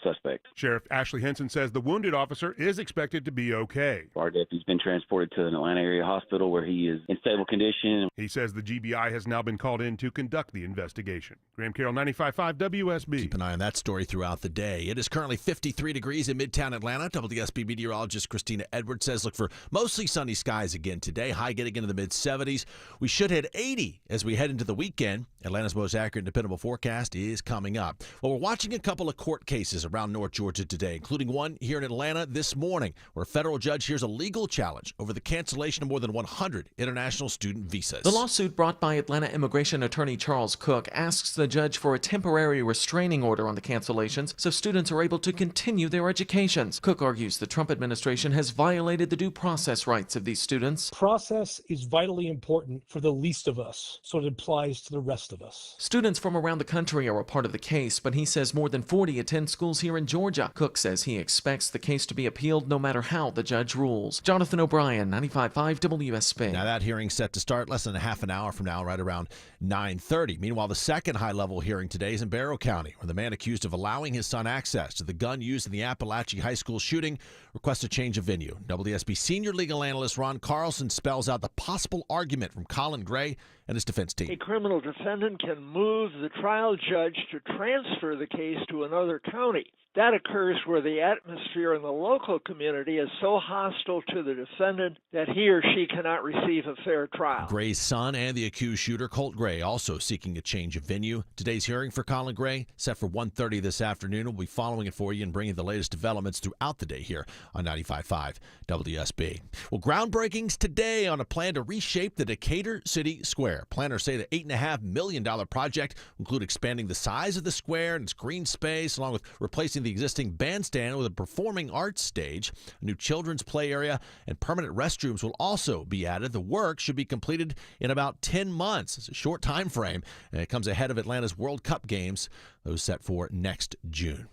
suspect. Sheriff Ashley Henson says the wounded officer is expected to be okay. Our deputy's been transported to an Atlanta area hospital where he is in stable condition. He says the GBI has now been called in to conduct the investigation. Graham Carroll, 95.5 WSB. Keep an eye on that story throughout the day. It is currently 53 degrees in Midtown Atlanta. WSB meteorologist Christina Edwards says look for mostly sunny skies again today. High getting into the mid-70s. We should hit 80 as we head into the weekend. Atlanta's most accurate and dependable forecast is coming up. Well, we're watching a couple of court cases around North Georgia today, including one here in Atlanta this morning, where a federal judge hears a legal challenge over the cancellation of more than 100 international student visas. The lawsuit brought by Atlanta immigration attorney Charles Cook asks the judge for a temporary restraining order on the cancellations so students are able to continue their educations. Cook argues the Trump administration has violated the due process rights of these students. Process is vitally important for the least of us, so it applies to the rest of us. Students from around the country are a part of the case, but he says more than 40 attend schools here in Georgia. Cook says he expects the case to be appealed no matter how the judge rules. Jonathan O'Brien, 95.5 WSB. Now that hearing's set to start less than a half an hour from now, right around 9:30. Meanwhile, the second high-level hearing today is in Barrow County, where the man accused of allowing his son access to the gun used in the Appalachia High School shooting requests a change of venue. WSB senior legal analyst Ron Carlson spells out the possible argument from Colin Gray and his defense team. A criminal defendant can move the trial judge to transfer the case to another county. That occurs where the atmosphere in the local community is so hostile to the defendant that he or she cannot receive a fair trial. Gray's son and the accused shooter, Colt Gray, also seeking a change of venue. Today's hearing for Colin Gray set for 1:30 this afternoon. We'll be following it for you and bringing the latest developments throughout the day here on 95.5 WSB. Well, groundbreakings today on a plan to reshape the Decatur City Square. Planners say the $8.5 million project will include expanding the size of the square and its green space, along with replacing the existing bandstand with a performing arts stage. A new children's play area and permanent restrooms will also be added. The work should be completed in about 10 months. It's a short time frame, and it comes ahead of Atlanta's World Cup games, those set for next June.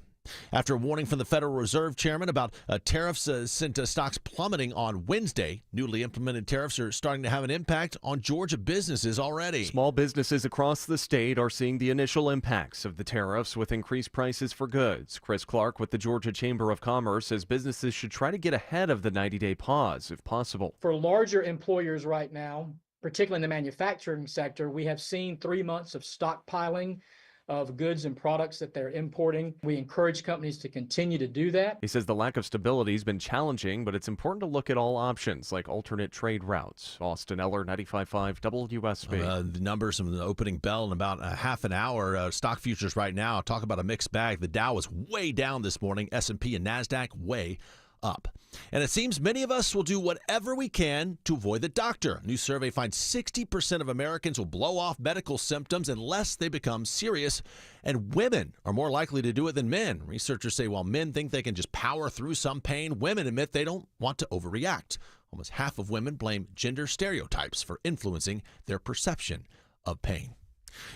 After a warning from the Federal Reserve Chairman about tariffs sent stocks plummeting on Wednesday, newly implemented tariffs are starting to have an impact on Georgia businesses already. Small businesses across the state are seeing the initial impacts of the tariffs with increased prices for goods. Chris Clark with the Georgia Chamber of Commerce says businesses should try to get ahead of the 90-day pause if possible. For larger employers right now, particularly in the manufacturing sector, we have seen 3 months of stockpiling of goods and products that they're importing. We encourage companies to continue to do that. He says the lack of stability has been challenging, but it's important to look at all options like alternate trade routes. Austin Eller, 95.5 WSB. The numbers from the opening bell in about a half an hour. Stock futures right now talk about a mixed bag. The Dow is way down this morning. S&P and NASDAQ way up. And it seems many of us will do whatever we can to avoid the doctor. A new survey finds 60% of Americans will blow off medical symptoms unless they become serious. And women are more likely to do it than men. Researchers say while men think they can just power through some pain, women admit they don't want to overreact. Almost half of women blame gender stereotypes for influencing their perception of pain.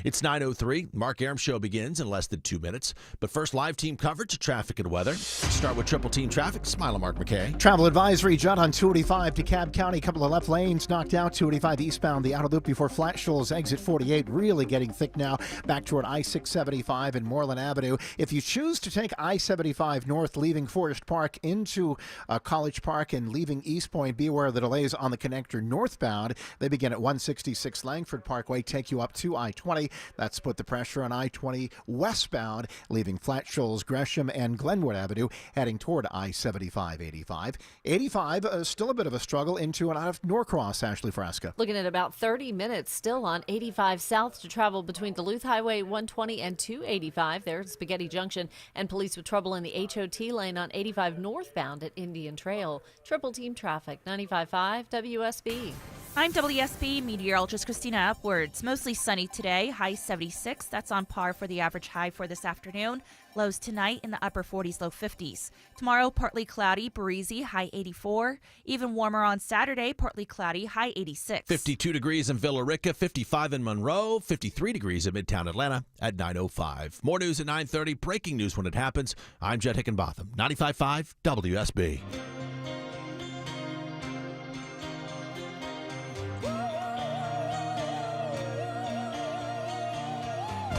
It's 9:03. Mark Arum Show begins in less than 2 minutes. But first, live team coverage of traffic and weather. Start with Triple Team Traffic. Smile, Mark McKay. Travel advisory, Judd, on 285 DeKalb County. A couple of left lanes knocked out. 285 eastbound, the outer loop before Flat Shoals. Exit 48 really getting thick now. Back toward I-675 and Moreland Avenue. If you choose to take I-75 north, leaving Forest Park into College Park and leaving East Point, be aware of the delays on the connector northbound. They begin at 166 Langford Parkway, take you up to I-20. That's put the pressure on I-20 westbound, leaving Flat Shoals, Gresham, and Glenwood Avenue, heading toward I-75, 85. 85, still a bit of a struggle into and out of Norcross, Ashley Frasca. Looking at about 30 minutes still on 85 south to travel between Duluth Highway 120 and 285 there at Spaghetti Junction, and police with trouble in the HOT lane on 85 northbound at Indian Trail. Triple Team Traffic, 95.5 WSB. I'm WSB meteorologist Christina Upwards. Mostly sunny today, high 76. That's on par for the average high for this afternoon. Lows tonight in the upper 40s, low 50s. Tomorrow, partly cloudy, breezy, high 84. Even warmer on Saturday, partly cloudy, high 86. 52 degrees in Villa Rica, 55 in Monroe, 53 degrees in Midtown Atlanta at 9:05. More news at 9:30. Breaking news when it happens. I'm Jed Hickenbotham, 95.5 WSB.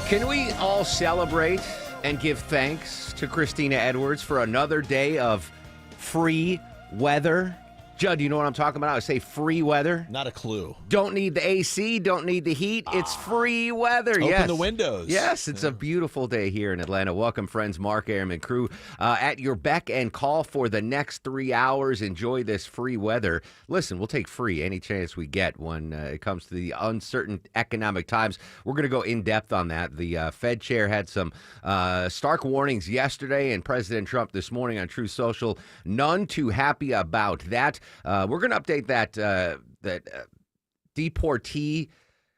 Can we all celebrate and give thanks to Christina Edwards for another day of free weather. Judd, you know what I'm talking about? I say free weather. Not a clue. Don't need the AC, don't need the heat. It's free weather. Open the windows. Yes, it's a beautiful day here in Atlanta. Welcome, friends. Mark Arum and crew at your beck and call for the next 3 hours. Enjoy this free weather. Listen, we'll take free any chance we get when it comes to the uncertain economic times. We're going to go in depth on that. The Fed chair had some stark warnings yesterday, and President Trump this morning on Truth Social. None too happy about that. We're going to update that deportee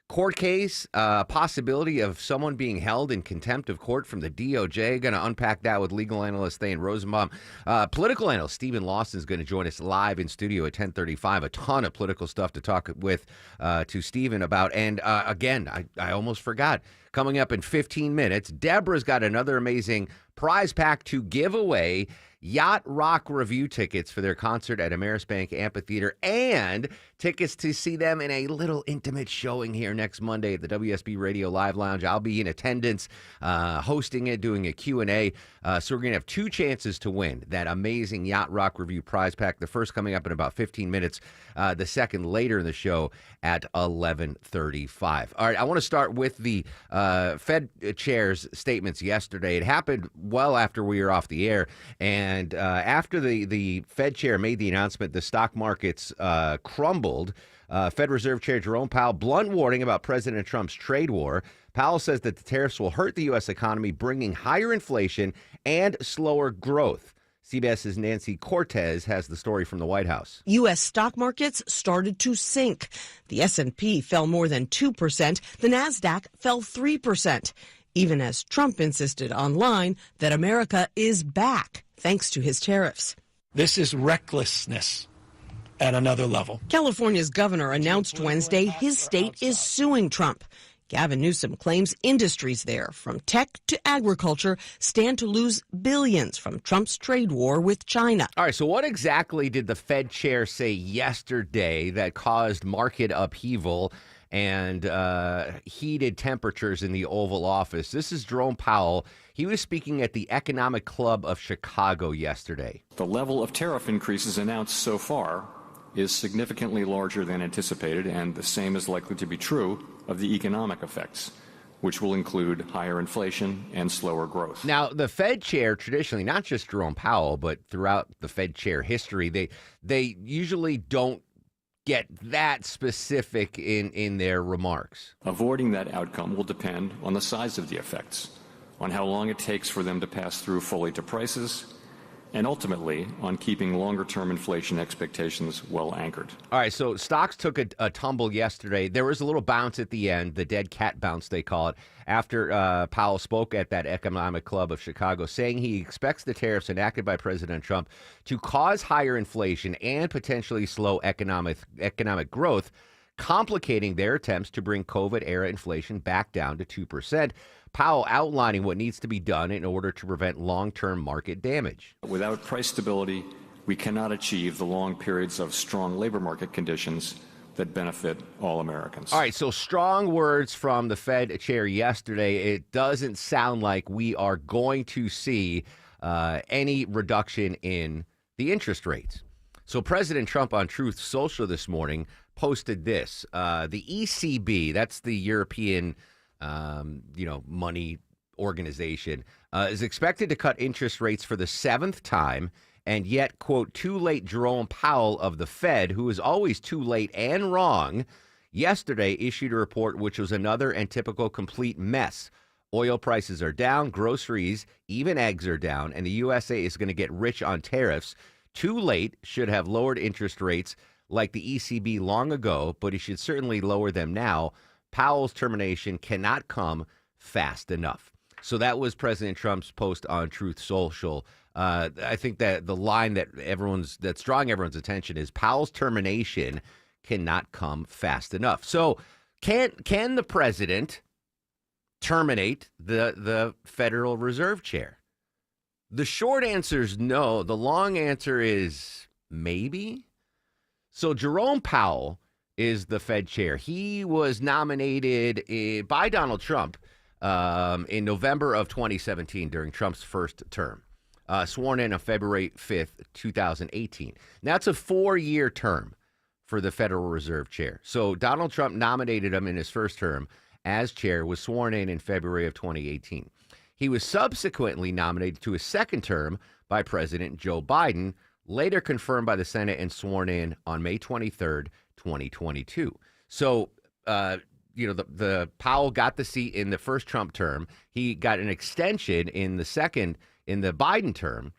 court case, possibility of someone being held in contempt of court from the DOJ. Going to unpack that with legal analyst Thane Rosenbaum. Political analyst Stephen Lawson is going to join us live in studio at 10:35. A ton of political stuff to talk with to Stephen about. And again, I almost forgot. Coming up in 15 minutes, Deborah's got another amazing prize pack to give away. Yacht Rock Review tickets for their concert at Ameris Bank Amphitheater and tickets to see them in a little intimate showing here next Monday at the WSB Radio Live Lounge. I'll be in attendance, hosting it, doing a Q&A. So we're going to have two chances to win that amazing Yacht Rock Review prize pack. The first coming up in about 15 minutes, the second later in the show at 11:35. All right, I want to start with the Fed chair's statements yesterday. It happened well after we were off the air, and after the Fed chair made the announcement, the stock markets crumbled. Fed Reserve Chair Jerome Powell, blunt warning about President Trump's trade war. Powell says that the tariffs will hurt the U.S. economy, bringing higher inflation and slower growth. CBS's Nancy Cortez has the story from the White House. U.S. stock markets started to sink. The S&P fell more than 2%. The Nasdaq fell 3%, even as Trump insisted online that America is back thanks to his tariffs. This is recklessness at another level. California's governor announced Wednesday his state is suing Trump. Gavin Newsom claims industries there, from tech to agriculture, stand to lose billions from Trump's trade war with China. All right, so what exactly did the Fed chair say yesterday that caused market upheaval and heated temperatures in the Oval Office? This is Jerome Powell. He was speaking at the Economic Club of Chicago yesterday. The level of tariff increases announced so far is significantly larger than anticipated, and the same is likely to be true of the economic effects, which will include higher inflation and slower growth. Now, the Fed chair traditionally, not just Jerome Powell, but throughout the Fed chair history, they usually don't get that specific in their remarks. Avoiding that outcome will depend on the size of the effects, on how long it takes for them to pass through fully to prices, and ultimately on keeping longer-term inflation expectations well anchored. All right, so stocks took a tumble yesterday. There was a little bounce at the end, the dead cat bounce they call it, after Powell spoke at that Economic Club of Chicago, saying he expects the tariffs enacted by President Trump to cause higher inflation and potentially slow economic growth, complicating their attempts to bring COVID-era inflation back down to 2%. Powell outlining what needs to be done in order to prevent long-term market damage. Without price stability, we cannot achieve the long periods of strong labor market conditions that benefit all Americans. All right, so strong words from the Fed chair yesterday. It doesn't sound like we are going to see any reduction in the interest rates. So President Trump on Truth Social this morning posted this. The ECB, that's the European money organization, is expected to cut interest rates for the seventh time. And yet, quote, too late Jerome Powell of the Fed, who is always too late and wrong, yesterday issued a report which was another and typical complete mess. Oil prices are down, groceries, even eggs are down, and the USA is going to get rich on tariffs. Too late should have lowered interest rates like the ECB long ago, but he should certainly lower them now. Powell's termination cannot come fast enough. So that was President Trump's post on Truth Social. I think that the line that's drawing everyone's attention is Powell's termination cannot come fast enough. So can the president terminate the Federal Reserve Chair? The short answer is no. The long answer is maybe. So Jerome Powell is the Fed chair. He was nominated by Donald Trump in November of 2017 during Trump's first term, sworn in on February 5th, 2018. Now, it's a 4-year term for the Federal Reserve Chair. So Donald Trump nominated him in his first term as chair, was sworn in February of 2018. He was subsequently nominated to his second term by President Joe Biden, later confirmed by the Senate and sworn in on May 23rd, 2022. So, the Powell got the seat in the first Trump term. He got an extension in the Biden term.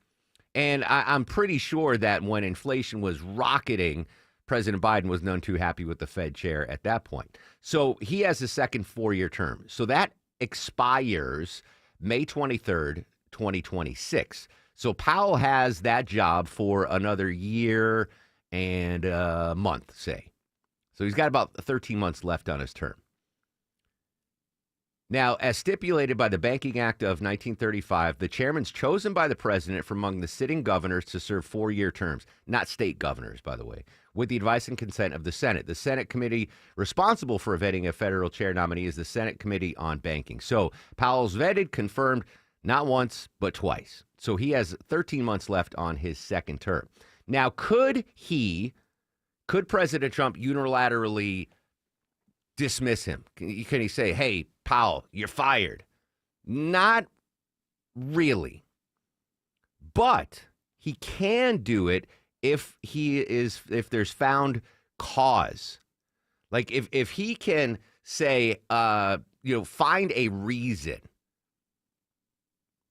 And I'm pretty sure that when inflation was rocketing, President Biden was none too happy with the Fed chair at that point. So he has a second 4-year term. So that expires May 23rd, 2026. So Powell has that job for another year and a month, say. So he's got about 13 months left on his term. Now, as stipulated by the Banking Act of 1935, the chairman's chosen by the president from among the sitting governors to serve 4-year terms, not state governors, by the way, with the advice and consent of the Senate. The Senate committee responsible for vetting a federal chair nominee is the Senate Committee on Banking. So Powell's vetted, confirmed, not once, but twice. So he has 13 months left on his second term. Now, could President Trump unilaterally dismiss him? Can he say, hey, Powell, you're fired? Not really. But he can do it if there's found cause. Like if he can say, find a reason,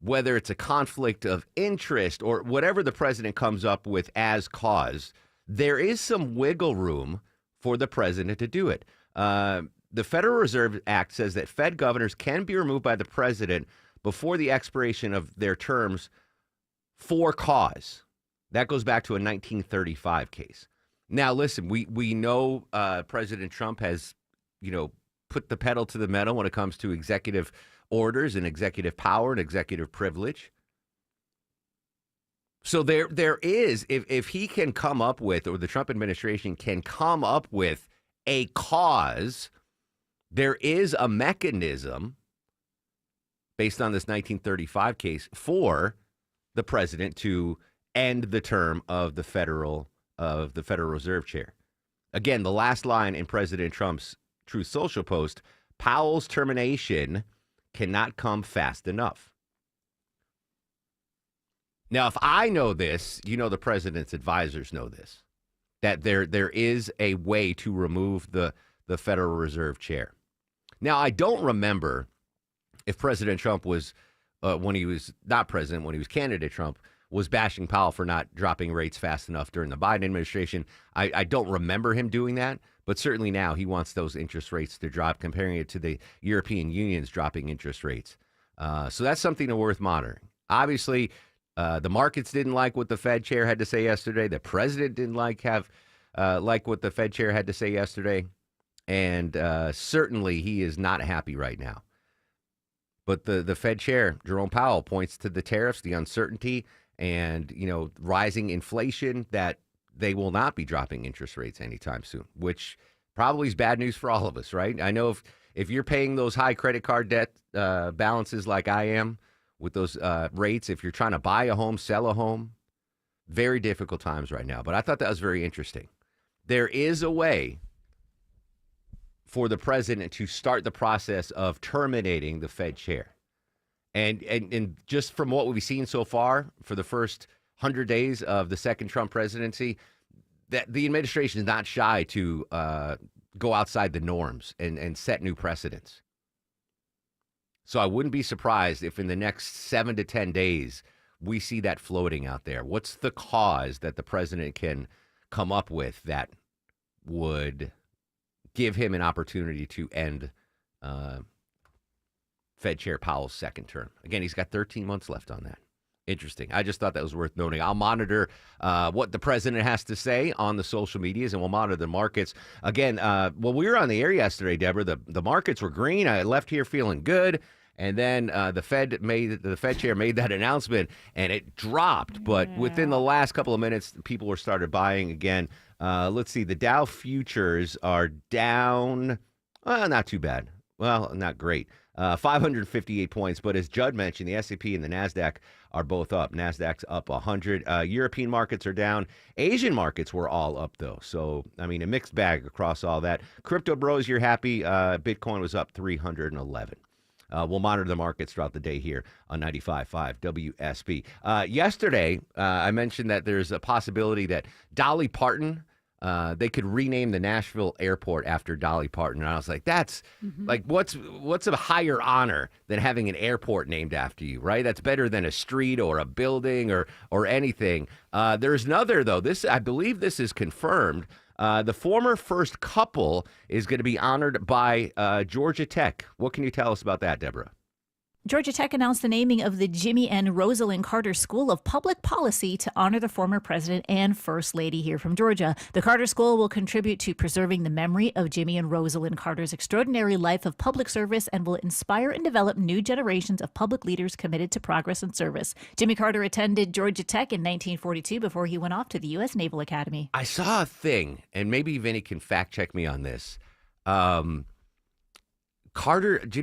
whether it's a conflict of interest or whatever the president comes up with as cause, there is some wiggle room for the president to do it. The Federal Reserve Act says that Fed governors can be removed by the president before the expiration of their terms for cause. That goes back to a 1935 case. Now, listen, we know President Trump has, put the pedal to the metal when it comes to executive orders and executive power and executive privilege. So there is, if he can come up with, or the Trump administration can come up with a cause, there is a mechanism based on this 1935 case for the president to end the term of the Federal Reserve Chair. Again, the last line in President Trump's Truth Social post, Powell's termination cannot come fast enough. Now, if I know this, the president's advisors know this, that there is a way to remove the Federal Reserve Chair. Now, I don't remember if President Trump was, when he was not president, when he was candidate Trump, was bashing Powell for not dropping rates fast enough during the Biden administration. I don't remember him doing that, but certainly now he wants those interest rates to drop, comparing it to the European Union's dropping interest rates. So that's something worth monitoring. Obviously, the markets didn't like what the Fed chair had to say yesterday. The president didn't like what the Fed chair had to say yesterday. And certainly he is not happy right now. But the Fed chair, Jerome Powell, points to the tariffs, the uncertainty, and rising inflation, that they will not be dropping interest rates anytime soon, which probably is bad news for all of us, right? I know if you're paying those high credit card debt balances like I am, with those rates, if you're trying to buy a home, sell a home, very difficult times right now. But I thought that was very interesting. There is a way for the president to start the process of terminating the Fed chair. And just from what we've seen so far for the first 100 days of the second Trump presidency, that the administration is not shy to go outside the norms and set new precedents. So I wouldn't be surprised if in the next 7 to 10 days, we see that floating out there. What's the cause that the president can come up with that would give him an opportunity to end Fed Chair Powell's second term? Again, he's got 13 months left on that. Interesting. I just thought that was worth noting. I'll monitor what the president has to say on the social medias, and we'll monitor the markets. Again, we were on the air yesterday, Deborah. The markets were green. I left here feeling good, and then the Fed chair made that announcement, and it dropped. But within the last couple of minutes, people were started buying again. Let's see. The Dow futures are down. Not too bad. Well, not great. 558 points. But as Judd mentioned, the S&P and the NASDAQ are both up. NASDAQ's up 100. European markets are down. Asian markets were all up, though. So, I mean, a mixed bag across all that. Crypto bros, you're happy. Bitcoin was up 311. We'll monitor the markets throughout the day here on 95.5 WSB. Yesterday, I mentioned that there's a possibility that Dolly Parton, they could rename the Nashville airport after Dolly Parton. And I was like, that's like, what's a higher honor than having an airport named after you, right? That's better than a street or a building or anything. There's another, though. I believe this is confirmed. The former first couple is going to be honored by Georgia Tech. What can you tell us about that, Deborah? Georgia Tech announced the naming of the Jimmy and Rosalind Carter School of Public Policy to honor the former president and first lady here from Georgia. The Carter School will contribute to preserving the memory of Jimmy and Rosalind Carter's extraordinary life of public service and will inspire and develop new generations of public leaders committed to progress and service. Jimmy Carter attended Georgia Tech in 1942 before he went off to the U.S. Naval Academy. I saw a thing, and maybe Vinny can fact check me on this. Jimmy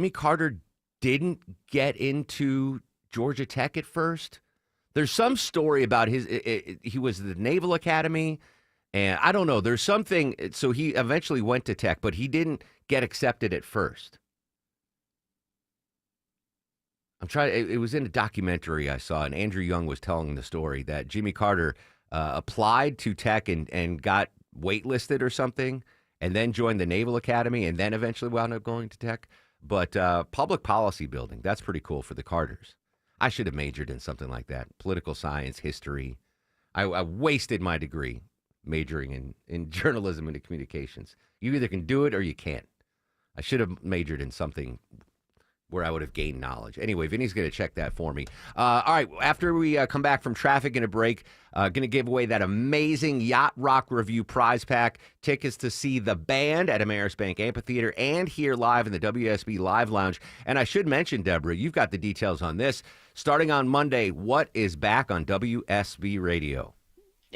Carter didn't get into Georgia Tech at first. There's some story about he was at the Naval Academy, and I don't know. There's something. So he eventually went to Tech, but he didn't get accepted at first. It was in a documentary I saw, and Andrew Young was telling the story that Jimmy Carter applied to Tech and got waitlisted or something, and then joined the Naval Academy, and then eventually wound up going to Tech. But public policy building, that's pretty cool for the Carters. I should have majored in something like that. Political science, history. I wasted my degree majoring in journalism and communications. You either can do it or you can't. I should have majored in something where I would have gained knowledge. Anyway, Vinny's going to check that for me. All right, after we come back from traffic and a break, going to give away that amazing Yacht Rock Review prize pack, tickets to see the band at Ameris Bank Amphitheater and here live in the WSB Live Lounge. And I should mention, Deborah, you've got the details on this. Starting on Monday, what is back on WSB Radio?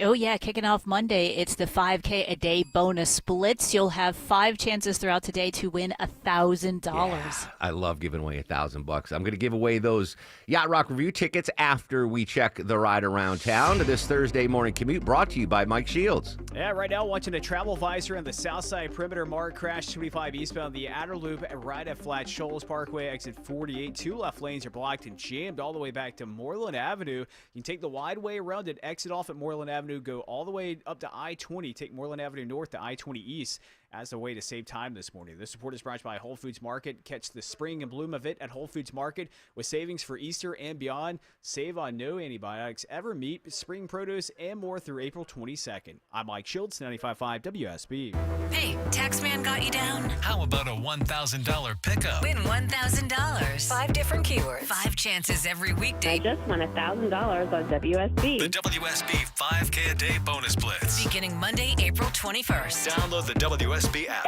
Oh, yeah. Kicking off Monday, it's the 5K a day bonus splits. You'll have 5 chances throughout today to win $1,000. Yeah, I love giving away $1,000. I'm going to give away those Yacht Rock Review tickets after we check the ride around town. This Thursday morning commute brought to you by Mike Shields. Yeah, right now watching a travel visor on the south side perimeter. Mark crash 25 eastbound the outer loop right at Flat Shoals Parkway, exit 48. 2 left lanes are blocked and jammed all the way back to Moreland Avenue. You can take the wide way around and exit off at Moreland Avenue. Go all the way up to I-20, take Moreland Avenue North to I-20 East as a way to save time this morning. This report is brought to you by Whole Foods Market. Catch the spring and bloom of it at Whole Foods Market with savings for Easter and beyond. Save on no antibiotics, ever meat, spring produce, and more through April 22nd. I'm Mike Shields, 95.5 WSB. Hey, Taxman got you down? How about a $1,000 pickup? Win $1,000. 5 different keywords. 5 chances every weekday. I just won $1,000 on WSB. The WSB 5K a day bonus blitz. Beginning Monday, April 21st. Download the WSB app.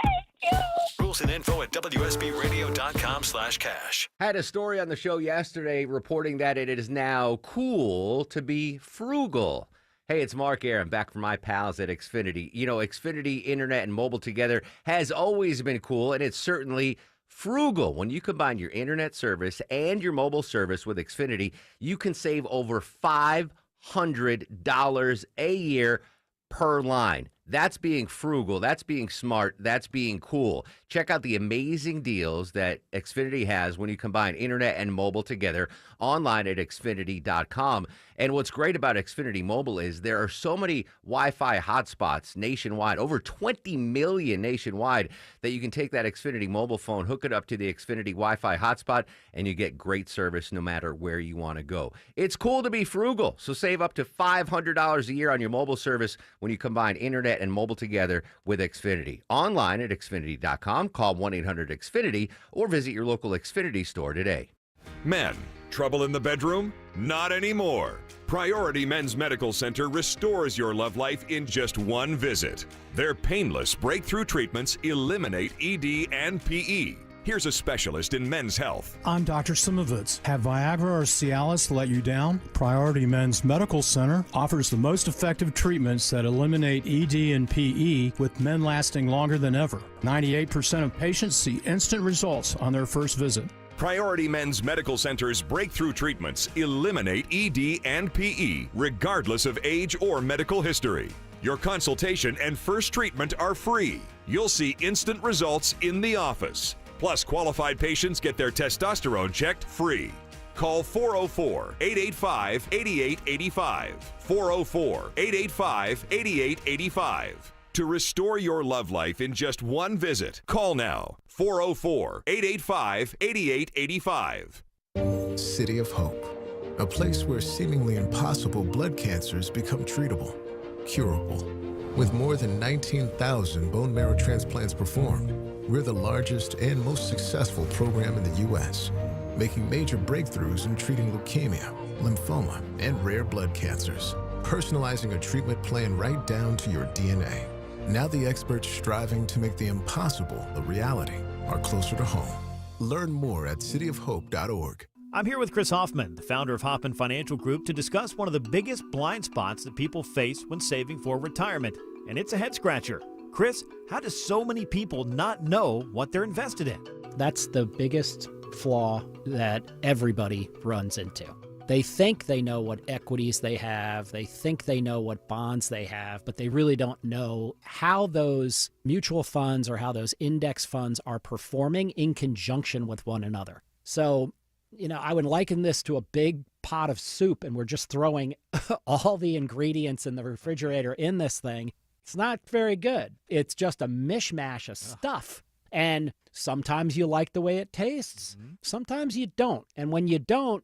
Rules and info at WSBradio.com/cash. Had a story on the show yesterday reporting that it is now cool to be frugal. Hey, it's Mark Arum back from my pals at Xfinity. You know, Xfinity Internet and mobile together has always been cool, and it's certainly frugal. When you combine your internet service and your mobile service with Xfinity, you can save over $500 a year per line. That's being frugal. That's being smart. That's being cool. Check out the amazing deals that Xfinity has when you combine internet and mobile together online at Xfinity.com. And what's great about Xfinity Mobile is there are so many Wi-Fi hotspots nationwide, over 20 million nationwide, that you can take that Xfinity mobile phone, hook it up to the Xfinity Wi-Fi hotspot, and you get great service no matter where you want to go. It's cool to be frugal, so save up to $500 a year on your mobile service when you combine internet and mobile together with Xfinity. Online at Xfinity.com, call 1-800-XFINITY, or visit your local Xfinity store today. Men, trouble in the bedroom? Not anymore. Priority Men's Medical Center restores your love life in just one visit. Their painless breakthrough treatments eliminate ED and PE. Here's a specialist in men's health. I'm Dr. Simovitz. Have Viagra or Cialis let you down? Priority Men's Medical Center offers the most effective treatments that eliminate ED and PE, with men lasting longer than ever. 98% of patients see instant results on their first visit. Priority Men's Medical Center's breakthrough treatments eliminate ED and PE, regardless of age or medical history. Your consultation and first treatment are free. You'll see instant results in the office. Plus, qualified patients get their testosterone checked free. Call 404-885-8885. 404-885-8885. To restore your love life in just one visit, call now. 404-885-8885. City of Hope, a place where seemingly impossible blood cancers become treatable, curable. With more than 19,000 bone marrow transplants performed, we're the largest and most successful program in the U.S., making major breakthroughs in treating leukemia, lymphoma, and rare blood cancers, personalizing a treatment plan right down to your DNA. Now the experts striving to make the impossible a reality are closer to home. Learn more at cityofhope.org. I'm here with Chris Hoffman, the founder of Hoffman Financial Group, to discuss one of the biggest blind spots that people face when saving for retirement, and it's a head-scratcher. Chris, how do so many people not know what they're invested in? That's the biggest flaw that everybody runs into. They think they know what equities they have, they think they know what bonds they have, but they really don't know how those mutual funds or how those index funds are performing in conjunction with one another. So, I would liken this to a big pot of soup, and we're just throwing all the ingredients in the refrigerator in this thing. It's not very good. It's just a mishmash of stuff. And sometimes you like the way it tastes. Sometimes you don't. And when you don't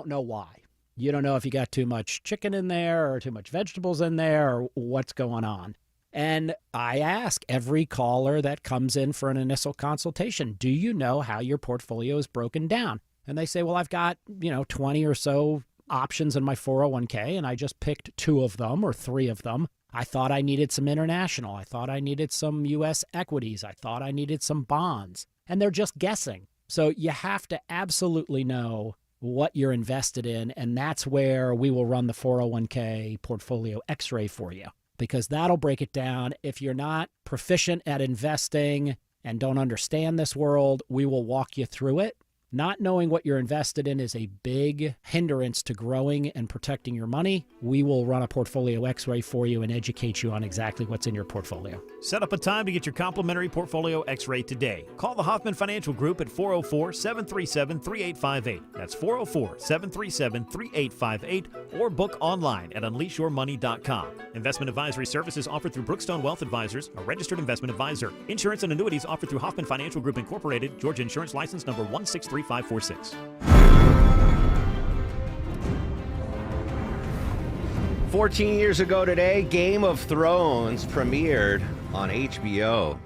know why. You don't know if you got too much chicken in there or too much vegetables in there or what's going on. And I ask every caller that comes in for an initial consultation, do you know how your portfolio is broken down? And they say, well, I've got, 20 or so options in my 401k, and I just picked 2 of them or 3 of them. I thought I needed some international. I thought I needed some U.S. equities. I thought I needed some bonds. And they're just guessing. So you have to absolutely know what you're invested in, and that's where we will run the 401k portfolio x-ray for you, because that'll break it down. If you're not proficient at investing and don't understand this world, we will walk you through it. Not knowing what you're invested in is a big hindrance to growing and protecting your money. We will run a portfolio x-ray for you and educate you on exactly what's in your portfolio. Set up a time to get your complimentary portfolio x-ray today. Call the Hoffman Financial Group at 404-737-3858. That's 404-737-3858, or book online at unleashyourmoney.com. Investment advisory services offered through Brookstone Wealth Advisors, a registered investment advisor. Insurance and annuities offered through Hoffman Financial Group Incorporated, Georgia Insurance License number 163546. 14 years ago today, Game of Thrones premiered on HBO.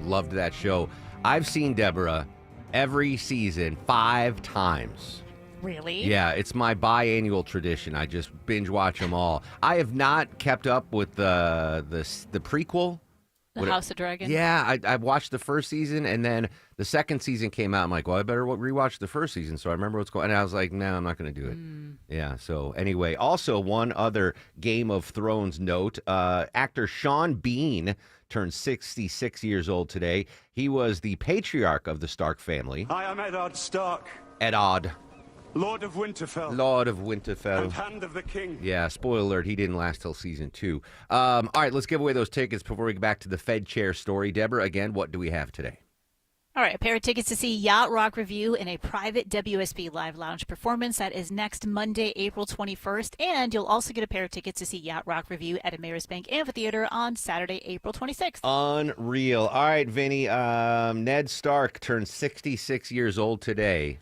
Loved that show. I've seen, Deborah, every season 5 times. Really? Yeah, it's my biannual tradition. I just binge watch them all. I have not kept up with the prequel. The House of Dragon? Yeah, I watched the first season, and then the second season came out. I'm like, well, I better rewatch the first season so I remember what's going on. And I was like, no, I'm not going to do it. Yeah, so anyway. Also, one other Game of Thrones note. Actor Sean Bean turned 66 years old today. He was the patriarch of the Stark family. Hi, I'm Eddard Stark. Eddard. Lord of Winterfell. Lord of Winterfell. And Hand of the King. Yeah, spoiler alert, he didn't last till season 2. All right, let's give away those tickets before we get back to the Fed chair story. Deborah, again, what do we have today? All right, a pair of tickets to see Yacht Rock Review in a private WSB Live Lounge performance. That is next Monday, April 21st. And you'll also get a pair of tickets to see Yacht Rock Review at Ameris Bank Amphitheater on Saturday, April 26th. Unreal. All right, Vinny, Ned Stark turned 66 years old today.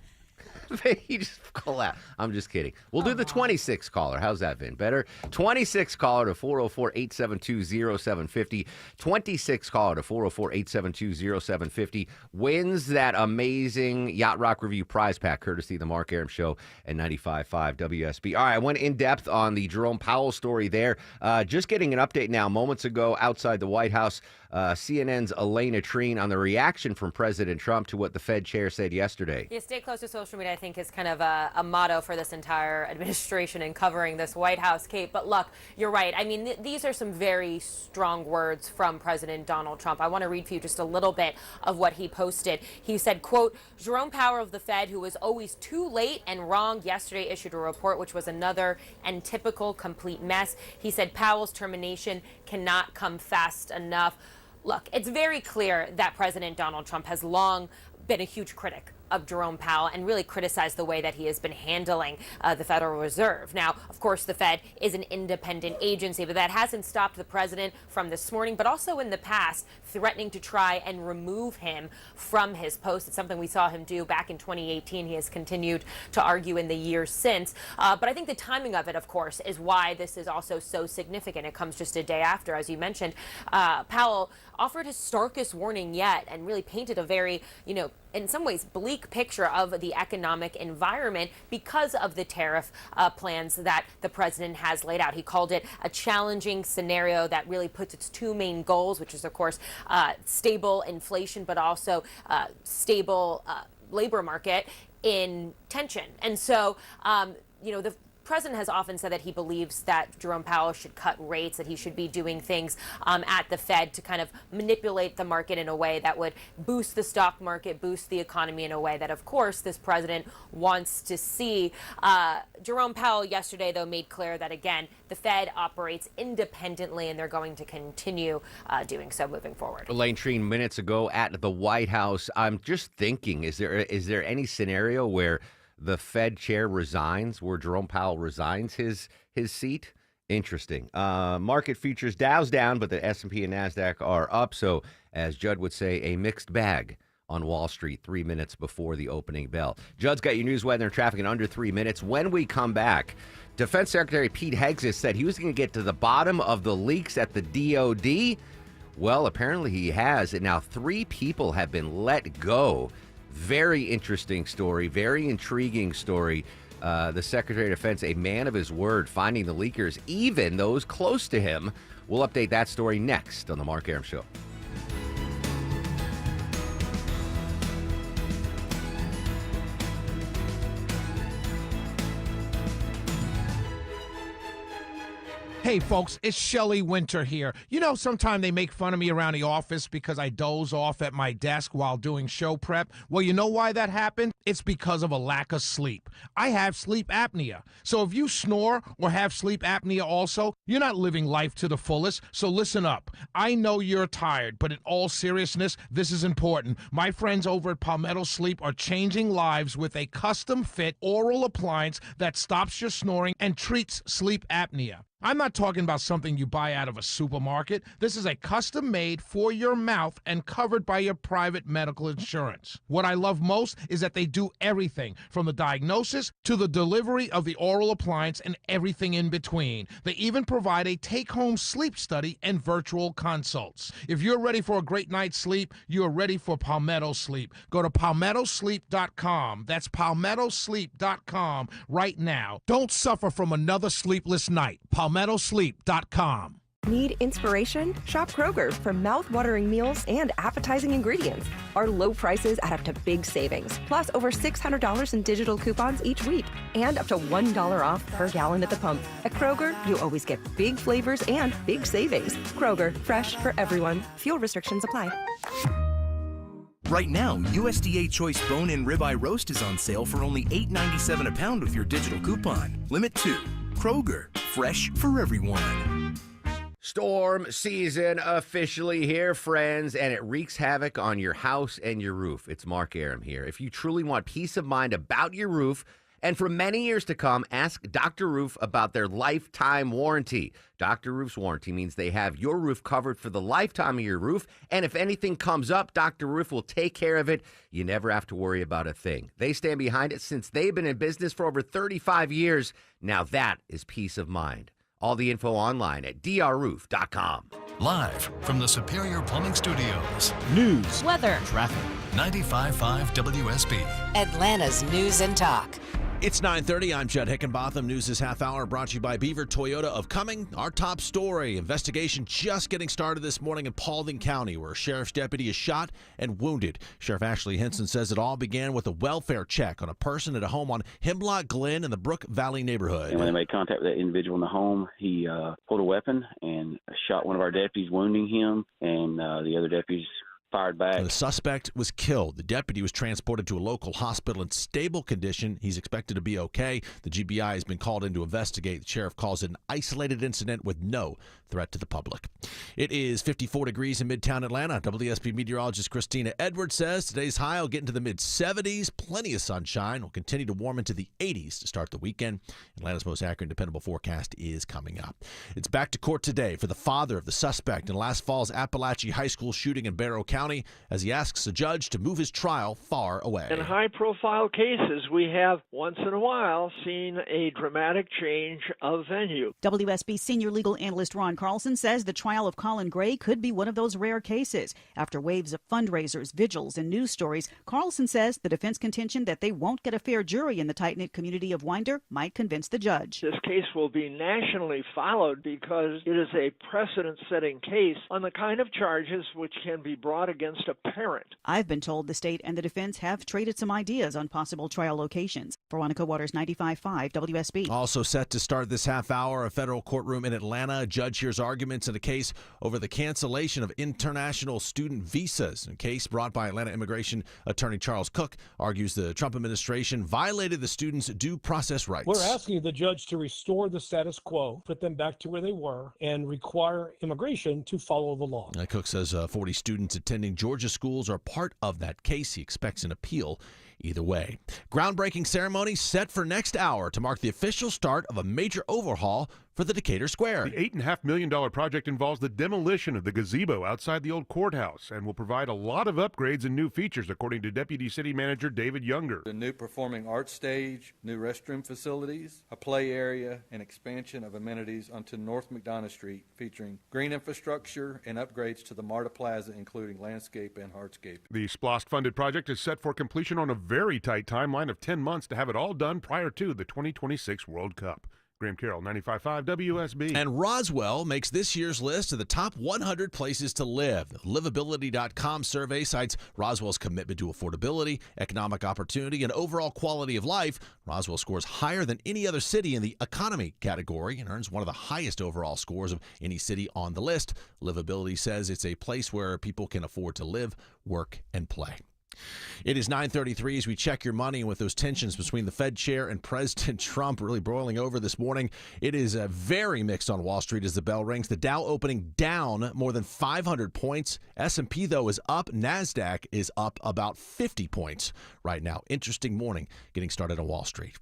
You just call out. I'm just kidding. We'll do the 26 caller. How's that, Vin? Better? 26 caller to 404-872-0750. 26 caller to 404-872-0750 wins that amazing Yacht Rock Review prize pack, courtesy of the Mark Arum Show and 95.5 WSB. All right, I went in depth on the Jerome Powell story there. Just getting an update now. Moments ago, outside the White House, CNN's Elena Treen on the reaction from President Trump to what the Fed chair said yesterday. Yeah, stay close to social media, I think, is kind of a motto for this entire administration in covering this White House, Kate. But look, you're right. I mean, these are some very strong words from President Donald Trump. I want to read for you just a little bit of what he posted. He said, quote, Jerome Powell of the Fed, who was always too late and wrong, yesterday issued a report which was another and typical complete mess. He said Powell's termination cannot come fast enough. Look, it's very clear that President Donald Trump has long been a huge critic of Jerome Powell and really criticized the way that he has been handling the Federal Reserve. Now, of course, the Fed is an independent agency, but that hasn't stopped the president from this morning, but also in the past, threatening to try and remove him from his post. It's something we saw him do back in 2018. He has continued to argue in the years since. But I think the timing of it, of course, is why this is also so significant. It comes just a day after, as you mentioned. Powell offered his starkest warning yet and really painted a very, in some ways, bleak picture of the economic environment because of the tariff plans that the president has laid out. He called it a challenging scenario that really puts its two main goals, which is, of course, stable inflation, but also stable labor market in tension. And so, the president has often said that he believes that Jerome Powell should cut rates, that he should be doing things at the Fed to kind of manipulate the market in a way that would boost the stock market, boost the economy in a way that, of course, this president wants to see. Jerome Powell yesterday, though, made clear that, again, the Fed operates independently and they're going to continue doing so moving forward. Elaine Treen, minutes ago at the White House. I'm just thinking, is there any scenario where the Fed chair resigns, where Jerome Powell resigns his seat? Interesting. Market futures, Dow's down, but the S&P and NASDAQ are up. So, as Judd would say, a mixed bag on Wall Street 3 minutes before the opening bell. Judd's got your news, weather, and traffic in under 3 minutes. When we come back, Defense Secretary Pete Hegseth said he was going to get to the bottom of the leaks at the DOD. Well, apparently he has. And now 3 people have been let go. Very interesting story, very intriguing story. The Secretary of Defense, a man of his word, finding the leakers, even those close to him. We'll update that story next on The Mark Arum Show. Hey, folks, it's Shelley Winter here. Sometimes they make fun of me around the office because I doze off at my desk while doing show prep. Well, you know why that happened? It's because of a lack of sleep. I have sleep apnea. So if you snore or have sleep apnea also, you're not living life to the fullest. So listen up. I know you're tired, but in all seriousness, this is important. My friends over at Palmetto Sleep are changing lives with a custom-fit oral appliance that stops your snoring and treats sleep apnea. I'm not talking about something you buy out of a supermarket. This is a custom-made for your mouth and covered by your private medical insurance. What I love most is that they do everything from the diagnosis to the delivery of the oral appliance and everything in between. They even provide a take-home sleep study and virtual consults. If you're ready for a great night's sleep, you're ready for Palmetto Sleep. Go to palmettosleep.com. That's palmettosleep.com right now. Don't suffer from another sleepless night. palmettosleep.com. Need inspiration? Shop Kroger for mouth-watering meals and appetizing ingredients. Our low prices add up to big savings, plus over $600 in digital coupons each week, and up to $1 off per gallon at the pump. At Kroger, you always get big flavors and big savings. Kroger, fresh for everyone. Fuel restrictions apply. Right now, USDA Choice Bone and Ribeye Roast is on sale for only $8.97 a pound with your digital coupon. Limit 2. Kroger, fresh for everyone. Storm season officially here, friends, and it wreaks havoc on your house and your roof. It's Mark Arum here. If you truly want peace of mind about your roof, and for many years to come, ask Dr. Roof about their lifetime warranty. Dr. Roof's warranty means they have your roof covered for the lifetime of your roof, and if anything comes up, Dr. Roof will take care of it. You never have to worry about a thing. They stand behind it since they've been in business for over 35 years. Now that is peace of mind. All the info online at drroof.com. Live from the Superior Plumbing Studios. News, weather, traffic. 95.5 WSB. Atlanta's News and Talk. It's 9:30. I'm Judd Hickenbotham. News this half hour brought to you by Beaver Toyota of Cumming. Our top story, investigation just getting started this morning in Paulding County, where a sheriff's deputy is shot and wounded. Sheriff Ashley Hinson says it all began with a welfare check on a person at a home on Hemlock Glen in the Brook Valley neighborhood. And when they made contact with that individual in the home, he pulled a weapon and shot one of our deputies, wounding him, and the other deputies fired back. The suspect was killed. The deputy was transported to a local hospital in stable condition. He's expected to be okay. The GBI has been called in to investigate. The sheriff calls it an isolated incident with no threat to the public. It is 54 degrees in Midtown Atlanta. WSB meteorologist Christina Edwards says today's high will get into the mid-70s. Plenty of sunshine. Will continue to warm into the 80s to start the weekend. Atlanta's most accurate and dependable forecast is coming up. It's back to court today for the father of the suspect in last fall's Appalachia High School shooting in Barrow County, as he asks a judge to move his trial far away. In high-profile cases, we have once in a while seen a dramatic change of venue. WSB senior legal analyst Ron Carlson says the trial of Colin Gray could be one of those rare cases. After waves of fundraisers, vigils, and news stories, Carlson says the defense contention that they won't get a fair jury in the tight-knit community of Winder might convince the judge. This case will be nationally followed because it is a precedent-setting case on the kind of charges which can be brought against a parent. I've been told the state and the defense have traded some ideas on possible trial locations. Veronica Waters, 95.5 WSB. Also set to start this half hour, a federal courtroom in Atlanta. A judge hears arguments in a case over the cancellation of international student visas. A case brought by Atlanta immigration attorney Charles Cook argues the Trump administration violated the students' due process rights. We're asking the judge to restore the status quo, put them back to where they were, and require immigration to follow the law. Cook says 40 students attending Georgia schools are part of that case. He expects an appeal either way. Groundbreaking ceremony set for next hour to mark the official start of a major overhaul for the Decatur Square. The $8.5 million project involves the demolition of the gazebo outside the old courthouse and will provide a lot of upgrades and new features, according to Deputy City Manager David Younger. A new performing arts stage, new restroom facilities, a play area, and expansion of amenities onto North McDonough Street, featuring green infrastructure and upgrades to the MARTA Plaza, including landscape and hardscape. The SPLOST-funded project is set for completion on a very tight timeline of 10 months to have it all done prior to the 2026 World Cup. Graham Carroll, 95.5 WSB. And Roswell makes this year's list of the top 100 places to live. The Livability.com survey cites Roswell's commitment to affordability, economic opportunity, and overall quality of life. Roswell scores higher than any other city in the economy category and earns one of the highest overall scores of any city on the list. Livability says it's a place where people can afford to live, work, and play. It is 9:33 as we check your money, and with those tensions between the Fed chair and President Trump really broiling over this morning, it is very mixed on Wall Street as the bell rings. The Dow opening down more than 500 points. S&P, though, is up. NASDAQ is up about 50 points right now. Interesting morning getting started on Wall Street.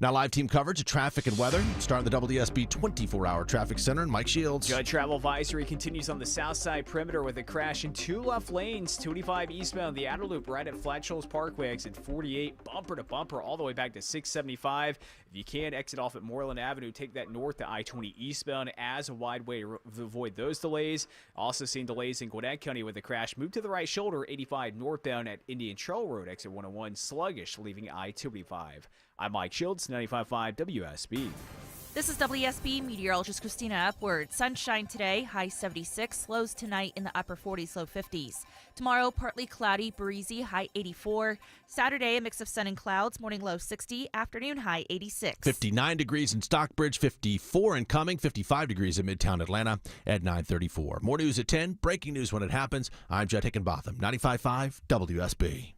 Now live team coverage of traffic and weather. Start the WSB 24-hour traffic center. Mike Shields. Judge travel advisory continues on the south side perimeter with a crash in two left lanes. 285 eastbound the outer loop right at Flat Shoals Parkway, exit 48, bumper to bumper all the way back to 675. If you can, exit off at Moreland Avenue. Take that north to I-20 eastbound as a wide way to avoid those delays. Also seeing delays in Gwinnett County with a crash. Move to the right shoulder, 85 northbound at Indian Trail Road, exit 101, sluggish, leaving I-285. I'm Mike Shields, 95.5 WSB. This is WSB meteorologist Christina Upward. Sunshine today, high 76, lows tonight in the upper 40s, low 50s. Tomorrow, partly cloudy, breezy, high 84. Saturday, a mix of sun and clouds, morning low 60, afternoon high 86. 59 degrees in Stockbridge, 54 incoming, 55 degrees in Midtown Atlanta at 9:34. More news at 10, breaking news when it happens. I'm Judd Hickenbotham, 95.5 WSB.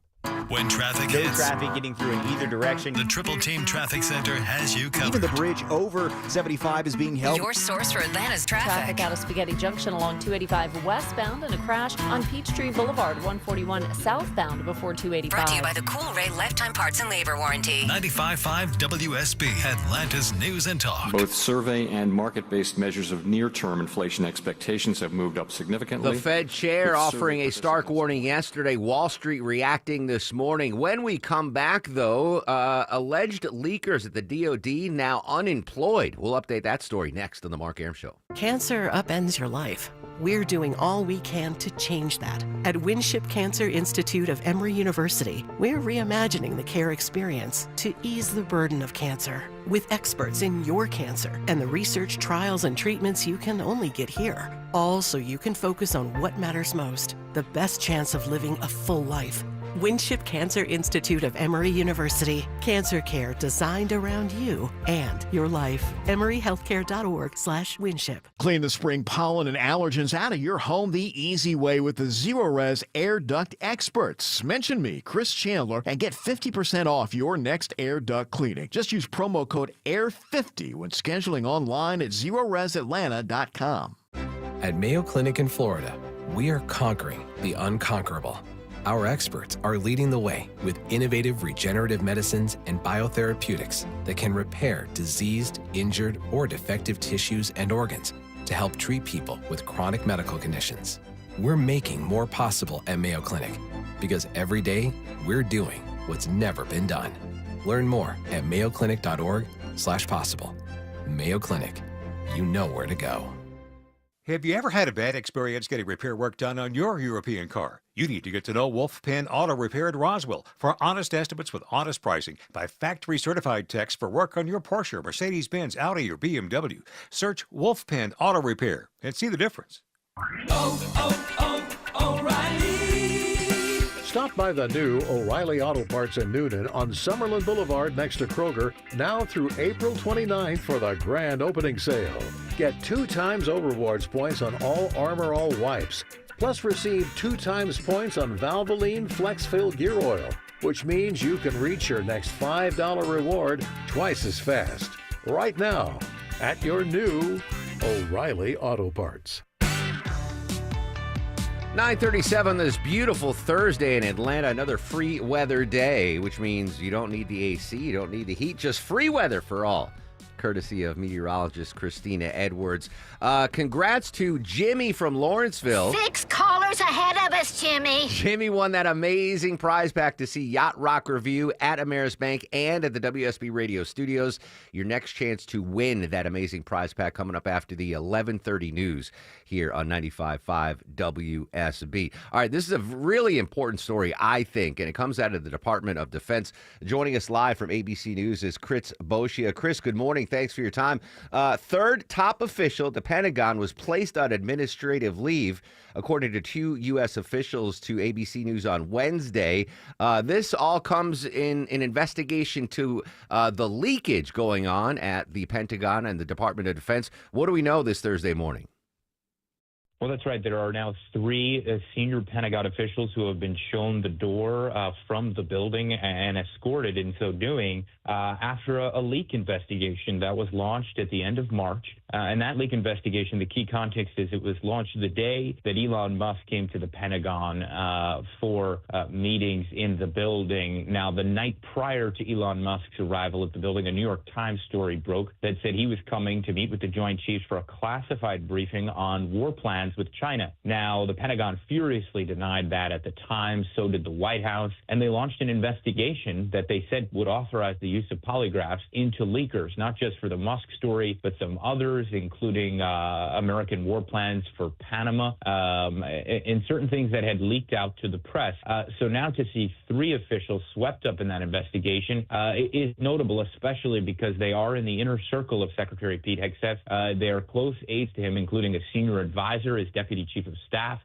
When traffic no hits, traffic getting through in either direction. the Triple Team Traffic Center has you covered. Even the bridge over 75 is being held. Your source for Atlanta's traffic. Traffic out of Spaghetti Junction along 285 westbound and a crash on Peachtree Boulevard 141 southbound before 285. Brought to you by the Cool Ray Lifetime Parts and Labor Warranty. 95.5 WSB, Atlanta's News and Talk. Both survey and market-based measures of near-term inflation expectations have moved up significantly. The Fed chair With offering survey a stark warning yesterday. Wall Street reacting this morning. When we come back, though, alleged leakers at the DOD now unemployed. We'll update that story next on the Mark Arum Show. Cancer upends your life. We're doing all we can to change that. At Winship Cancer Institute of Emory University, we're reimagining the care experience to ease the burden of cancer. With experts in your cancer and the research, trials, and treatments you can only get here. All so you can focus on what matters most, the best chance of living a full life. Winship Cancer Institute of Emory University. Cancer care designed around you and your life. EmoryHealthcare.org/Winship. Clean the spring pollen and allergens out of your home the easy way with the Zerorez Air Duct Experts. Mention me, Chris Chandler, and get 50% off your next air duct cleaning. Just use promo code AIR50 when scheduling online at ZerorezAtlanta.com. At Mayo Clinic in Florida, we are conquering the unconquerable. Our experts are leading the way with innovative regenerative medicines and biotherapeutics that can repair diseased, injured, or defective tissues and organs to help treat people with chronic medical conditions. We're making more possible at Mayo Clinic because every day we're doing what's never been done. Learn more at mayoclinic.org/possible. Mayo Clinic, you know where to go. Have you ever had a bad experience getting repair work done on your European car? You need to get to know Wolf Pen Auto Repair at Roswell for honest estimates with honest pricing by factory certified techs for work on your Porsche, Mercedes-Benz, Audi, or BMW. Search Wolf Pen Auto Repair and see the difference. O'Reilly! Stop by the new O'Reilly Auto Parts in Newton on Summerlin Boulevard next to Kroger now through April 29th for the grand opening sale. Get 2 times O-Rewards points on all Armor All wipes. Plus receive 2 times points on Valvoline FlexFill Gear Oil, which means you can reach your next $5 reward twice as fast. Right now at your new O'Reilly Auto Parts. 9:37 this beautiful Thursday in Atlanta, another free weather day, which means you don't need the AC, you don't need the heat, just free weather for all. Courtesy of meteorologist Christina Edwards. Congrats to Jimmy from Lawrenceville. 6 callers ahead of us, Jimmy. Jimmy won that amazing prize pack to see Yacht Rock Review at Ameris Bank and at the WSB Radio Studios. Your next chance to win that amazing prize pack coming up after the 11:30 news here on 95.5 WSB. All right, this is a really important story, I think, and it comes out of the Department of Defense. Joining us live from ABC News is Chris Boschia. Chris, good morning. Thanks for your time. Third top official at the Pentagon was placed on administrative leave, according to 2 U.S. officials to ABC News on Wednesday. This all comes in an investigation to the leakage going on at the Pentagon and the Department of Defense. What do we know this Thursday morning? Well, that's right. There are now 3 senior Pentagon officials who have been shown the door from the building and escorted in so doing after a leak investigation that was launched at the end of March. And that leak investigation, the key context is it was launched the day that Elon Musk came to the Pentagon for meetings in the building. Now, the night prior to Elon Musk's arrival at the building, a New York Times story broke that said he was coming to meet with the Joint Chiefs for a classified briefing on war plans with China. Now, the Pentagon furiously denied that at the time. So did the White House. And they launched an investigation that they said would authorize the use of polygraphs into leakers, not just for the Musk story, but some others, including American war plans for Panama, and certain things that had leaked out to the press. So now to see 3 officials swept up in that investigation is notable, especially because they are in the inner circle of Secretary Pete Hegseth. They are close aides to him, including a senior advisor, his deputy chief of staff.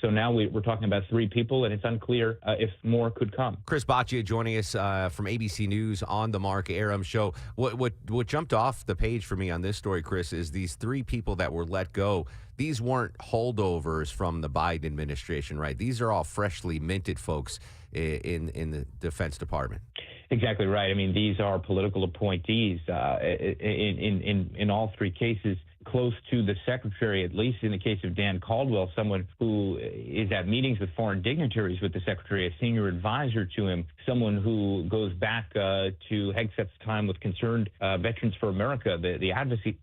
So now we're talking about 3 people, and it's unclear if more could come. Chris Boschia joining us from ABC News on the Mark Arum Show. What jumped off the page for me on this story, Chris, is these 3 people that were let go. These weren't holdovers from the Biden administration, right? These are all freshly minted folks in the Defense Department. Exactly right. I mean, these are political appointees in all 3 cases. close to the secretary, at least in the case of Dan Caldwell, someone who is at meetings with foreign dignitaries with the secretary, a senior advisor to him, someone who goes back to Hegseth's time with Concerned Veterans for America, the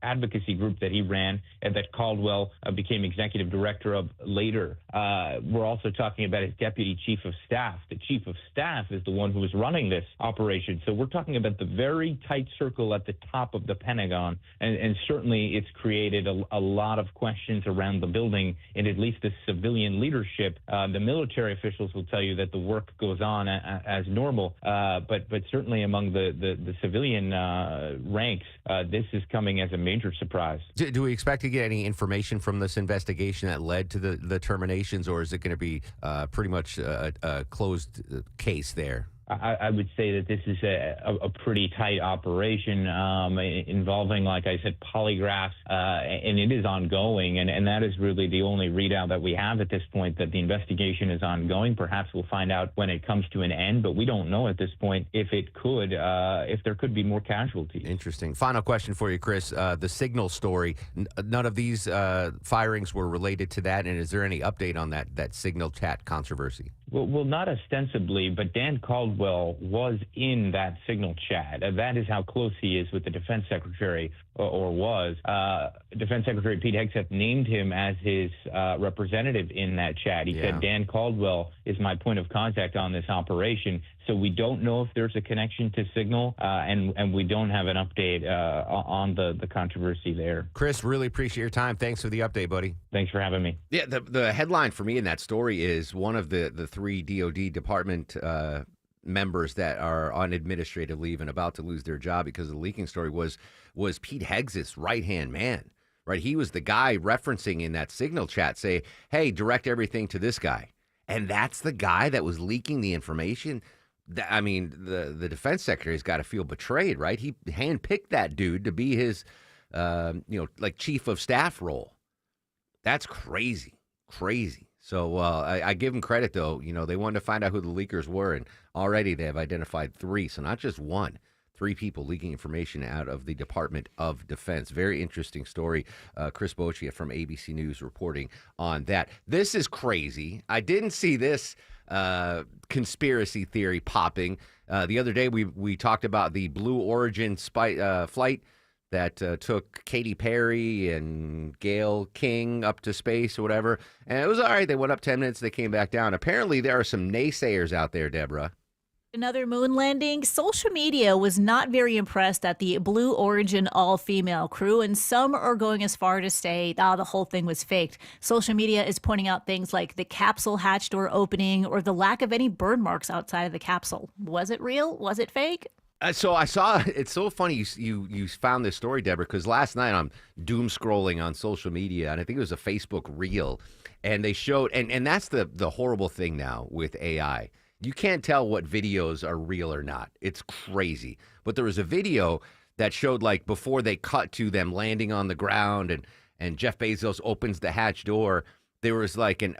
advocacy group that he ran and that Caldwell became executive director of later. We're also talking about his deputy chief of staff. The chief of staff is the one who was running this operation. So we're talking about the very tight circle at the top of the Pentagon, and certainly it's created a lot of questions around the building and at least the civilian leadership. The military officials will tell you that the work goes on as normal, but certainly among the civilian ranks, this is coming as a major surprise. Do we expect to get any information from this investigation that led to the terminations, or is it going to be pretty much a closed case there? I would say that this is a pretty tight operation involving, like I said, polygraphs, and it is ongoing. And that is really the only readout that we have at this point, that the investigation is ongoing. Perhaps we'll find out when it comes to an end, but we don't know at this point if there could be more casualties. Interesting. Final question for you, Chris. The Signal story, none of these firings were related to that. And is there any update on that Signal chat controversy? Well, not ostensibly, but Dan Caldwell was in that Signal chat. That is how close he is with the defense secretary, or was. Defense Secretary Pete Hegseth named him as his representative in that chat. He said, Dan Caldwell is my point of contact on this operation. So we don't know if there's a connection to Signal, and we don't have an update on the controversy there. Chris, really appreciate your time. Thanks for the update, buddy. Thanks for having me. Yeah, the headline for me in that story is one of the three DOD department members that are on administrative leave and about to lose their job because of the leaking story was Pete Hegseth's right-hand man. Right, he was the guy referencing in that Signal chat, say, hey, direct everything to this guy. And that's the guy that was leaking the information. I mean, the defense secretary's got to feel betrayed, right? He handpicked that dude to be his, like chief of staff role. That's crazy. So I give them credit, though. You know, they wanted to find out who the leakers were, and already they have identified 3. So not just 1. 3 people leaking information out of the Department of Defense. Very interesting story. Chris Boccia from ABC News reporting on that. This is crazy. I didn't see this conspiracy theory popping. The other day we talked about the Blue Origin flight that took Katy Perry and Gayle King up to space or whatever. And it was all right. They went up 10 minutes. They came back down. Apparently, there are some naysayers out there, Deborah. Another moon landing. Social media was not very impressed at the Blue Origin all-female crew, and some are going as far to say, the whole thing was faked. Social media is pointing out things like the capsule hatch door opening or the lack of any burn marks outside of the capsule. Was it real? Was it fake? So I saw, it's so funny you found this story, Deborah, because last night I'm doom scrolling on social media, and I think it was a Facebook reel, and they showed, and that's the horrible thing now with AI. You can't tell what videos are real or not. It's crazy. But there was a video that showed, like, before they cut to them landing on the ground and Jeff Bezos opens the hatch door, there was like an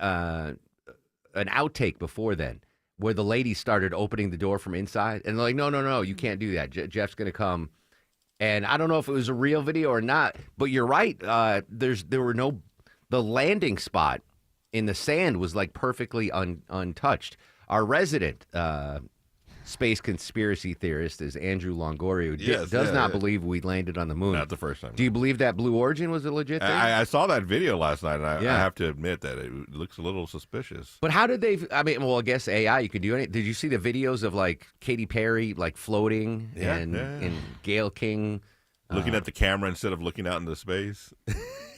outtake before then where the lady started opening the door from inside. And they're like, no, you can't do that. Jeff's going to come. And I don't know if it was a real video or not, but you're right. The landing spot in the sand was like perfectly untouched. Our resident space conspiracy theorist is Andrew Longoria, who does not believe we landed on the moon. Not the first time. Do you believe that Blue Origin was a legit thing? I saw that video last night, and I have to admit that it looks a little suspicious. But how did they, I mean, I guess AI, you could do anything. Did you see the videos of, like, Katy Perry, like, floating and Gayle King? Looking at the camera instead of looking out into space.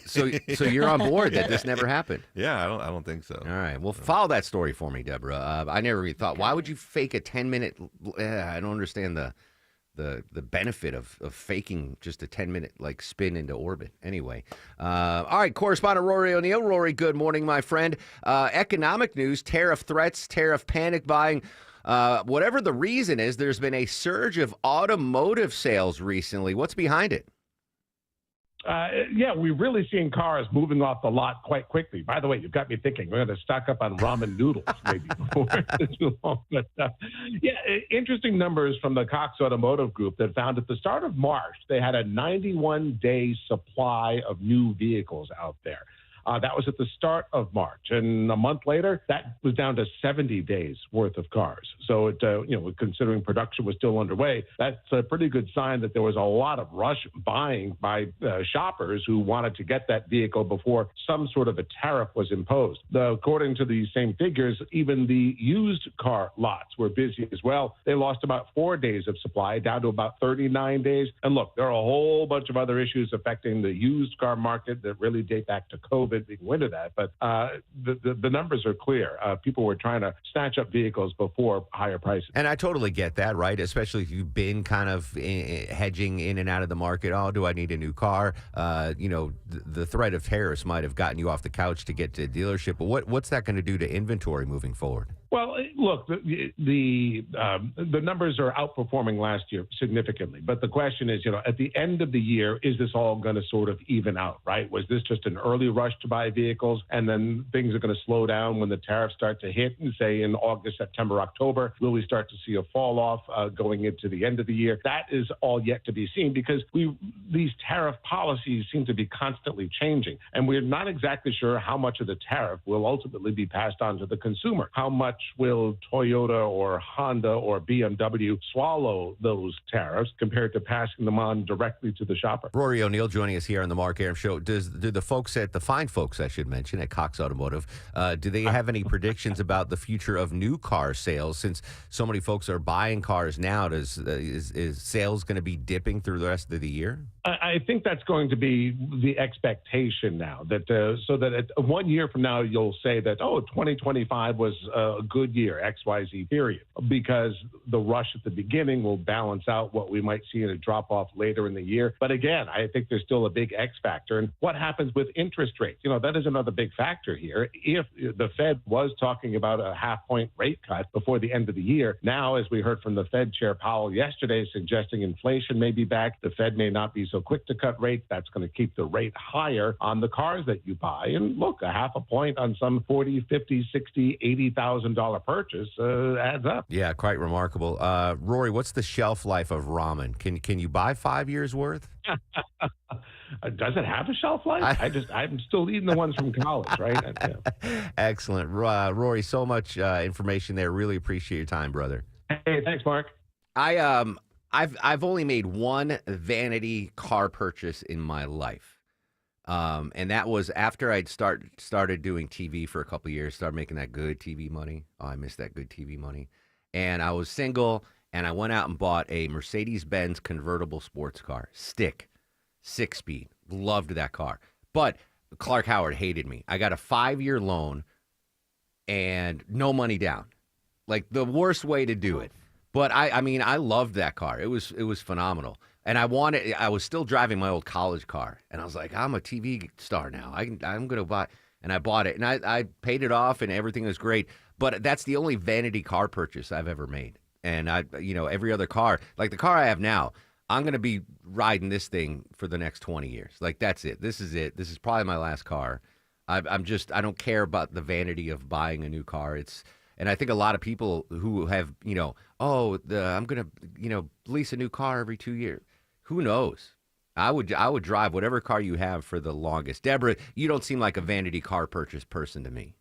So you're on board that this never happened? Yeah, I don't think so. All right. Well, follow that story for me, Deborah. I never really thought, why would you fake a 10-minute? I don't understand the benefit of faking just a 10-minute like spin into orbit. Anyway, all right. Correspondent Rory O'Neill. Rory, good morning, my friend. Economic news: tariff threats, tariff panic buying. Whatever the reason is, there's been a surge of automotive sales recently. What's behind it? Yeah, we're really seeing cars moving off the lot quite quickly. By the way, you've got me thinking we're going to stock up on ramen noodles maybe before it's too long. But interesting numbers from the Cox Automotive Group that found at the start of March, they had a 91-day supply of new vehicles out there. That was at the start of March. And a month later, that was down to 70 days worth of cars. So, considering production was still underway, that's a pretty good sign that there was a lot of rush buying by shoppers who wanted to get that vehicle before some sort of a tariff was imposed. According to these same figures, even the used car lots were busy as well. They lost about 4 days of supply, down to about 39 days. And look, there are a whole bunch of other issues affecting the used car market that really date back to COVID. We can go into that, but the numbers are clear. People were trying to snatch up vehicles before higher prices. And I totally get that, right? Especially if you've been kind of hedging in and out of the market. Oh, do I need a new car? The threat of tariffs might have gotten you off the couch to get to a dealership. But what's that going to do to inventory moving forward? Well, look, the numbers are outperforming last year significantly. But the question is, at the end of the year, is this all going to sort of even out, right? Was this just an early rush to buy vehicles, and then things are going to slow down when the tariffs start to hit, and say in August, September, October? Will we start to see a fall off going into the end of the year? That is all yet to be seen, because these tariff policies seem to be constantly changing, and we're not exactly sure how much of the tariff will ultimately be passed on to the consumer. How much will Toyota or Honda or BMW swallow those tariffs compared to passing them on directly to the shopper? Rory O'Neill joining us here on the Mark Arum Show. Do the folks the fine folks, I should mention, at Cox Automotive, do they have any predictions about the future of new car sales? Since so many folks are buying cars now, is sales going to be dipping through the rest of the year? I think that's going to be the expectation now, that so that 1 year from now, you'll say that, 2025 was a good year, XYZ period, because the rush at the beginning will balance out what we might see in a drop off later in the year. But again, I think there's still a big X factor. And what happens with interest rates? That is another big factor here. If the Fed was talking about a half-point rate cut before the end of the year, now, as we heard from the Fed Chair Powell yesterday, suggesting inflation may be back, the Fed may not be so quick to cut rates. That's going to keep the rate higher on the cars that you buy. And look, a half a point on some $40,000, $50,000, $60,000, $80,000 purchase adds up. Yeah, quite remarkable. Rory, what's the shelf life of ramen? Can you buy 5 years worth? Does it have a shelf life? I'm still eating the ones from college, right? Yeah. Excellent. Rory, so much information there. Really appreciate your time, brother. Hey, thanks, Mark. I've only made one vanity car purchase in my life. And that was after I'd started doing TV for a couple of years, started making that good TV money. Oh, I miss that good TV money. And I was single, and I went out and bought a Mercedes-Benz convertible sports car, stick, 6-speed. Loved that car. But Clark Howard hated me. I got a 5-year loan and no money down. Like the worst way to do it. But I mean, I loved that car. It was phenomenal. And I was still driving my old college car. And I was like, I'm a TV star now. I'm going to buy. And I bought it. And I paid it off and everything was great. But that's the only vanity car purchase I've ever made. And every other car, like the car I have now, I'm going to be riding this thing for the next 20 years. Like, that's it. This is it. This is probably my last car. I don't care about the vanity of buying a new car. And I think a lot of people who have, I'm going to, lease a new car every 2 years. Who knows? I would drive whatever car you have for the longest. Deborah, you don't seem like a vanity car purchase person to me.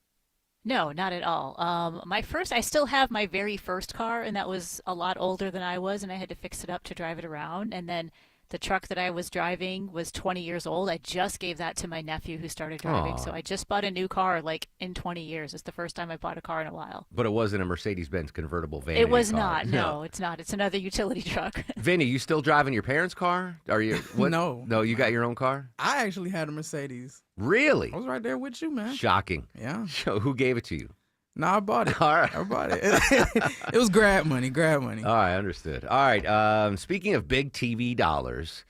No, not at all. I still have my very first car, and that was a lot older than I was, and I had to fix it up to drive it around. And then the truck that I was driving was 20 years old. I just gave that to my nephew who started driving. Aww. So I just bought a new car in 20 years. It's the first time I bought a car in a while. But it wasn't a Mercedes-Benz convertible vanity It was car. not. No, it's not. It's another utility truck. Vinny, you still driving your parents' car? Are you? What? No, you got your own car? I actually had a Mercedes. Really? I was right there with you, man. Shocking. Yeah. Who gave it to you? No, I bought it. All right. I bought it. It was grab money. All right, understood. All right. Speaking of big TV dollars,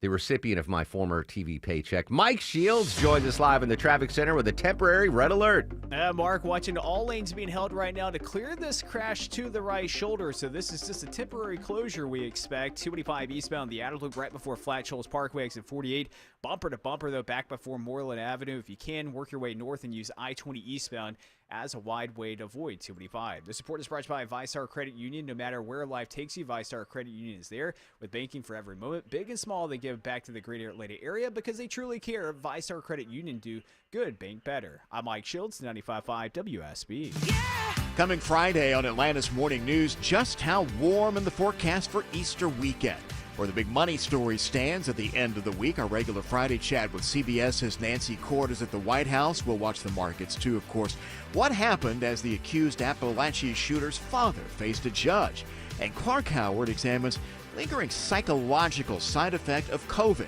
the recipient of my former TV paycheck. Mike Shields joins us live in the traffic center with a temporary red alert. Mark, watching all lanes being held right now to clear this crash to the right shoulder. So this is just a temporary closure we expect. 285 eastbound, the outer loop right before Flat Shoals Parkway, exit 48. Bumper to bumper, though, back before Moreland Avenue. If you can, work your way north and use I-20 eastbound as a wide way to avoid 285. The support is brought to you by VyStar Credit Union. No matter where life takes you, VyStar Credit Union is there with banking for every moment. Big and small, they give back to the greater Atlanta area because they truly care. VyStar Credit Union do good, bank better. I'm Mike Shields, 95.5 WSB. Coming Friday on Atlanta's Morning News, just how warm in the forecast for Easter weekend. Where the big money story stands at the end of the week, our regular Friday chat with CBS's Nancy Cord is at the White House. We'll watch the markets too, of course. What happened as the accused Appalachia shooter's father faced a judge? And Clark Howard examines lingering psychological side effect of COVID,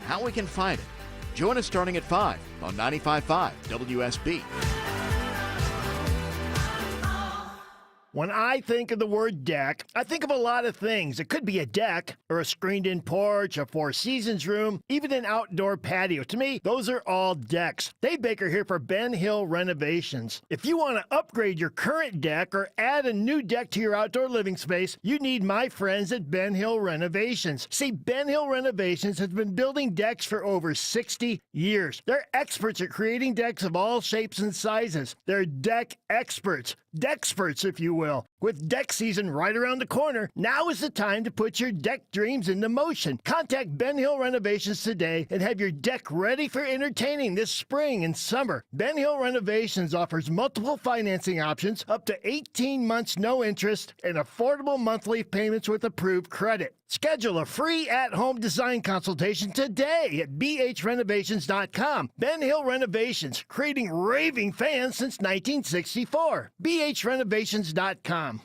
how we can fight it. Join us starting at 5 on 95.5 WSB. When I think of the word deck, I think of a lot of things. It could be a deck, or a screened-in porch, a Four Seasons room, even an outdoor patio. To me, those are all decks. Dave Baker here for Ben Hill Renovations. If you want to upgrade your current deck or add a new deck to your outdoor living space, you need my friends at Ben Hill Renovations. See, Ben Hill Renovations has been building decks for over 60 years. They're experts at creating decks of all shapes and sizes. They're deck experts. Dexperts, if you will. With deck season right around the corner, now is the time to put your deck dreams into motion. Contact Ben Hill Renovations today and have your deck ready for entertaining this spring and summer. Ben Hill Renovations offers multiple financing options, up to 18 months no interest, and affordable monthly payments with approved credit. Schedule a free at-home design consultation today at bhrenovations.com. Ben Hill Renovations, creating raving fans since 1964. bhrenovations.com.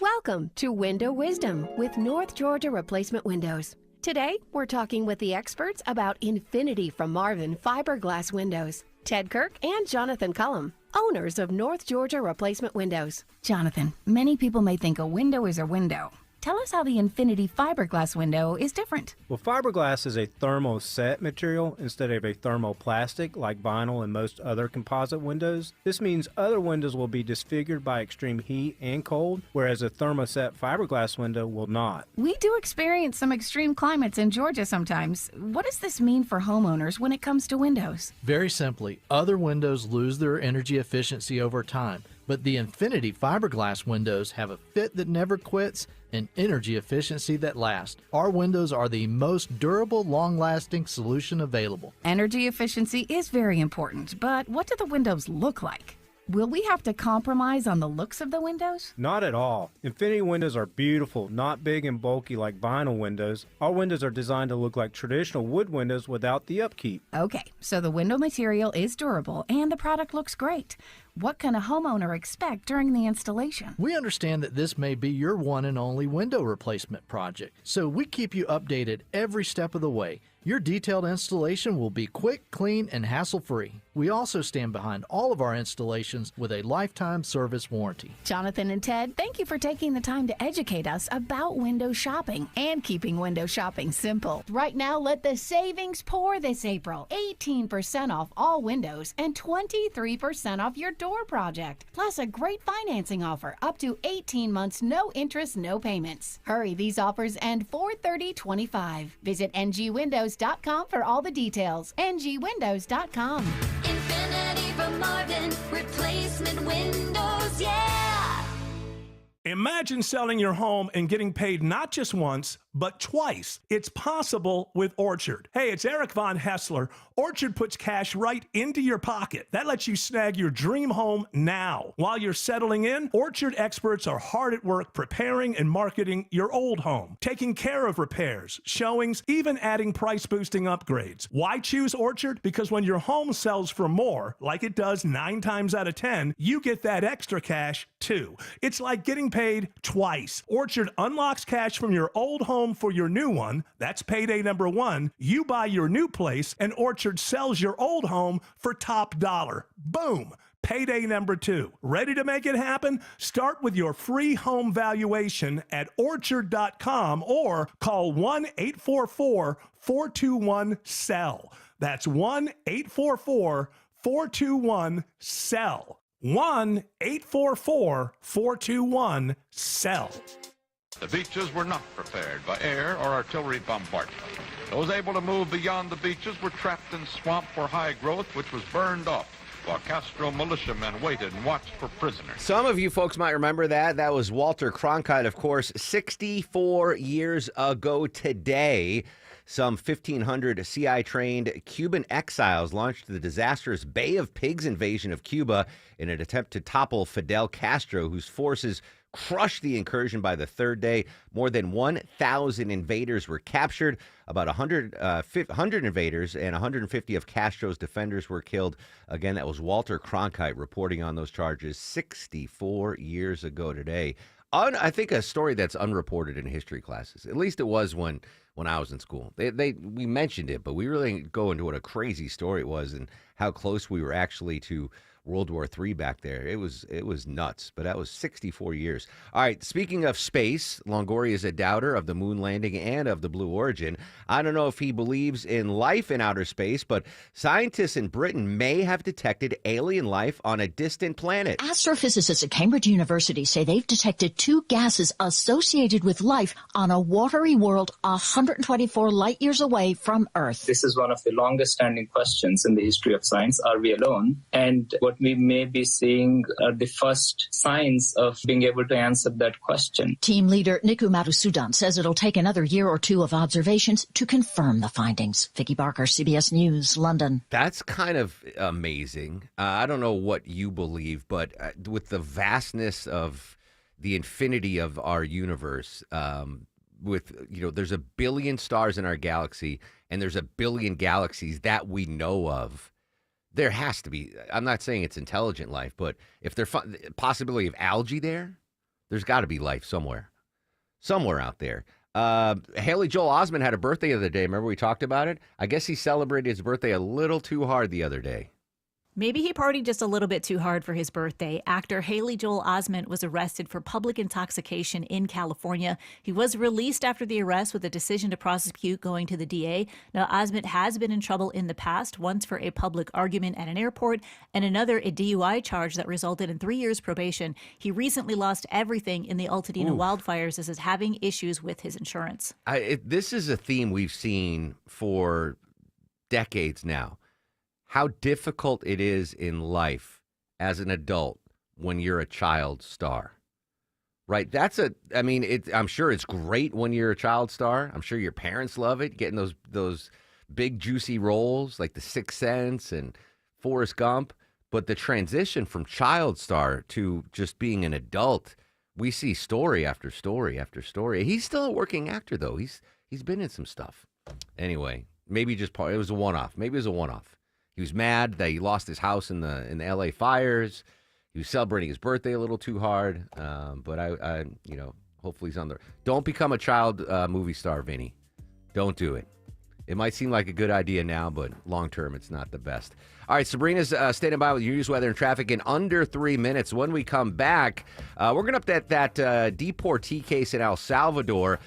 Welcome to Window Wisdom with North Georgia Replacement Windows. Today, we're talking with the experts about Infinity from Marvin fiberglass windows. Ted Kirk and Jonathan Cullum, owners of North Georgia Replacement Windows. Jonathan, many people may think a window is a window. Tell us how the Infinity fiberglass window is different. Well, fiberglass is a thermoset material instead of a thermoplastic like vinyl and most other composite windows. This means other windows will be disfigured by extreme heat and cold, whereas a thermoset fiberglass window will not. We do experience some extreme climates in Georgia sometimes. What does this mean for homeowners when it comes to windows? Very simply, other windows lose their energy efficiency over time, but the Infinity fiberglass windows have a fit that never quits and energy efficiency that lasts. Our windows are the most durable, long-lasting solution available. Energy efficiency is very important, but what do the windows look like? Will we have to compromise on the looks of the windows? Not at all. Infinity windows are beautiful, not big and bulky like vinyl windows. Our windows are designed to look like traditional wood windows without the upkeep. Okay, so the window material is durable and the product looks great. What can a homeowner expect during the installation? We understand that this may be your one and only window replacement project, so we keep you updated every step of the way. Your detailed installation will be quick, clean, and hassle-free. We also stand behind all of our installations with a lifetime service warranty. Jonathan and Ted, thank you for taking the time to educate us about window shopping and keeping window shopping simple. Right now, let the savings pour this April. 18% off all windows and 23% off your door project. Plus a great financing offer, up to 18 months, no interest, no payments. Hurry, these offers end 4/30/25. Visit ngwindows.com for all the details. ngwindows.com. Infinity from Marvin, replacement windows, yeah! Imagine selling your home and getting paid not just once, but twice. It's possible with Orchard. Hey, it's Eric Von Hessler. Orchard puts cash right into your pocket. That lets you snag your dream home now. While you're settling in, Orchard experts are hard at work preparing and marketing your old home, taking care of repairs, showings, even adding price-boosting upgrades. Why choose Orchard? Because when your home sells for more, like it does 9 times out of 10, you get that extra cash too. It's like getting paid twice. Orchard unlocks cash from your old home for your new one. That's payday number 1. You buy your new place and Orchard sells your old home for top dollar. Boom. payday number 2. Ready to make it happen? Start with your free home valuation at orchard.com or call 1-844-421-SELL. That's 1-844-421-SELL. 1-844-421-SELL. The beaches were not prepared by air or artillery bombardment. Those able to move beyond the beaches were trapped in swamp or high growth, which was burned off, while Castro militiamen waited and watched for prisoners. Some of you folks might remember that. That was Walter Cronkite, of course, 64 years ago today. Some 1,500 CI-trained Cuban exiles launched the disastrous Bay of Pigs invasion of Cuba in an attempt to topple Fidel Castro, whose forces crushed the incursion by the third day. More than 1,000 invaders were captured. About 100 invaders and 150 of Castro's defenders were killed. Again, that was Walter Cronkite reporting on those charges 64 years ago today. I think a story that's unreported in history classes. At least it was when I was in school. We mentioned it, but we really didn't go into what a crazy story it was and how close we were actually to World War III back there. It was nuts, but that was 64 years. All right, speaking of space, Longoria is a doubter of the moon landing and of the Blue Origin. I don't know if he believes in life in outer space, but scientists in Britain may have detected alien life on a distant planet. Astrophysicists at Cambridge University say they've detected 2 gases associated with life on a watery world 124 light years away from Earth. This is one of the longest standing questions in the history of science. Are we alone? And what we may be seeing are the first signs of being able to answer that question. Team leader Niku Madhusudan says it'll take another year or 2 of observations to confirm the findings. Vicky Barker, CBS News, London. That's kind of amazing. I don't know what you believe, but with the vastness of the infinity of our universe, there's a billion stars in our galaxy, and there's a billion galaxies that we know of. There has to be. I'm not saying it's intelligent life, but if there's possibility of algae there's got to be life somewhere out there. Haley Joel Osment had a birthday the other day. Remember we talked about it? I guess he celebrated his birthday a little too hard the other day. Maybe he partied just a little bit too hard for his birthday. Actor Haley Joel Osment was arrested for public intoxication in California. He was released after the arrest with a decision to prosecute going to the DA. Now, Osment has been in trouble in the past, once for a public argument at an airport and another a DUI charge that resulted in 3 years probation. He recently lost everything in the Altadena wildfires as is having issues with his insurance. This is a theme we've seen for decades now. How difficult it is in life as an adult when you're a child star, right? I'm sure it's great when you're a child star. I'm sure your parents love it, getting those big juicy roles like The Sixth Sense and Forrest Gump. But the transition from child star to just being an adult, we see story after story after story. He's still a working actor though. He's been in some stuff. Anyway, it was a one-off. Maybe it was a one-off. He was mad that he lost his house in the LA fires. He was celebrating his birthday a little too hard. But I hopefully he's on the. Don't become a child movie star, Vinny. Don't do it. It might seem like a good idea now, but long term, it's not the best. All right, Sabrina's standing by with your news, weather, and traffic in under 3 minutes. When we come back, we're going to update that deportee case in El Salvador.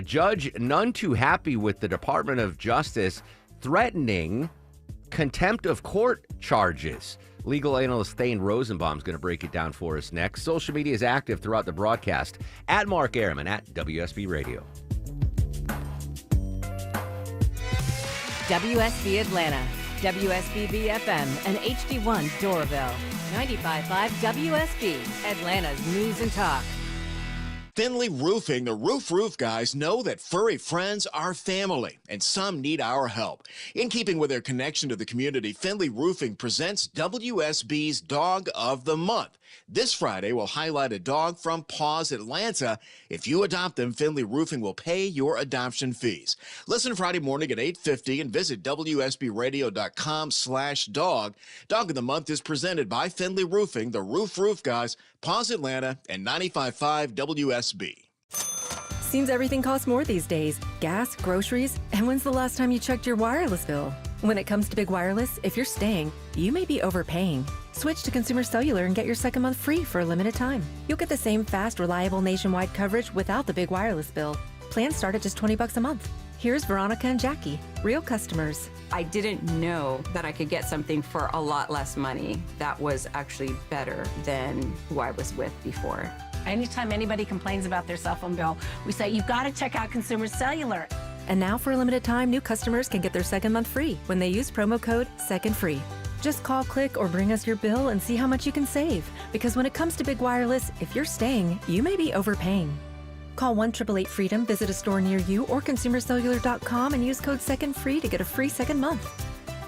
Judge none too happy with the Department of Justice threatening contempt of court charges. Legal analyst Thane Rosenbaum is going to break it down for us next. Social media is active throughout the broadcast at Mark Airman at WSB Radio. WSB Atlanta, WSB FM, and HD1 Doraville. 95.5 WSB, Atlanta's News and Talk. Finley Roofing, the roof guys, know that furry friends are family, and some need our help. In keeping with their connection to the community, Finley Roofing presents WSB's Dog of the Month. This Friday, we'll highlight a dog from Paws Atlanta. If you adopt them, Finley Roofing will pay your adoption fees. Listen Friday morning at 8:50 and visit WSBradio.com/dog. Dog of the Month is presented by Finley Roofing, the roof guys, Paws Atlanta, and 95.5 WSB. Seems everything costs more these days. Gas, groceries, and when's the last time you checked your wireless bill? When it comes to big wireless, if you're staying, you may be overpaying. Switch to Consumer Cellular and get your second month free for a limited time. You'll get the same fast, reliable nationwide coverage without the big wireless bill. Plans start at just $20 a month. Here's Veronica and Jackie, real customers. I didn't know that I could get something for a lot less money that was actually better than who I was with before. Anytime anybody complains about their cell phone bill, we say, you've got to check out Consumer Cellular. And now for a limited time, new customers can get their second month free when they use promo code SECONDFREE. Just call, click, or bring us your bill and see how much you can save. Because when it comes to big wireless, if you're staying, you may be overpaying. Call 1-888-FREEDOM, visit a store near you, or consumercellular.com and use code SECONDFREE to get a free second month.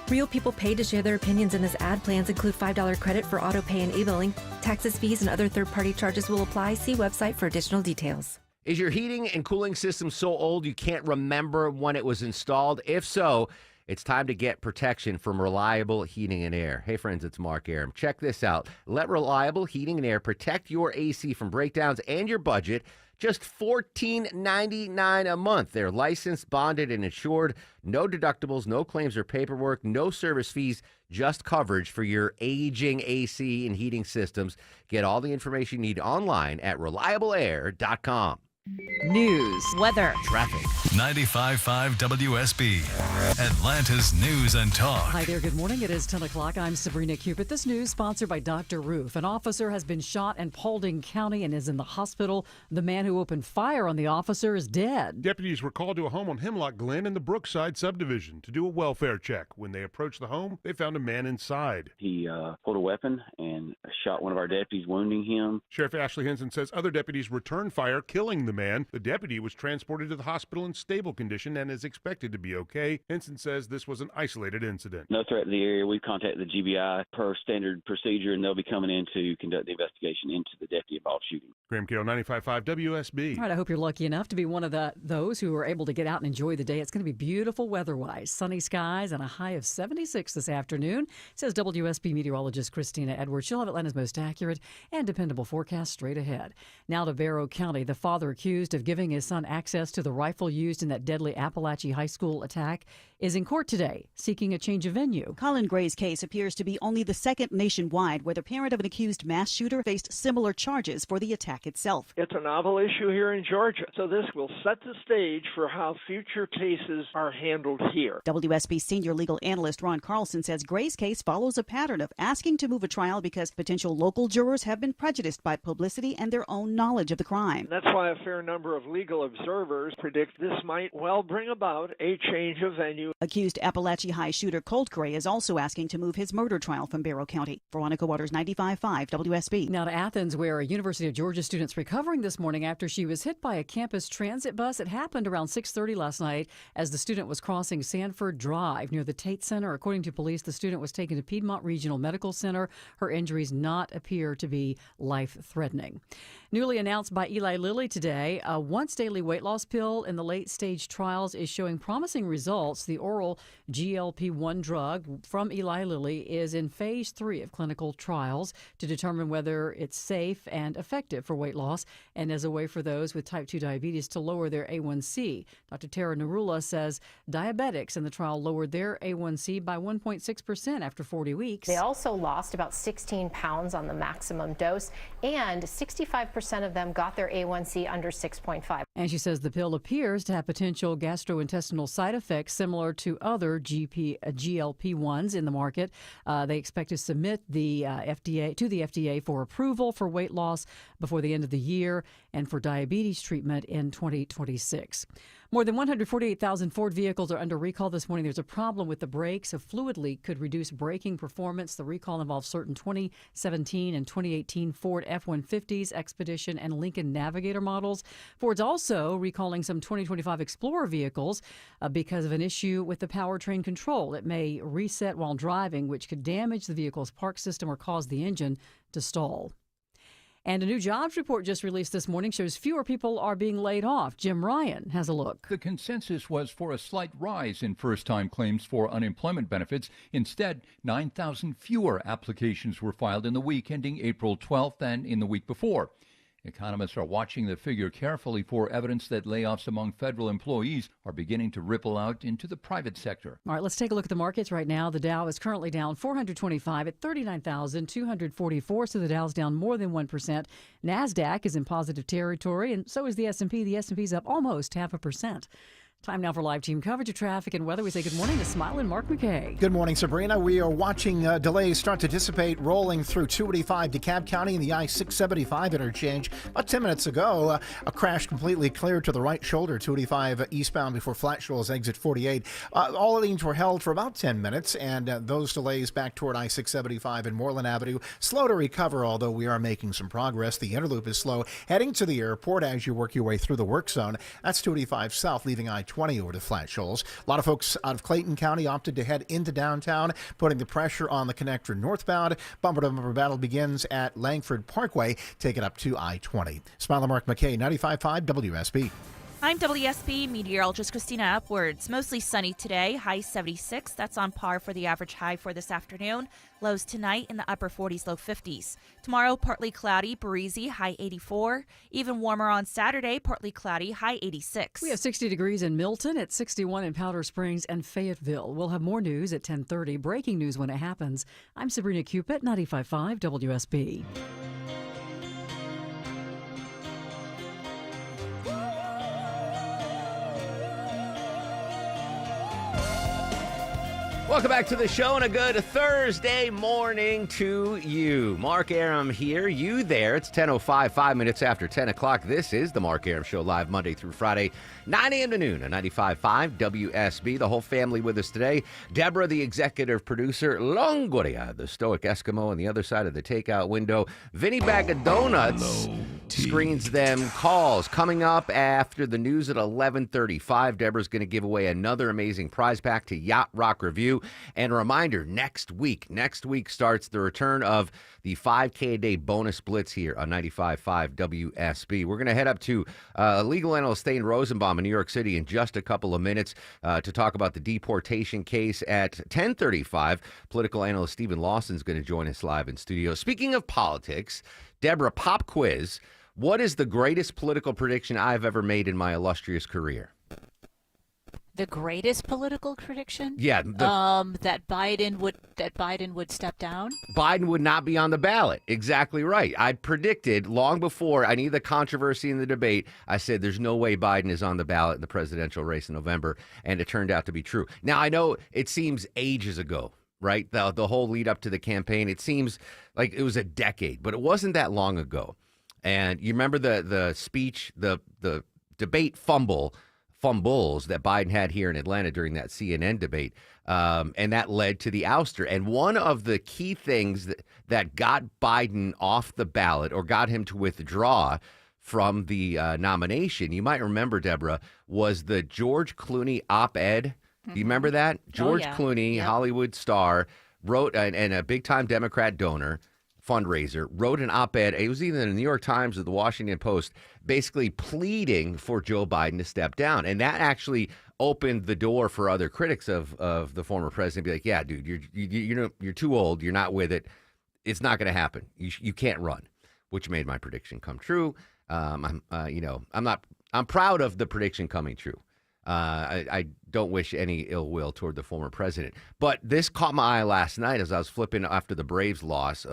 Real people paid to share their opinions in this ad. Plans include $5 credit for auto pay and e-billing. Taxes, fees, and other third-party charges will apply. See website for additional details. Is your heating and cooling system so old you can't remember when it was installed? If so, it's time to get protection from Reliable Heating and Air. Hey, friends, it's Mark Arum. Check this out. Let Reliable Heating and Air protect your AC from breakdowns and your budget. Just $14.99 a month. They're licensed, bonded, and insured. No deductibles, no claims or paperwork, no service fees, just coverage for your aging AC and heating systems. Get all the information you need online at reliableair.com. News, weather, traffic. 95.5 WSB, Atlanta's News and Talk. Hi there, good morning. It is 10 o'clock. I'm Sabrina Cupid. This news sponsored by Dr. Roof. An officer has been shot in Paulding County and is in the hospital. The man who opened fire on the officer is dead. Deputies were called to a home on Hemlock Glen in the Brookside subdivision to do a welfare check. When they approached the home, they found a man inside. He pulled a weapon and shot one of our deputies, wounding him. Sheriff Ashley Henson says other deputies returned fire, killing the man. The deputy was transported to the hospital in stable condition and is expected to be okay. Henson says this was an isolated incident. No threat to the area. We've contacted the GBI per standard procedure, and they'll be coming in to conduct the investigation into the deputy-involved shooting. Graham Carroll, 95.5 WSB. All right, I hope you're lucky enough to be one of those who are able to get out and enjoy the day. It's going to be beautiful weather-wise. Sunny skies and a high of 76 this afternoon, says WSB meteorologist Christina Edwards. She'll have Atlanta's most accurate and dependable forecast straight ahead. Now to Barrow County. The father accused of giving his son access to the rifle used in that deadly Appalachia High School attack is in court today, seeking a change of venue. Colin Gray's case appears to be only the second nationwide where the parent of an accused mass shooter faced similar charges for the attack itself. It's a novel issue here in Georgia, so this will set the stage for how future cases are handled here. WSB senior legal analyst Ron Carlson says Gray's case follows a pattern of asking to move a trial because potential local jurors have been prejudiced by publicity and their own knowledge of the crime. That's why a fair number of legal observers predict this might well bring about a change of venue. Accused Appalachia High shooter Colt Gray is also asking to move his murder trial from Barrow County. Veronica Waters, 95.5 WSB. Now to Athens, where a University of Georgia student's recovering this morning after she was hit by a campus transit bus. It happened around 6:30 last night as the student was crossing Sanford Drive near the Tate Center. According to police, the student was taken to Piedmont Regional Medical Center. Her injuries not appear to be life-threatening. Newly announced by Eli Lilly today, a once-daily weight loss pill in the late-stage trials is showing promising results. The oral GLP-1 drug from Eli Lilly is in phase 3 of clinical trials to determine whether it's safe and effective for weight loss and as a way for those with type 2 diabetes to lower their A1C. Dr. Tara Narula says diabetics in the trial lowered their A1C by 1.6% after 40 weeks. They also lost about 16 pounds on the maximum dose, and 65% of them got their A1C under 6.5. And she says the pill appears to have potential gastrointestinal side effects similar to other GLP-1s in the market. They expect to submit the FDA for approval for weight loss before the end of the year and for diabetes treatment in 2026. More than 148,000 Ford vehicles are under recall this morning. There's a problem with the brakes. A fluid leak could reduce braking performance. The recall involves certain 2017 and 2018 Ford F-150s, Expedition, and Lincoln Navigator models. Ford's also recalling some 2025 Explorer vehicles because of an issue with the powertrain control. It may reset while driving, which could damage the vehicle's park system or cause the engine to stall. And a new jobs report just released this morning shows fewer people are being laid off. Jim Ryan has a look. The consensus was for a slight rise in first-time claims for unemployment benefits. Instead, 9,000 fewer applications were filed in the week ending April 12th than in the week before. Economists are watching the figure carefully for evidence that layoffs among federal employees are beginning to ripple out into the private sector. All right, let's take a look at the markets right now. The Dow is currently down 425 at 39,244, so the Dow's down more than 1%. NASDAQ is in positive territory, and so is the S&P. The S&P's up almost 0.5%. Time now for live team coverage of traffic and weather. We say good morning to smiling Mark McKay. Good morning, Sabrina. We are watching delays start to dissipate, rolling through 285 DeKalb County in the I-675 interchange. About 10 minutes ago, a crash completely cleared to the right shoulder, 285 eastbound before Flat Shoals exit 48. All lanes were held for about 10 minutes, and those delays back toward I-675 and Moreland Avenue. Slow to recover, although we are making some progress. The Interloop is slow heading to the airport as you work your way through the work zone. That's 285 south, leaving I-20 over to Flat Shoals. A lot of folks out of Clayton County opted to head into downtown, putting the pressure on the connector northbound. Bumper-to-bumper battle begins at Langford Parkway. Take it up to I-20. Smiler Mark McKay, 95.5 WSB. I'm WSB meteorologist Christina Upwards. Mostly sunny today, high 76. That's on par for the average high for this afternoon. Lows tonight in the upper 40s, low 50s. Tomorrow, partly cloudy, breezy, high 84. Even warmer on Saturday, partly cloudy, high 86. We have 60 degrees in Milton, at 61 in Powder Springs and Fayetteville. We'll have more news at 10:30. Breaking news when it happens. I'm Sabrina Cupid, 95.5 WSB. Welcome back to the show and a good Thursday morning to you. Mark Arum here, you there. It's 10:05, 5 minutes after 10 o'clock. This is the Mark Arum Show, live Monday through Friday, 9 a.m. to noon on 95.5 WSB. The whole family with us today. Deborah, the executive producer. Longoria, the stoic Eskimo on the other side of the takeout window. Vinny Bag of Donuts screens them calls. Coming up after the news at 11:35, Deborah's going to give away another amazing prize pack to Yacht Rock Review. And a reminder, next week starts the return of the 5K a day bonus blitz here on 95.5 WSB. We're going to head up to legal analyst Thane Rosenbaum in New York City in just a couple of minutes to talk about the deportation case at 10:35. Political analyst Stephen Lawson is going to join us live in studio. Speaking of politics, Deborah, pop quiz. What is the greatest political prediction I've ever made in my illustrious career? The greatest political prediction? Yeah. That Biden would step down? Biden would not be on the ballot. Exactly right. I predicted long before I knew the controversy in the debate. I said there's no way Biden is on the ballot in the presidential race in November, and it turned out to be true. Now, I know it seems ages ago, right? The whole lead up to the campaign, it seems like it was a decade, but it wasn't that long ago. And you remember the speech, the debate fumbles that Biden had here in Atlanta during that CNN debate, and that led to the ouster. And one of the key things that got Biden off the ballot or got him to withdraw from the nomination, you might remember, Deborah, was the George Clooney op-ed. Do you remember that? George Clooney, yep. Hollywood star, wrote, and a big-time Democrat donor, fundraiser, wrote an op-ed. It was either in the New York Times or the Washington Post, basically pleading for Joe Biden to step down. And that actually opened the door for other critics of the former president to be like, yeah, dude, you're too old. You're not with it. It's not going to happen. You can't run, which made my prediction come true. I'm proud of the prediction coming true. I don't wish any ill will toward the former president. But this caught my eye last night as I was flipping after the Braves loss.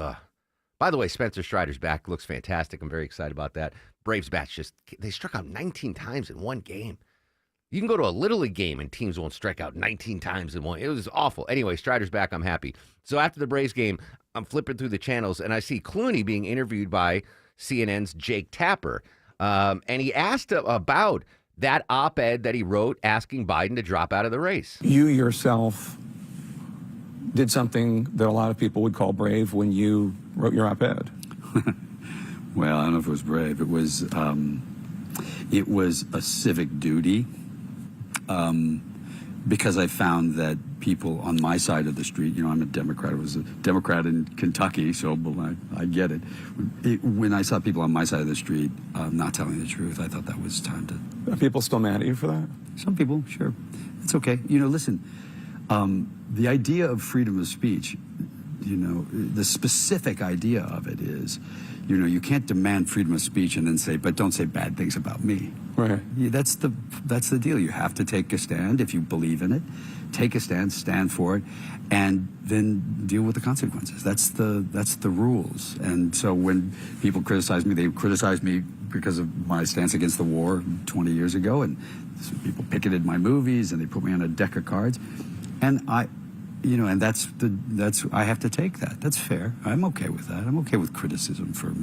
By the way, Spencer Strider's back. Looks fantastic. I'm very excited about that. Braves bats they struck out 19 times in one game. You can go to a Little League game and teams won't strike out 19 times in one. It was awful. Anyway, Strider's back. I'm happy. So after the Braves game, I'm flipping through the channels and I see Clooney being interviewed by CNN's Jake Tapper. And he asked about that op-ed that he wrote asking Biden to drop out of the race. You yourself did something that a lot of people would call brave when you wrote your op-ed. Well, I don't know if it was brave. It was a civic duty because I found that people on my side of the street, I'm a Democrat. I was a Democrat in Kentucky, so I get it. When I saw people on my side of the street not telling the truth, I thought that was time to... Are people still mad at you for that? Some people, sure. It's okay. Listen, the idea of freedom of speech the specific idea of it is, you can't demand freedom of speech and then say, but don't say bad things about me. Right. That's the deal. You have to take a stand if you believe in it. Take a stand for it, and then deal with the consequences. That's the rules. And so when people criticize me, they criticize me because of my stance against the war 20 years ago, and some people picketed my movies and they put me on a deck of cards, and I have to take that. That's fair. I'm okay with that. I'm okay with criticism for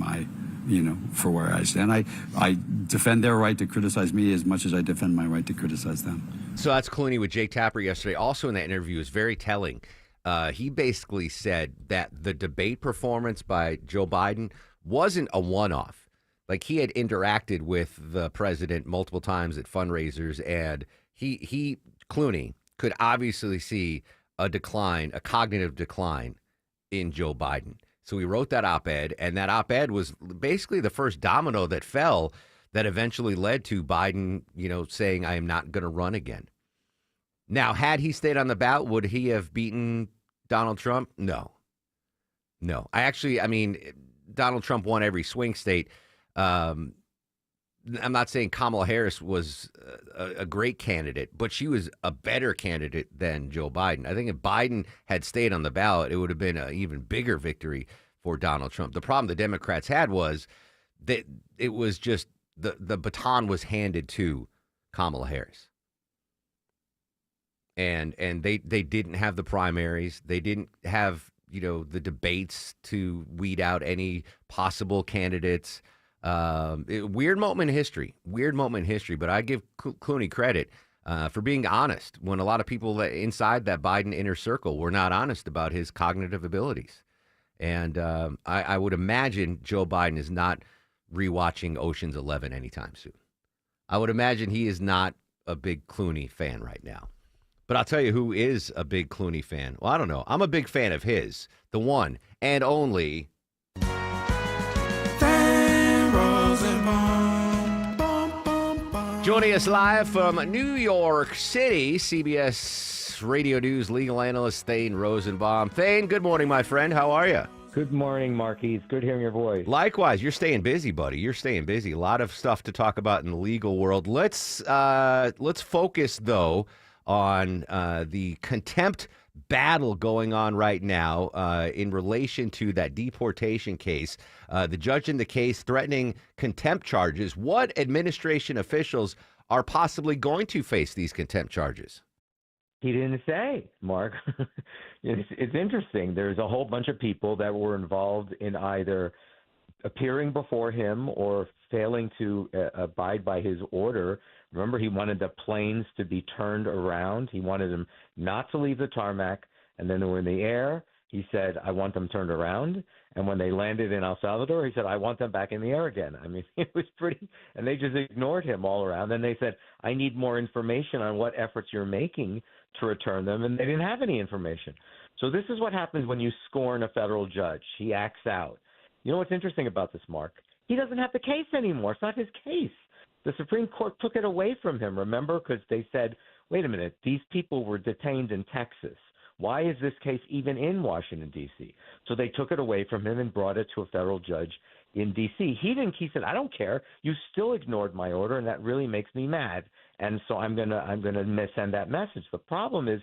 for where I stand. I defend their right to criticize me as much as I defend my right to criticize them. So that's Clooney with Jake Tapper yesterday. Also in that interview is very telling. He basically said that the debate performance by Joe Biden wasn't a one-off. Like, he had interacted with the president multiple times at fundraisers, and Clooney could obviously see a cognitive decline in Joe Biden. So he wrote that op-ed, and that op-ed was basically the first domino that fell that eventually led to Biden, saying, I am not going to run again. Now, had he stayed on the ballot, would he have beaten Donald Trump? No. Donald Trump won every swing state. I'm not saying Kamala Harris was a great candidate, but she was a better candidate than Joe Biden. I think if Biden had stayed on the ballot, it would have been an even bigger victory for Donald Trump. The problem the Democrats had was that it was just the baton was handed to Kamala Harris. And they didn't have the primaries. They didn't have, the debates to weed out any possible candidates. Weird moment in history, but I give Clooney credit for being honest when a lot of people inside that Biden inner circle were not honest about his cognitive abilities. And I would imagine Joe Biden is not rewatching Ocean's 11 anytime soon. I would imagine he is not a big Clooney fan right now. But I'll tell you who is a big Clooney fan. Well, I don't know. I'm a big fan of his, the one and only joining us live from New York City, CBS Radio News legal analyst Thane Rosenbaum. Thane, good morning, my friend. How are you? Good morning, Marquise. Good hearing your voice. Likewise. You're staying busy, buddy. You're staying busy. A lot of stuff to talk about in the legal world. Let's focus, though, on the contempt battle going on right now in relation to that deportation case. The judge in the case threatening contempt charges. What administration officials are possibly going to face these contempt charges? He didn't say, Mark. It's interesting. There's a whole bunch of people that were involved in either appearing before him or failing to abide by his order. Remember, he wanted the planes to be turned around. He wanted them not to leave the tarmac. And then they were in the air. He said, I want them turned around. And when they landed in El Salvador, he said, I want them back in the air again. I mean, it was pretty, and they just ignored him all around. Then they said, I need more information on what efforts you're making to return them. And they didn't have any information. So this is what happens when you scorn a federal judge. He acts out. You know what's interesting about this, Mark? He doesn't have the case anymore. It's not his case. The Supreme Court took it away from him, remember? Because they said, wait a minute, these people were detained in Texas. Why is this case even in Washington, D.C.? So they took it away from him and brought it to a federal judge in D.C. He said, I don't care. You still ignored my order, and that really makes me mad. And so I'm gonna send that message. The problem is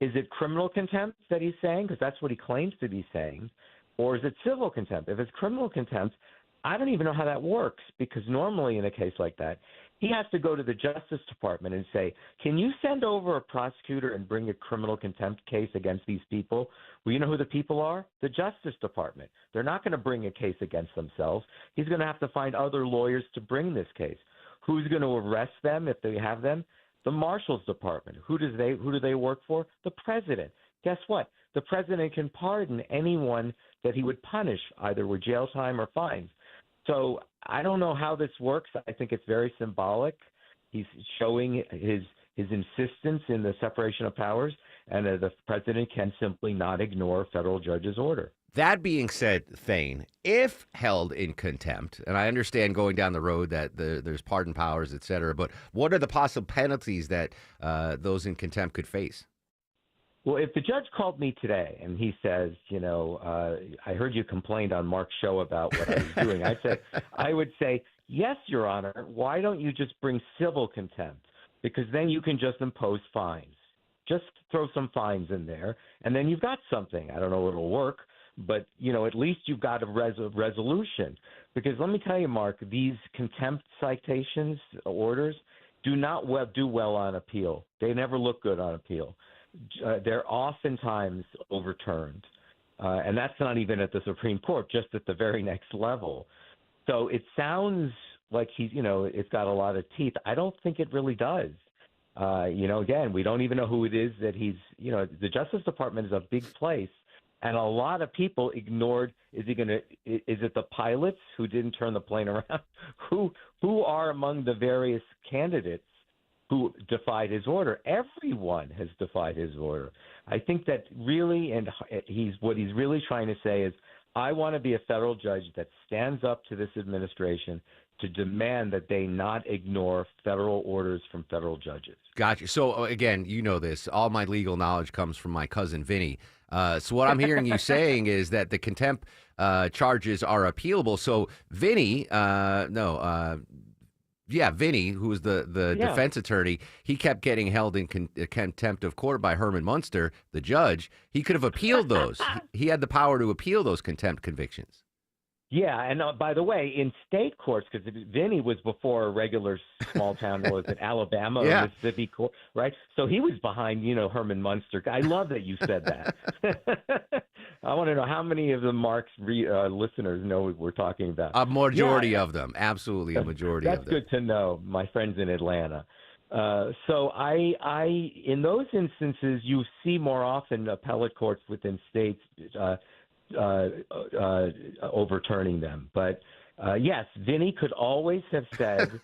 it criminal contempt that he's saying? Because that's what he claims to be saying. Or is it civil contempt? If it's criminal contempt, I don't even know how that works, because normally in a case like that, he has to go to the Justice Department and say, can you send over a prosecutor and bring a criminal contempt case against these people? Well, you know who the people are? The Justice Department. They're not going to bring a case against themselves. He's going to have to find other lawyers to bring this case. Who's going to arrest them if they have them? The Marshal's Department. Who do they work for? The President. Guess what? The President can pardon anyone that he would punish, either with jail time or fines. So I don't know how this works. I think it's very symbolic. He's showing his insistence in the separation of powers, and the president can simply not ignore a federal judge's order. That being said, Thane, if held in contempt, and I understand going down the road that there's pardon powers, et cetera, but what are the possible penalties that those in contempt could face? Well, if the judge called me today and he says, I heard you complained on Mark's show about what I was doing, I would say, yes, Your Honor. Why don't you just bring civil contempt? Because then you can just impose fines. Just throw some fines in there, and then you've got something. I don't know if it'll work, but, at least you've got a resolution. Because let me tell you, Mark, these contempt citations, orders, do not do well on appeal. They never look good on appeal. They're oftentimes overturned. And that's not even at the Supreme Court, just at the very next level. So it sounds like it's got a lot of teeth. I don't think it really does. Again, we don't even know who it is that the Justice Department is a big place, and a lot of people ignored. Is it the pilots who didn't turn the plane around? Who are among the various candidates who defied his order? Everyone has defied his order. I think that really, and what he's really trying to say is, I want to be a federal judge that stands up to this administration to demand that they not ignore federal orders from federal judges. Gotcha. So, again, you know this. All my legal knowledge comes from my cousin, Vinny. So what I'm hearing you saying is that the contempt charges are appealable. So Vinny, Vinny, who was the defense attorney, he kept getting held in contempt of court by Herman Munster, the judge. He could have appealed those. He had the power to appeal those contempt convictions. Yeah, and by the way, in state courts, because Vinny was before a regular small town, was it Alabama or Mississippi court, right? So he was behind, Herman Munster. I love that you said that. I want to know how many of the Mark's listeners know what we're talking about. A majority of them, absolutely a majority of them. That's good to know, my friends in Atlanta. So I, in those instances, you see more often appellate courts within states overturning them. But yes, Vinny could always have said,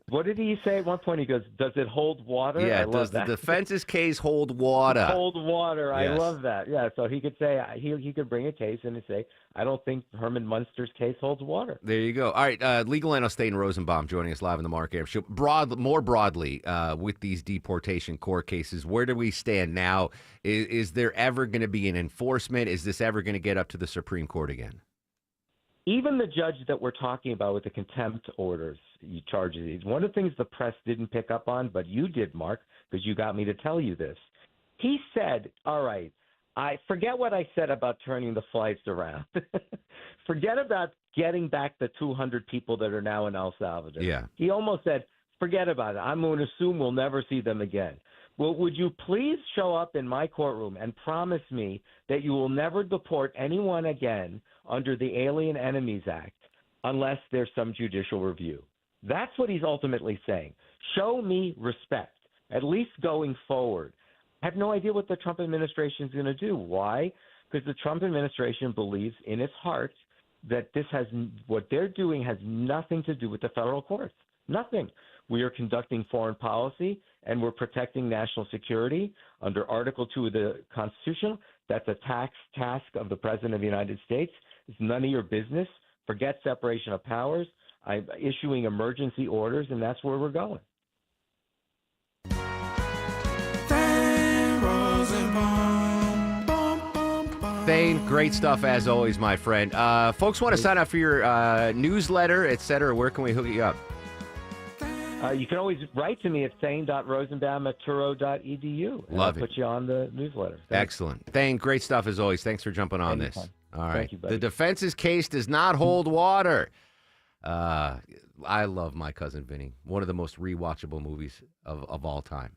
what did he say at one point? He goes, does it hold water? Yeah, does the defense's case hold water? Hold water. Yes. I love that. Yeah, so he could say, he could bring a case and say, I don't think Herman Munster's case holds water. There you go. All right, legal analyst Dayton Rosenbaum joining us live in the Mark Arum Show. More broadly, with these deportation court cases, where do we stand now? Is there ever going to be an enforcement? Is this ever going to get up to the Supreme Court again? Even the judge that we're talking about with the contempt orders, charges, one of the things the press didn't pick up on, but you did, Mark, because you got me to tell you this. He said, all right, I forget what I said about turning the flights around. Forget about getting back the 200 people that are now in El Salvador. Yeah. He almost said, forget about it. I'm going to assume we'll never see them again. Well, would you please show up in my courtroom and promise me that you will never deport anyone again under the Alien Enemies Act unless there's some judicial review? That's what he's ultimately saying. Show me respect, at least going forward. I have no idea what the Trump administration is going to do. Why? Because the Trump administration believes in its heart that what they're doing has nothing to do with the federal courts. Nothing. We are conducting foreign policy, and we're protecting national security under Article 2 of the Constitution. That's a task of the President of the United States. It's none of your business. Forget separation of powers. I'm issuing emergency orders, and that's where we're going. Thane, great stuff as always, my friend. Folks want to sign up for your newsletter, et cetera. Where can we hook you up? You can always write to me at thane.rosenbaum@turo.edu. Love I'll put you on the newsletter. Thanks. Excellent. Thane, great stuff as always. Thanks for jumping on Anytime. this. All right. Thank you, buddy. The defense's case does not hold water. I love My Cousin Vinny. One of the most rewatchable movies of all time.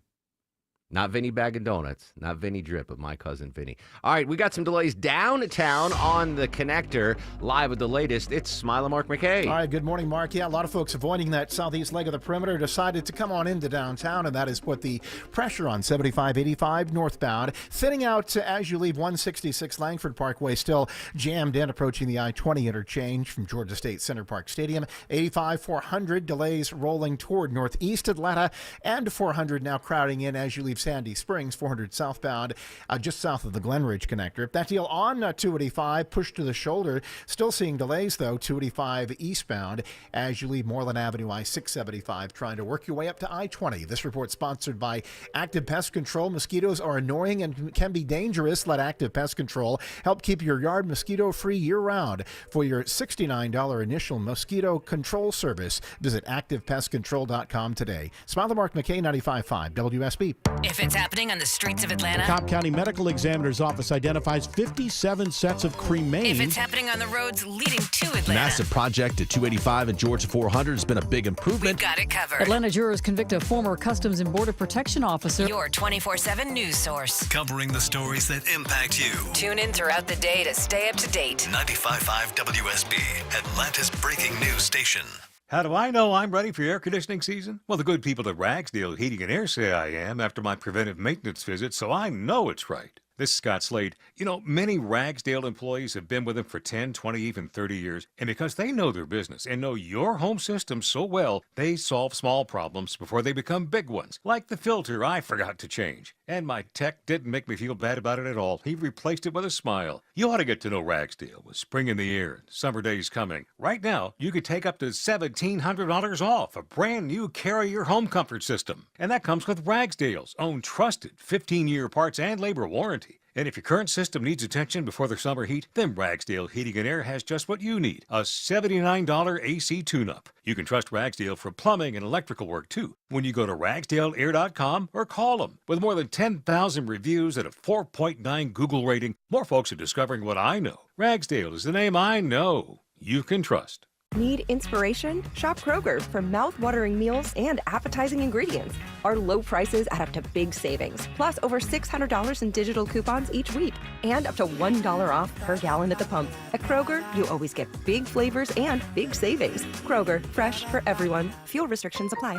Not Vinny Bag of Donuts, not Vinny Drip, but My Cousin Vinny. All right, we got some delays downtown on the connector. Live with the latest, it's Smile and Mark McKay. All right, good morning, Mark. Yeah, a lot of folks avoiding that southeast leg of the perimeter decided to come on into downtown, and that has put the pressure on 7585 northbound. Thinning out as you leave 166 Langford Parkway, still jammed in approaching the I-20 interchange from Georgia State Center Park Stadium. 85 400 delays rolling toward northeast Atlanta, and 400 now crowding in as you leave leave Sandy Springs, 400 southbound, just south of the Glen Ridge connector. That deal on 285, pushed to the shoulder. Still seeing delays, though, 285 eastbound as you leave Moreland Avenue, I-675, trying to work your way up to I-20. This report sponsored by Active Pest Control. Mosquitoes are annoying and can be dangerous. Let Active Pest Control help keep your yard mosquito-free year-round. For your $69 initial mosquito control service, visit ActivePestControl.com today. Smiley Mark McKay, 95.5 WSB. If it's happening on the streets of Atlanta. The Cobb County Medical Examiner's Office identifies 57 sets of cremains. If it's happening on the roads leading to Atlanta. Massive project at 285 and Georgia 400 has been a big improvement. We've got it covered. Atlanta jurors convict a former Customs and Border Protection officer. Your 24/7 news source. Covering the stories that impact you. Tune in throughout the day to stay up to date. 95.5 WSB, Atlanta's breaking news station. How do I know I'm ready for air conditioning season? Well, the good people at Ragsdale Heating and Air say I am after my preventive maintenance visit, so I know it's right. This is Scott Slade. You know, many Ragsdale employees have been with them for 10, 20, even 30 years. And because they know their business and know your home system so well, they solve small problems before they become big ones. Like the filter I forgot to change. And my tech didn't make me feel bad about it at all. He replaced it with a smile. You ought to get to know Ragsdale with spring in the air and summer days coming. Right now, you could take up to $1,700 off a brand new Carrier home comfort system. And that comes with Ragsdale's own trusted 15-year parts and labor warranty. And if your current system needs attention before the summer heat, then Ragsdale Heating and Air has just what you need, a $79 AC tune-up. You can trust Ragsdale for plumbing and electrical work, too, when you go to RagsdaleAir.com or call them. With more than 10,000 reviews and a 4.9 Google rating, more folks are discovering what I know. Ragsdale is the name I know you can trust. Need inspiration? Shop Kroger for mouth-watering meals and appetizing ingredients. Our low prices add up to big savings, plus over $600 in digital coupons each week, and up to $1 off per gallon at the pump. At Kroger, you always get big flavors and big savings. Kroger, fresh for everyone. Fuel restrictions apply.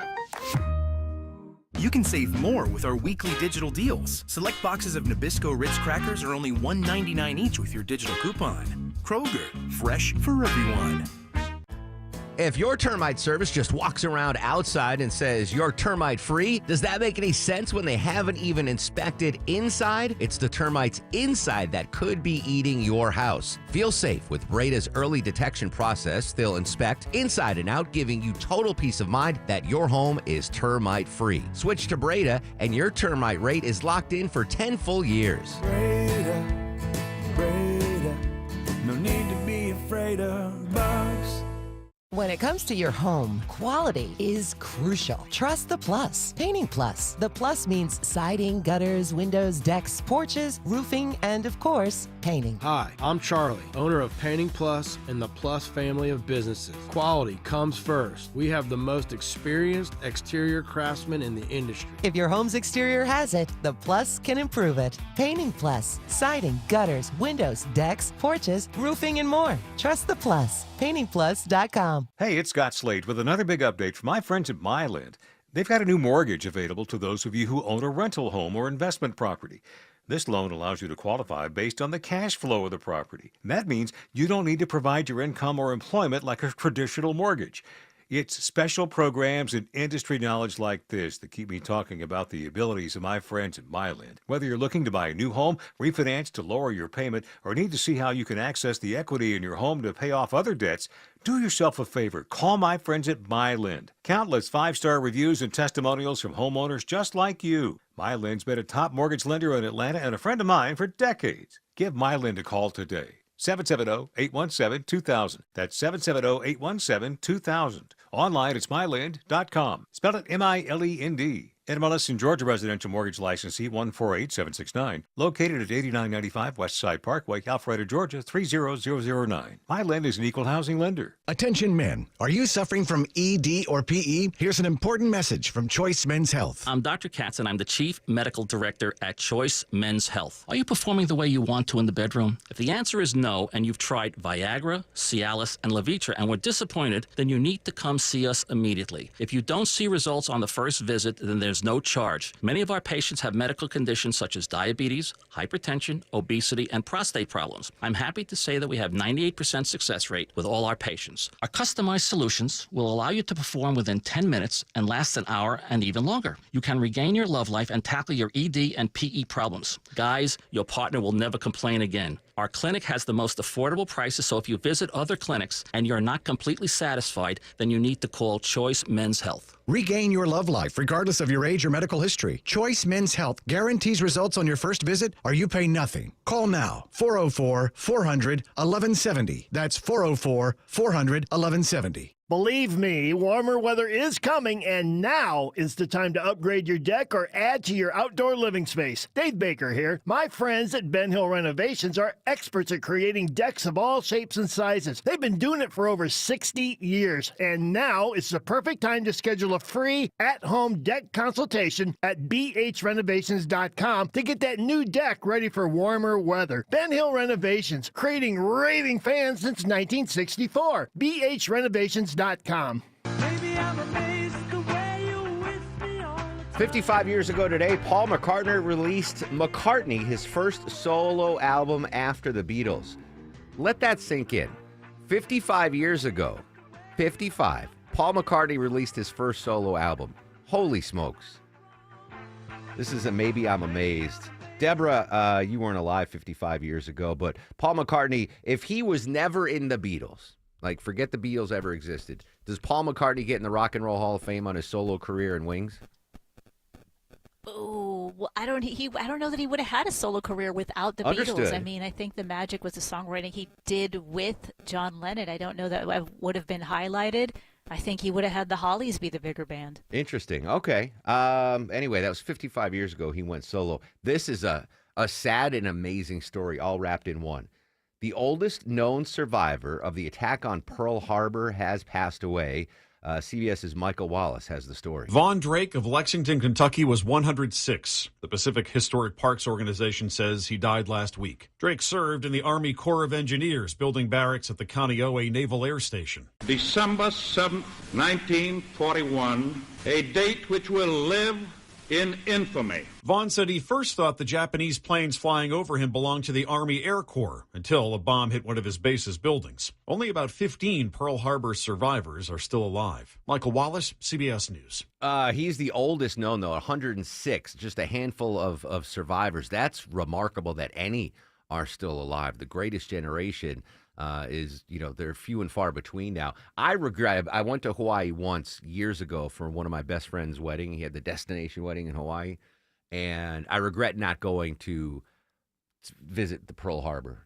You can save more with our weekly digital deals. Select boxes of Nabisco Ritz crackers are only $1.99 each with your digital coupon. Kroger, fresh for everyone. If your termite service just walks around outside and says you're termite free, does that make any sense when they haven't even inspected inside? It's the termites inside that could be eating your house. Feel safe with Breda's early detection process. They'll inspect inside and out, giving you total peace of mind that your home is termite free. Switch to Breda and your termite rate is locked in for 10 full years. Breda, no need to be afraid of bugs. When it comes to your home, quality is crucial. Trust the Plus. Painting Plus. The Plus means siding, gutters, windows, decks, porches, roofing, and of course, painting. Hi, I'm Charlie, owner of Painting Plus and the Plus family of businesses. Quality comes first. We have the most experienced exterior craftsmen in the industry. If your home's exterior has it, the Plus can improve it. Painting Plus. Siding, gutters, windows, decks, porches, roofing, and more. Trust the Plus. PaintingPlus.com. Hey, it's Scott Slade with another big update from my friends at Myland. They've got a new mortgage available to those of you who own a rental home or investment property. This loan allows you to qualify based on the cash flow of the property. And that means you don't need to provide your income or employment like a traditional mortgage. It's special programs and industry knowledge like this that keep me talking about the abilities of my friends at Myland. Whether you're looking to buy a new home, refinance to lower your payment, or need to see how you can access the equity in your home to pay off other debts, do yourself a favor. Call my friends at Myland. Countless 5-star reviews and testimonials from homeowners just like you. Myland's been a top mortgage lender in Atlanta and a friend of mine for decades. Give Myland a call today. 770-817-2000. That's 770-817-2000. Online, it's myland.com. Spell it M-I-L-E-N-D. NMLS in Georgia residential mortgage licensee 148769. Located at 8995 West Side Parkway, Alpharetta, Georgia 30009. Myland is an equal housing lender. Attention men, are you suffering from ED or PE? Here's an important message from Choice Men's Health. I'm Dr. Katz and I'm the Chief Medical Director at Choice Men's Health. Are you performing the way you want to in the bedroom? If the answer is no and you've tried Viagra, Cialis, and Levitra and were disappointed, then you need to come see us immediately. If you don't see results on the first visit, then there's is no charge. Many of our patients have medical conditions such as diabetes, hypertension, obesity, and prostate problems. I'm happy to say that we have 98% success rate with all our patients. Our customized solutions will allow you to perform within 10 minutes and last an hour and even longer. You can regain your love life and tackle your ED and PE problems. Guys, your partner will never complain again. Our clinic has the most affordable prices, so if you visit other clinics and you're not completely satisfied, then you need to call Choice Men's Health. Regain your love life regardless of your age or medical history. Choice Men's Health guarantees results on your first visit or you pay nothing. Call now. 404-400-1170. That's 404-400-1170. Believe me, warmer weather is coming, and now is the time to upgrade your deck or add to your outdoor living space. Dave Baker here. My friends at Ben Hill Renovations are experts at creating decks of all shapes and sizes. They've been doing it for over 60 years, and now is the perfect time to schedule a free at-home deck consultation at bhrenovations.com to get that new deck ready for warmer weather. Ben Hill Renovations, creating raving fans since 1964. bhrenovations.com. 55 years ago today, Paul McCartney released McCartney, his first solo album after the Beatles. Let that sink in. 55 years ago, 55, Paul McCartney released his first solo album. Holy smokes. This is a Maybe I'm Amazed. Deborah, you weren't alive 55 years ago, but Paul McCartney, if he was never in the Beatles, like, forget the Beatles ever existed. Does Paul McCartney get in the Rock and Roll Hall of Fame on his solo career in Wings? Oh, well, I don't know that he would have had a solo career without the Beatles. I mean, I think the magic was the songwriting he did with John Lennon. I don't know that would have been highlighted. I think he would have had the Hollies be the bigger band. Interesting. Okay. Anyway, that was 55 years ago he went solo. This is a sad and amazing story all wrapped in one. The oldest known survivor of the attack on Pearl Harbor has passed away. CBS's Michael Wallace has the story. Vaughn Drake of Lexington, Kentucky was 106. The Pacific Historic Parks Organization says he died last week. Drake served in the Army Corps of Engineers, building barracks at the Kaneohe Naval Air Station. December 7th, 1941, a date which will live in infamy. Vaughn said he first thought the Japanese planes flying over him belonged to the Army Air Corps until a bomb hit one of his base's buildings. Only about 15 Pearl Harbor survivors are still alive. Michael Wallace, CBS News. He's the oldest known, though, 106, just a handful of survivors. That's remarkable that any are still alive. The greatest generation is, they're few and far between now. I regret, I went to Hawaii once years ago for one of my best friend's wedding. He had the destination wedding in Hawaii. And I regret not going to visit the Pearl Harbor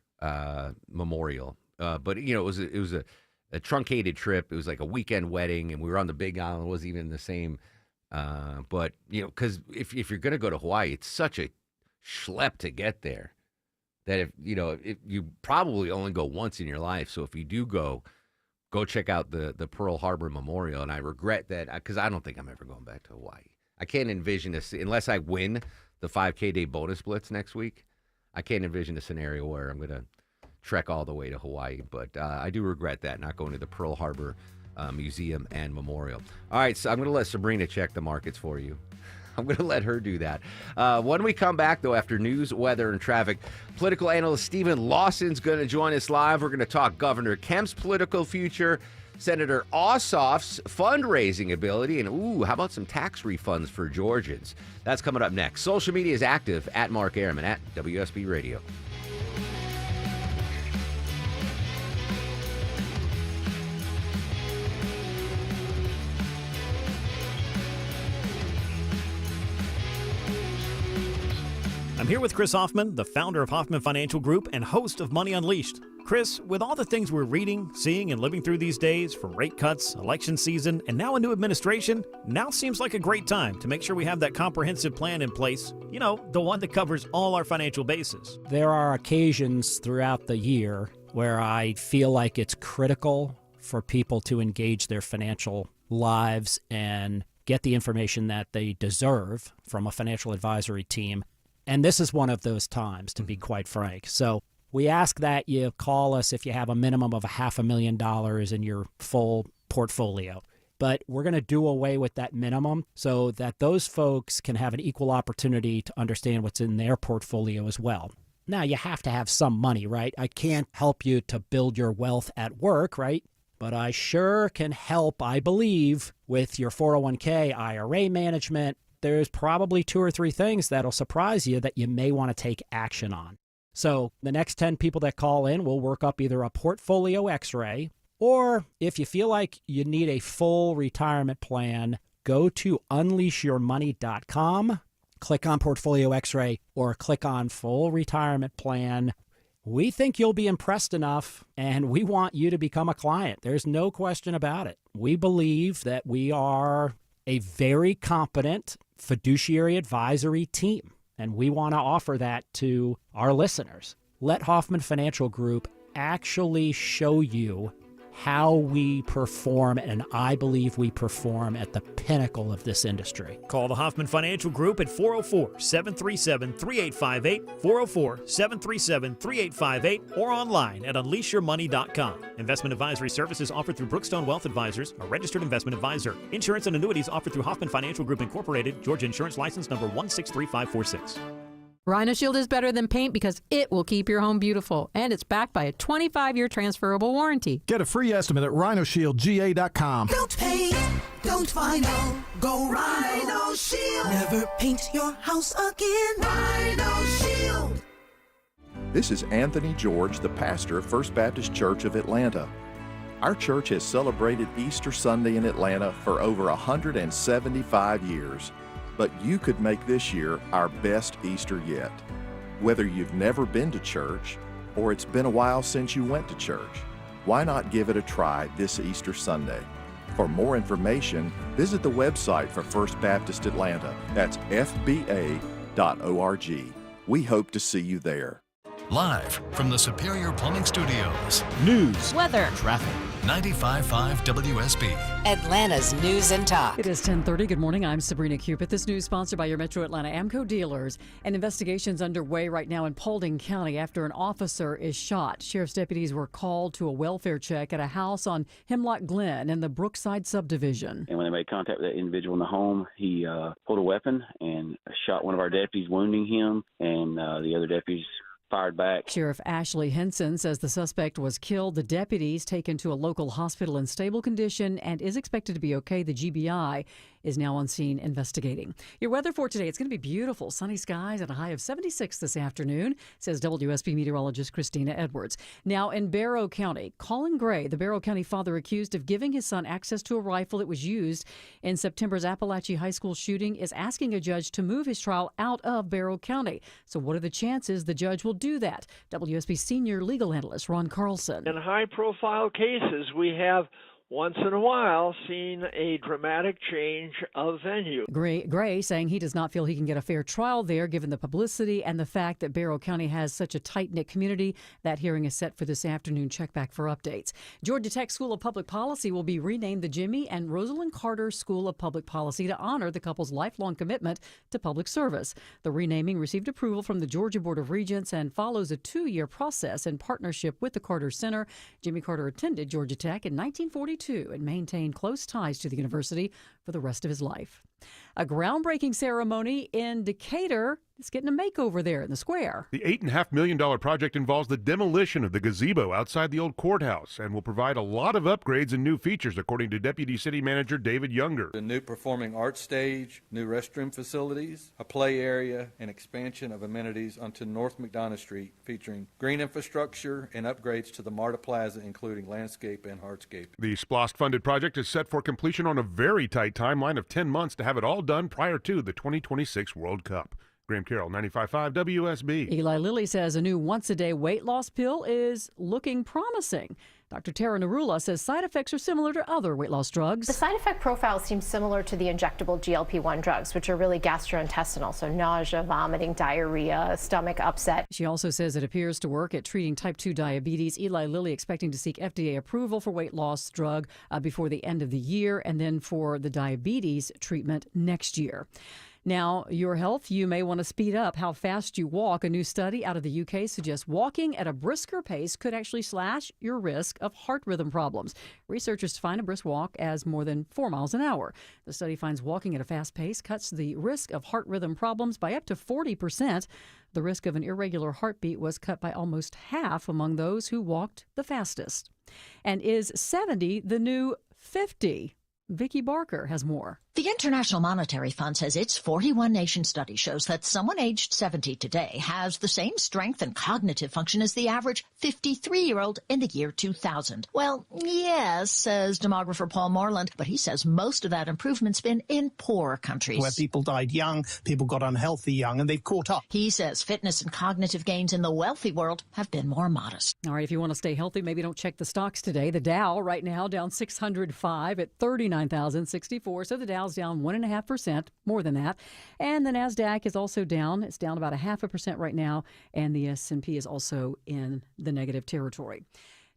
Memorial. But, it was a truncated trip. It was like a weekend wedding, and we were on the Big Island. It wasn't even the same. But, because if you're going to go to Hawaii, it's such a schlep to get there that if you probably only go once in your life. So if you do go check out the Pearl Harbor Memorial. And I regret that because I don't think I'm ever going back to Hawaii. I can't envision this unless I win the 5K day bonus blitz next week. I can't envision a scenario where I'm going to trek all the way to Hawaii. But I do regret that, not going to the Pearl Harbor Museum and Memorial. All right, so I'm going to let Sabrina check the markets for you. I'm going to let her do that. When we come back, though, after news, weather, and traffic, political analyst Stephen Lawson's going to join us live. We're going to talk Governor Kemp's political future, Senator Ossoff's fundraising ability, and, how about some tax refunds for Georgians? That's coming up next. Social media is active at Mark Airman at WSB Radio. I'm here with Chris Hoffman, the founder of Hoffman Financial Group and host of Money Unleashed. Chris, with all the things we're reading, seeing, and living through these days, from rate cuts, election season, and now a new administration, now seems like a great time to make sure we have that comprehensive plan in place, the one that covers all our financial bases. There are occasions throughout the year where I feel like it's critical for people to engage their financial lives and get the information that they deserve from a financial advisory team. And this is one of those times, to be quite frank. So we ask that you call us if you have a minimum of $500,000 in your full portfolio. but we're going to do away with that minimum so that those folks can have an equal opportunity to understand what's in their portfolio as well. Now, you have to have some money, right? I can't help you to build your wealth at work, right? But I sure can help, I believe, with your 401k, IRA management. There's probably 2 or 3 things that'll surprise you that you may want to take action on. So the next 10 people that call in will work up either a portfolio x-ray, or if you feel like you need a full retirement plan, go to unleashyourmoney.com. Click on Portfolio X-Ray or click on Full Retirement Plan. We think you'll be impressed enough, and we want you to become a client. There's no question about it. We believe that we are a very competent fiduciary advisory team, and we want to offer that to our listeners. Let Hoffman Financial Group actually show you how we perform, and I believe we perform at the pinnacle of this industry. Call the Hoffman Financial Group at 404-737-3858, 404-737-3858, or online at unleashyourmoney.com. Investment advisory services offered through Brookstone Wealth Advisors, a registered investment advisor. Insurance and annuities offered through Hoffman Financial Group Incorporated, Georgia Insurance License number 163546. Rhino Shield is better than paint because it will keep your home beautiful, and it's backed by a 25-year transferable warranty. Get a free estimate at rhinoshieldga.com. Don't paint, don't vinyl, go Rhino Shield. Never paint your house again. Rhino Shield. This is Anthony George, the pastor of First Baptist Church of Atlanta. Our church has celebrated Easter Sunday in Atlanta for over 175 years. But you could make this year our best Easter yet. Whether you've never been to church or it's been a while since you went to church, why not give it a try this Easter Sunday? For more information, visit the website for First Baptist Atlanta. That's fba.org. We hope to see you there. Live from the Superior Plumbing Studios. News, weather, traffic. 95.5 WSB. Atlanta's News and Talk. It is 10:30. Good morning. I'm Sabrina Cupid. This news sponsored by your Metro Atlanta Amco dealers. An investigation's underway right now in Paulding County after an officer is shot. Sheriff's deputies were called to a welfare check at a house on Hemlock Glen in the Brookside subdivision. And when they made contact with that individual in the home, he pulled a weapon and shot one of our deputies, wounding him, and the other deputies fired back. Sheriff Ashley Henson says the suspect was killed. The deputies taken to a local hospital in stable condition and is expected to be okay. The GBI is now on scene investigating. Your weather for today, it's going to be beautiful. Sunny skies at a high of 76 this afternoon, says WSB meteorologist Christina Edwards. Now in Barrow County, Colin Gray, the Barrow County father accused of giving his son access to a rifle that was used in September's Appalachia High School shooting, is asking a judge to move his trial out of Barrow County. So what are the chances the judge will do that? WSB senior legal analyst Ron Carlson. In high-profile cases, we have once in a while seen a dramatic change of venue. Gray saying he does not feel he can get a fair trial there given the publicity and the fact that Barrow County has such a tight-knit community. That hearing is set for this afternoon. Check back for updates. Georgia Tech School of Public Policy will be renamed the Jimmy and Rosalind Carter School of Public Policy to honor the couple's lifelong commitment to public service. The renaming received approval from the Georgia Board of Regents and follows a 2-year process in partnership with the Carter Center. Jimmy Carter attended Georgia Tech in 1942 and maintained close ties to the university for the rest of his life. A groundbreaking ceremony in Decatur is getting a makeover there in the square. The $8.5 million project involves the demolition of the gazebo outside the old courthouse and will provide a lot of upgrades and new features, according to Deputy City Manager David Younger. A new performing arts stage, new restroom facilities, a play area, and expansion of amenities onto North McDonough Street, featuring green infrastructure and upgrades to the MARTA Plaza, including landscape and hardscape. The SPLOST-funded project is set for completion on a very tight timeline of 10 months to have it all done prior to the 2026 World Cup. Graham Carroll, 95.5 WSB. Eli Lilly says a new once-a-day weight loss pill is looking promising. Dr. Tara Narula says side effects are similar to other weight loss drugs. The side effect profile seems similar to the injectable GLP-1 drugs, which are really gastrointestinal, so nausea, vomiting, diarrhea, stomach upset. She also says it appears to work at treating type 2 diabetes. Eli Lilly expecting to seek FDA approval for weight loss drug before the end of the year, and then for the diabetes treatment next year. Now, your health, you may want to speed up how fast you walk. A new study out of the UK suggests walking at a brisker pace could actually slash your risk of heart rhythm problems. Researchers define a brisk walk as more than 4 miles an hour. The study finds walking at a fast pace cuts the risk of heart rhythm problems by up to 40%. The risk of an irregular heartbeat was cut by almost half among those who walked the fastest. And is 70 the new 50? Vicki Barker has more. The International Monetary Fund says its 41-nation study shows that someone aged 70 today has the same strength and cognitive function as the average 53-year-old in the year 2000. Well, yes, says demographer Paul Moreland, but he says most of that improvement's been in poorer countries. Where people died young, people got unhealthy young, and they've caught up. He says fitness and cognitive gains in the wealthy world have been more modest. All right, if you want to stay healthy, maybe don't check the stocks today. The Dow right now down 605 at 39,064, so the Dow's down 1.5%, more than that. And the NASDAQ is also down. It's down about 0.5% right now. And the S&P is also in the negative territory.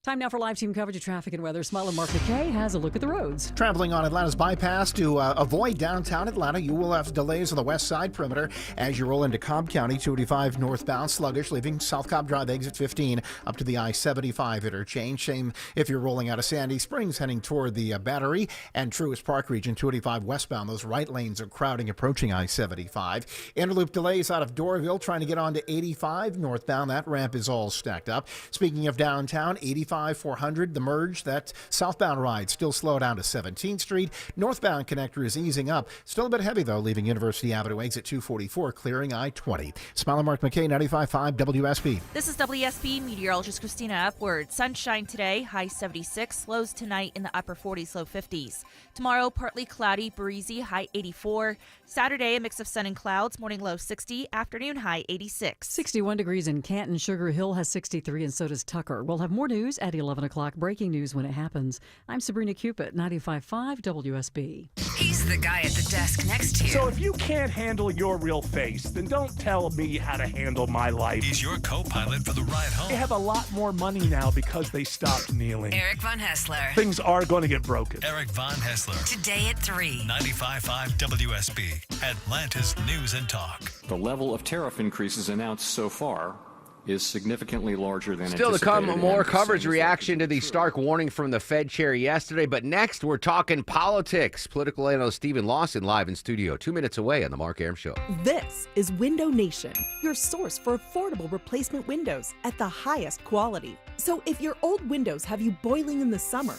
Time now for live team coverage of traffic and weather. Smile and Mark McKay has a look at the roads. Traveling on Atlanta's bypass to avoid downtown Atlanta, you will have delays on the west side perimeter as you roll into Cobb County. 285 northbound, sluggish, leaving South Cobb Drive exit 15 up to the I-75 interchange. Same if you're rolling out of Sandy Springs heading toward the Battery and Truist Park region. 285 westbound, those right lanes are crowding approaching I-75. Interloop delays out of Doraville trying to get onto 85 northbound. That ramp is all stacked up. Speaking of downtown, 85 400, the merge, that southbound ride still slow down to 17th Street. Northbound connector is easing up. Still a bit heavy, though, leaving University Avenue exit 244, clearing I-20. Smile and Mark McKay, 95.5 WSB. This is WSB meteorologist Christina Upward. Sunshine today, high 76, lows tonight in the upper 40s, low 50s. Tomorrow, partly cloudy, breezy, high 84. Saturday, a mix of sun and clouds, morning low 60, afternoon high 86. 61 degrees in Canton. Sugar Hill has 63, and so does Tucker. We'll have more news at 11 o'clock. Breaking news when it happens. I'm Sabrina Cupid, 95.5 WSB. He's the guy at the desk next to you. So if you can't handle your real face, then don't tell me how to handle my life. He's your co-pilot for the ride home. They have a lot more money now because they stopped kneeling. Eric Von Hessler. Things are going to get broken. Eric Von Hessler. Today at 3. 95.5 WSB, Atlanta's News and Talk. The level of tariff increases announced so far is significantly larger than Still to come, anticipated, more and coverage the same reaction to the stark warning from the Fed chair yesterday. But next, we're talking politics. Political analyst Stephen Lawson live in studio, 2 minutes away on The Mark Arum Show. This is Window Nation, your source for affordable replacement windows at the highest quality. So if your old windows have you boiling in the summer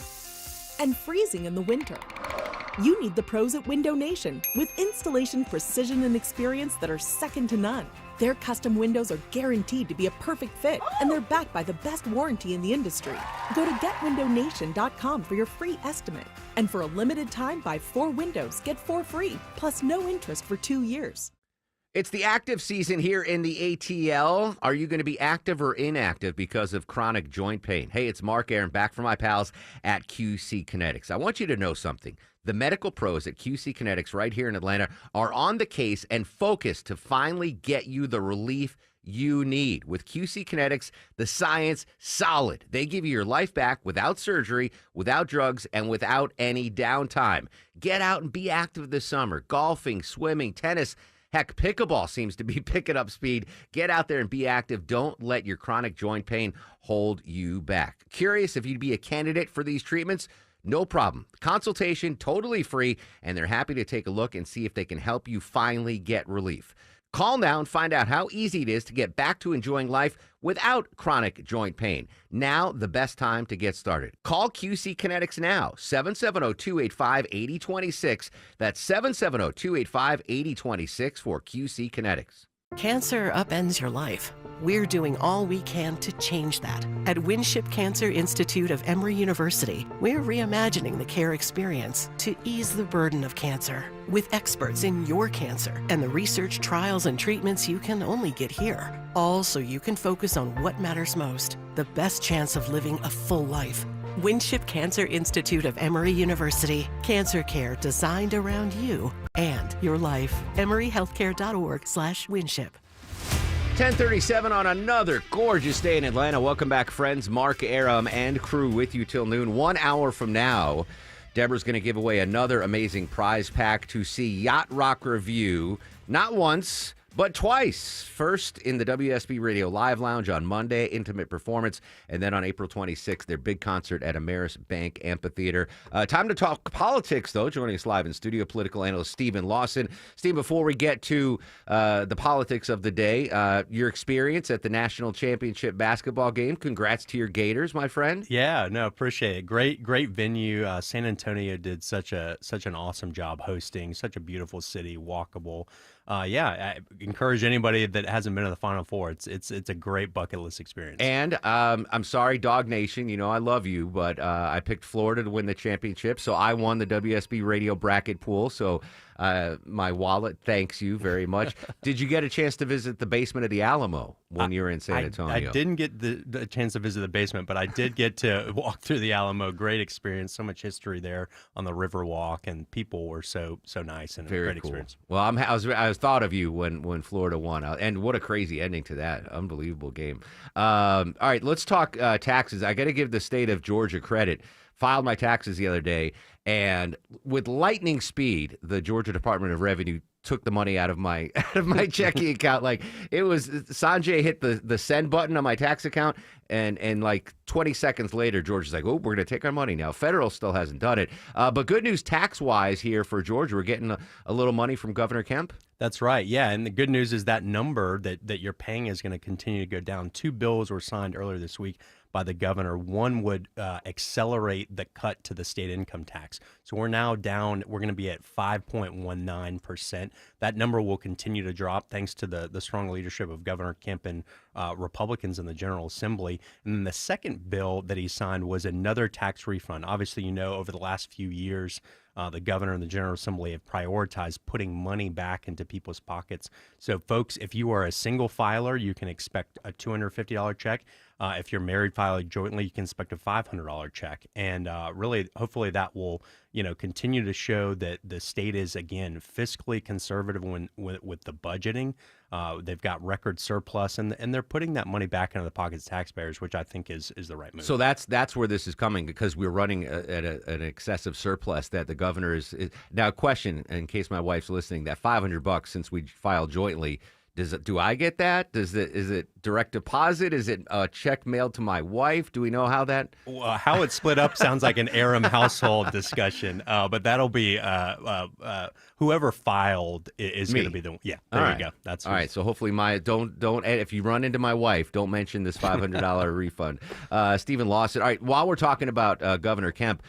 and freezing in the winter, you need the pros at Window Nation with installation precision and experience that are second to none. Their custom windows are guaranteed to be a perfect fit, and they're backed by the best warranty in the industry. Go to getwindownation.com for your free estimate. And for a limited time, buy 4 windows, get 4 free, plus no interest for 2 years. It's the active season here in the ATL. Are you going to be active or inactive because of chronic joint pain? Hey, it's Mark Arum back from my pals at QC Kinetics. I want you to know something. The medical pros at QC Kinetics right here in Atlanta are on the case and focused to finally get you the relief you need. With QC Kinetics, the science solid. They give you your life back without surgery, without drugs, and without any downtime. Get out and be active this summer. Golfing, swimming, tennis. Heck, pickleball seems to be picking up speed. Get out there and be active. Don't let your chronic joint pain hold you back. Curious if you'd be a candidate for these treatments? No problem. Consultation totally free, and they're happy to take a look and see if they can help you finally get relief. Call now and find out how easy it is to get back to enjoying life without chronic joint pain. Now, the best time to get started. Call QC Kinetics now, 770-285-8026. That's 770-285-8026 for QC Kinetics. Cancer upends your life. We're doing all we can to change that. At Winship Cancer Institute of Emory University, we're reimagining the care experience to ease the burden of cancer. With experts in your cancer and the research, trials, and treatments you can only get here. All so you can focus on what matters most, the best chance of living a full life. Winship Cancer Institute of Emory University. Cancer care designed around you and your life. EmoryHealthcare.org/Winship. 10:37 on another gorgeous day in Atlanta. Welcome back, friends. Mark Arum and crew with you till noon. 1 hour from now, Deborah's going to give away another amazing prize pack to see Yacht Rock Review, not once, but twice. First in the WSB Radio Live Lounge on Monday, intimate performance, and then on April 26th, their big concert at Ameris Bank Amphitheater. Time to talk politics, though. Joining us live in studio, political analyst Stephen Lawson. Steve, before we get to the politics of the day, your experience at the National Championship basketball game. Congrats to your Gators, my friend. Yeah, no, appreciate it. Great venue. San Antonio did such an awesome job hosting. Such a beautiful city, walkable. I encourage anybody that hasn't been to the Final Four. It's a great bucket list experience. And I'm sorry, Dog Nation. You know I love you, but I picked Florida to win the championship, so I won the WSB Radio bracket pool. So my wallet thanks you very much. Did you get a chance to visit the basement of the Alamo when you were in San Antonio? I didn't get the chance to visit the basement, but I did get to walk through the Alamo. Great experience. So much history there on the River Walk, and people were so nice and very a great cool experience. Well, I was thought of you when Florida won, and what a crazy ending to that unbelievable game. All right, let's talk taxes. I got to give the state of Georgia credit. Filed my taxes the other day, and with lightning speed, the Georgia Department of Revenue took the money out of my checking account. Like, it was Sanjay hit the send button on my tax account, and like 20 seconds later, Georgia's like, oh, we're going to take our money now. Federal still hasn't done it. But good news tax-wise here for Georgia. We're getting a little money from Governor Kemp. That's right. Yeah, and the good news is that number that you're paying is going to continue to go down. 2 bills were signed earlier this week by the governor. One would accelerate the cut to the state income tax. So we're now down, we're going to be at 5.19%. That number will continue to drop thanks to the strong leadership of Governor Kemp and Republicans in the General Assembly. And then the second bill that he signed was another tax refund. Obviously, over the last few years, the governor and the General Assembly have prioritized putting money back into people's pockets. So, folks, if you are a single filer, you can expect a $250 check. If you're married filing jointly, you can expect a $500 check. And really, hopefully that will, continue to show that the state is, again, fiscally conservative with the budgeting. They've got record surplus, and they're putting that money back into the pockets of taxpayers, which I think is the right move. So that's where this is coming, because we're running at an excessive surplus that the governor is. Now, question, in case my wife's listening, that $500 since we filed jointly, do I get that? Is it direct deposit? Is it a check mailed to my wife? Do we know how that? How it's split up sounds like an Aram household discussion, but that'll be whoever filed is going to be the There you go. That's all right. So hopefully don't if you run into my wife, don't mention this $500 refund. Stephen Lawson. All right. While we're talking about Governor Kemp,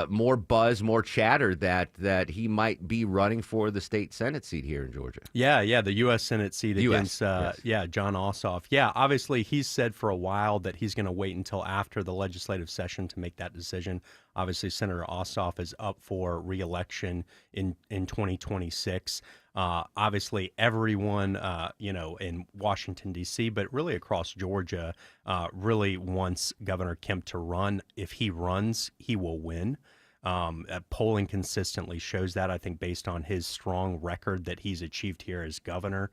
more buzz, more chatter that he might be running for the state Senate seat here in Georgia. Yeah, the U.S. Senate seat against yes. John Ossoff. Yeah, obviously he's said for a while that he's going to wait until after the legislative session to make that decision. Obviously, Senator Ossoff is up for re-election in 2026. Obviously, everyone, in Washington, D.C., but really across Georgia, really wants Governor Kemp to run. If he runs, he will win. Polling consistently shows that, I think, based on his strong record that he's achieved here as governor.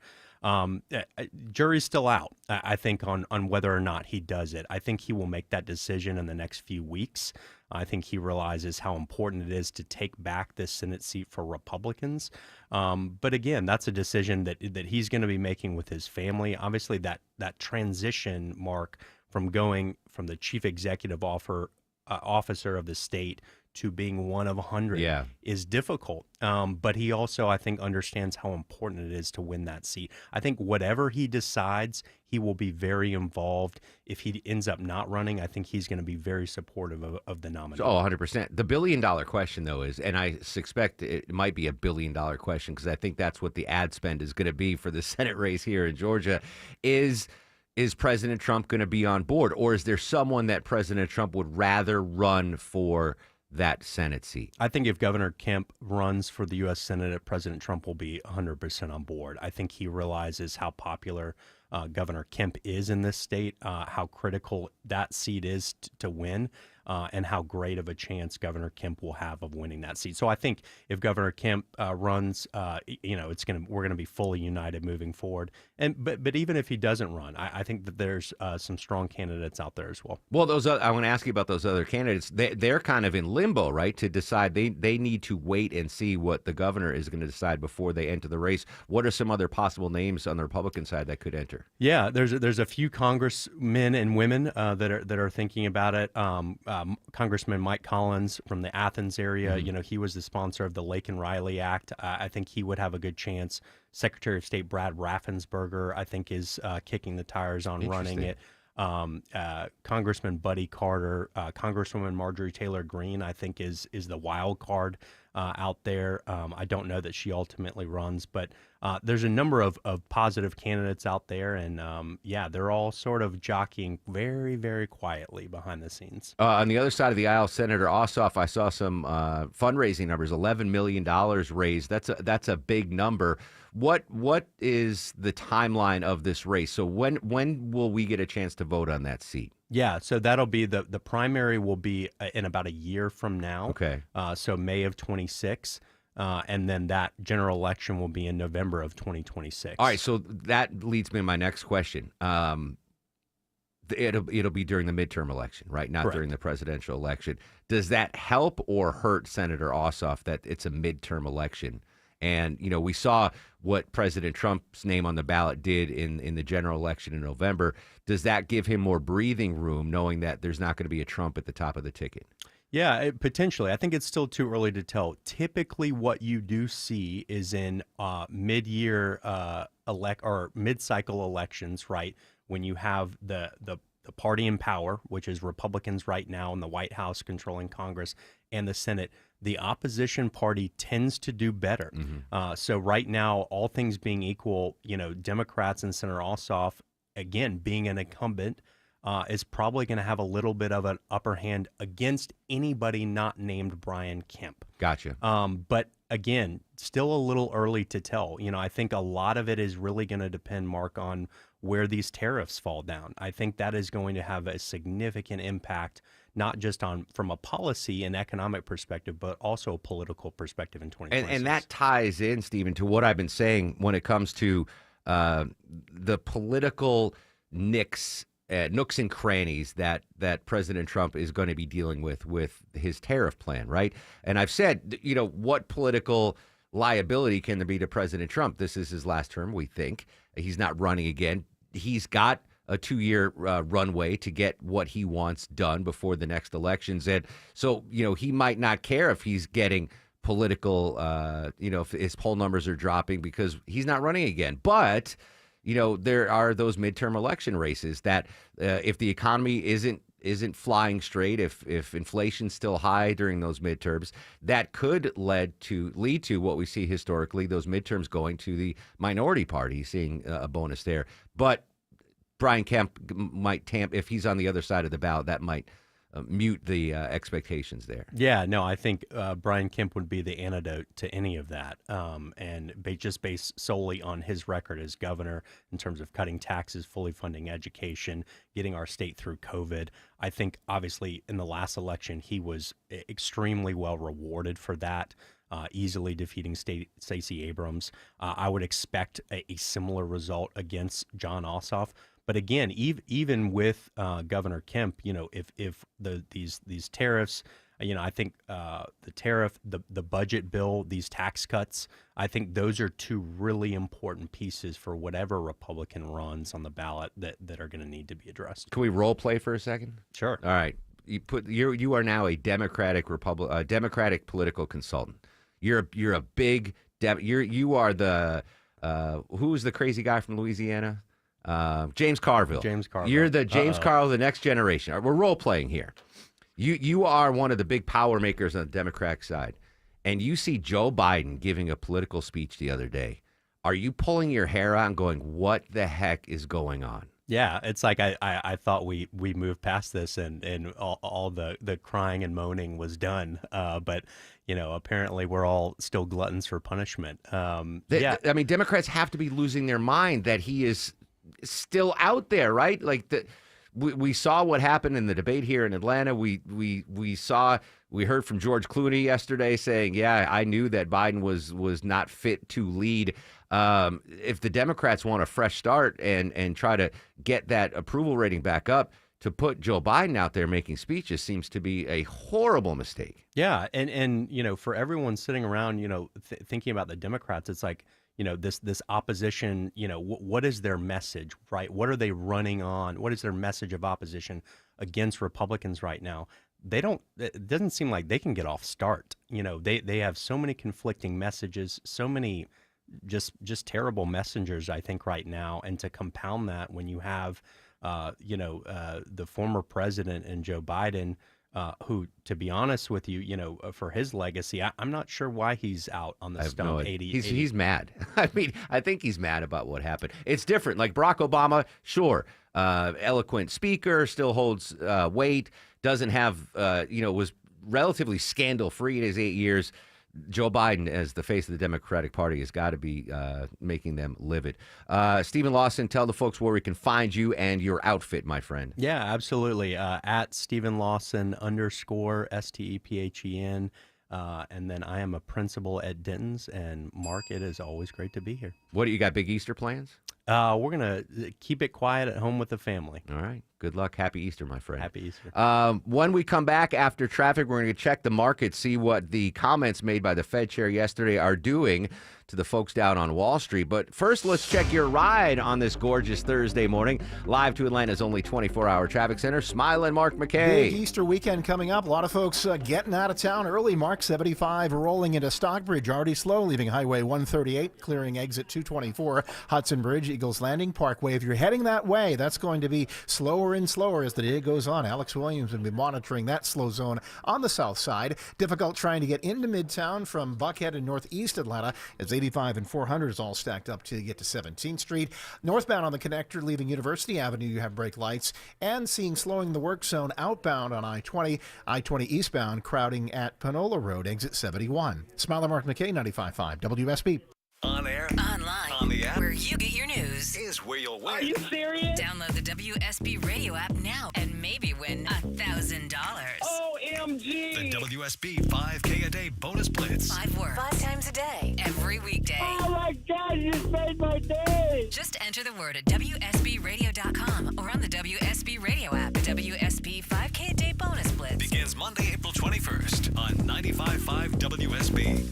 Jury's still out, I think, on whether or not he does it. I think he will make that decision in the next few weeks. I think he realizes how important it is to take back this Senate seat for Republicans. But again, that's a decision that he's going to be making with his family. Obviously, that transition, Mark, from going from the chief executive officer of the state to being one of 100 is difficult. But he also, I think, understands how important it is to win that seat. I think whatever he decides, he will be very involved. If he ends up not running, I think he's going to be very supportive of the nominee. Oh, 100%. The billion-dollar question, though, is, and I suspect it might be a billion-dollar question, because I think that's what the ad spend is going to be for the Senate race here in Georgia, is President Trump going to be on board? Or is there someone that President Trump would rather run for that Senate seat? I think if Governor Kemp runs for the U.S. Senate, President Trump will be 100% on board. I think he realizes how popular Governor Kemp is in this state, how critical that seat is to win. and how great of a chance Governor Kemp will have of winning that seat. So I think if Governor Kemp runs, we're gonna be fully united moving forward. But even if he doesn't run, I think that there's some strong candidates out there as well. Well, I want to ask you about those other candidates. They're kind of in limbo, right? To decide, they need to wait and see what the governor is going to decide before they enter the race. What are some other possible names on the Republican side that could enter? Yeah, there's a few congressmen and women that are thinking about it. Congressman Mike Collins from the Athens area, he was the sponsor of the Laken Riley Act. I think he would have a good chance. Secretary of State Brad Raffensperger, I think, is kicking the tires on running it. Congressman Buddy Carter, Congresswoman Marjorie Taylor Greene, I think is the wild card out there. I don't know that she ultimately runs, but there's a number of positive candidates out there, and they're all sort of jockeying very, very quietly behind the scenes. On the other side of the aisle, Senator Ossoff, I saw some fundraising numbers, $11 million raised. That's a big number. What is the timeline of this race? So when will we get a chance to vote on that seat? Yeah, so that'll be the primary will be in about a year from now. Okay. So May of 26, and then that general election will be in November of 2026. All right, so that leads me to my next question. It'll be during the midterm election, right? Not Correct. During the presidential election. Does that help or hurt Senator Ossoff that it's a midterm election? And, we saw what President Trump's name on the ballot did in the general election in November. Does that give him more breathing room, knowing that there's not going to be a Trump at the top of the ticket? Yeah, potentially. I think it's still too early to tell. Typically, what you do see is in mid-year or mid-cycle elections, right, when you have the party in power, which is Republicans right now in the White House controlling Congress and the Senate, the opposition party tends to do better. So right now, all things being equal, Democrats and Senator Ossoff, again, being an incumbent, is probably going to have a little bit of an upper hand against anybody not named Brian Kemp. Gotcha. But again, still a little early to tell. I think a lot of it is really going to depend, Mark, on where these tariffs fall down. I think that is going to have a significant impact, not just from a policy and economic perspective, but also a political perspective in 2026. And that ties in, Stephen, to what I've been saying when it comes to the political nooks and crannies that President Trump is going to be dealing with his tariff plan, right? And I've said, what political liability can there be to President Trump? This is his last term, we think. He's not running again. He's got a 2-year runway to get what he wants done before the next elections. And so, he might not care if he's getting political, if his poll numbers are dropping because he's not running again. But, there are those midterm election races that if the economy isn't flying straight, if inflation's still high during those midterms, that could lead to what we see historically, those midterms going to the minority party, seeing a bonus there. But Brian Kemp might if he's on the other side of the ballot, that might mute the expectations there. Yeah, no, I think Brian Kemp would be the antidote to any of that, and just based solely on his record as governor in terms of cutting taxes, fully funding education, getting our state through COVID. I think, obviously, in the last election, he was extremely well rewarded for that, easily defeating Stacey Abrams. I would expect a similar result against Jon Ossoff. But again, even with Governor Kemp, if these tariffs, I think the tariff, the budget bill, these tax cuts, I think those are two really important pieces for whatever Republican runs on the ballot that are going to need to be addressed. Can we role play for a second? Sure. All right. You are now a Democratic political consultant. You're a big you are the who was the crazy guy from Louisiana? James Carville. James Carville. You're the James Carville of the next generation. We're role playing here. You are one of the big power makers on the Democratic side, and you see Joe Biden giving a political speech the other day. Are you pulling your hair out and going, "What the heck is going on?" Yeah, it's like I thought we moved past this and all the crying and moaning was done. But apparently we're all still gluttons for punishment. I mean, Democrats have to be losing their mind that he is still out there, right? Like we saw what happened in the debate here in Atlanta. We heard from George Clooney yesterday saying, yeah, I knew that Biden was not fit to lead. If the Democrats want a fresh start and try to get that approval rating back up, to put Joe Biden out there making speeches seems to be a horrible mistake. Yeah, and for everyone sitting around, thinking about the Democrats, it's like, this opposition, what is their message, right? What are they running on? What is their message of opposition against Republicans right now? It doesn't seem like they can get off start. They have so many conflicting messages, so many just terrible messengers, I think, right now. And to compound that when you have the former president and Joe Biden, who, to be honest with you, for his legacy, I'm not sure why he's out on the stump. He's mad. I mean, I think he's mad about what happened. It's different. Like Barack Obama, sure, eloquent speaker, still holds weight, doesn't have, was relatively scandal-free in his 8 years. Joe Biden, as the face of the Democratic Party, has got to be making them livid. Stephen Lawson, tell the folks where we can find you and your outfit, my friend. Yeah, absolutely. At Stephen Lawson _ STEPHEN. And then I am a principal at Denton's. And Mark, it is always great to be here. What do you got? Big Easter plans? We're going to keep it quiet at home with the family. All right. Good luck. Happy Easter, my friend. Happy Easter. When we come back after traffic, we're going to check the market, see what the comments made by the Fed chair yesterday are doing to the folks down on Wall Street. But first, let's check your ride on this gorgeous Thursday morning. Live to Atlanta's only 24-hour traffic center, Smiling Mark McKay. Big Easter weekend coming up. A lot of folks getting out of town early. Mark 75 rolling into Stockbridge. Already slow, leaving Highway 138, clearing exit 224, Hudson Bridge, Eagles Landing, Parkway. If you're heading that way, that's going to be slower and slower as the day goes on. Alex Williams will be monitoring that slow zone on the south side. Difficult trying to get into Midtown from Buckhead and northeast Atlanta as 85 and 400 is all stacked up to get to 17th Street. Northbound on the connector leaving University Avenue, you have brake lights and seeing slowing the work zone outbound on I-20. I-20 eastbound crowding at Panola Road, exit 71. Smiler Mark McKay, 95.5 WSB. On air, online, on the app, where you get your news is where you'll win. Are you serious? Download the WSB radio app now and maybe win $1,000. OMG! The WSB 5K a day bonus blitz. 5 words, 5 times a day, every weekday. Oh my God, you just made my day! Just enter the word at WSBradio.com or on the WSB radio app. The WSB 5K a day bonus blitz begins Monday, April 21st on 95.5 WSB.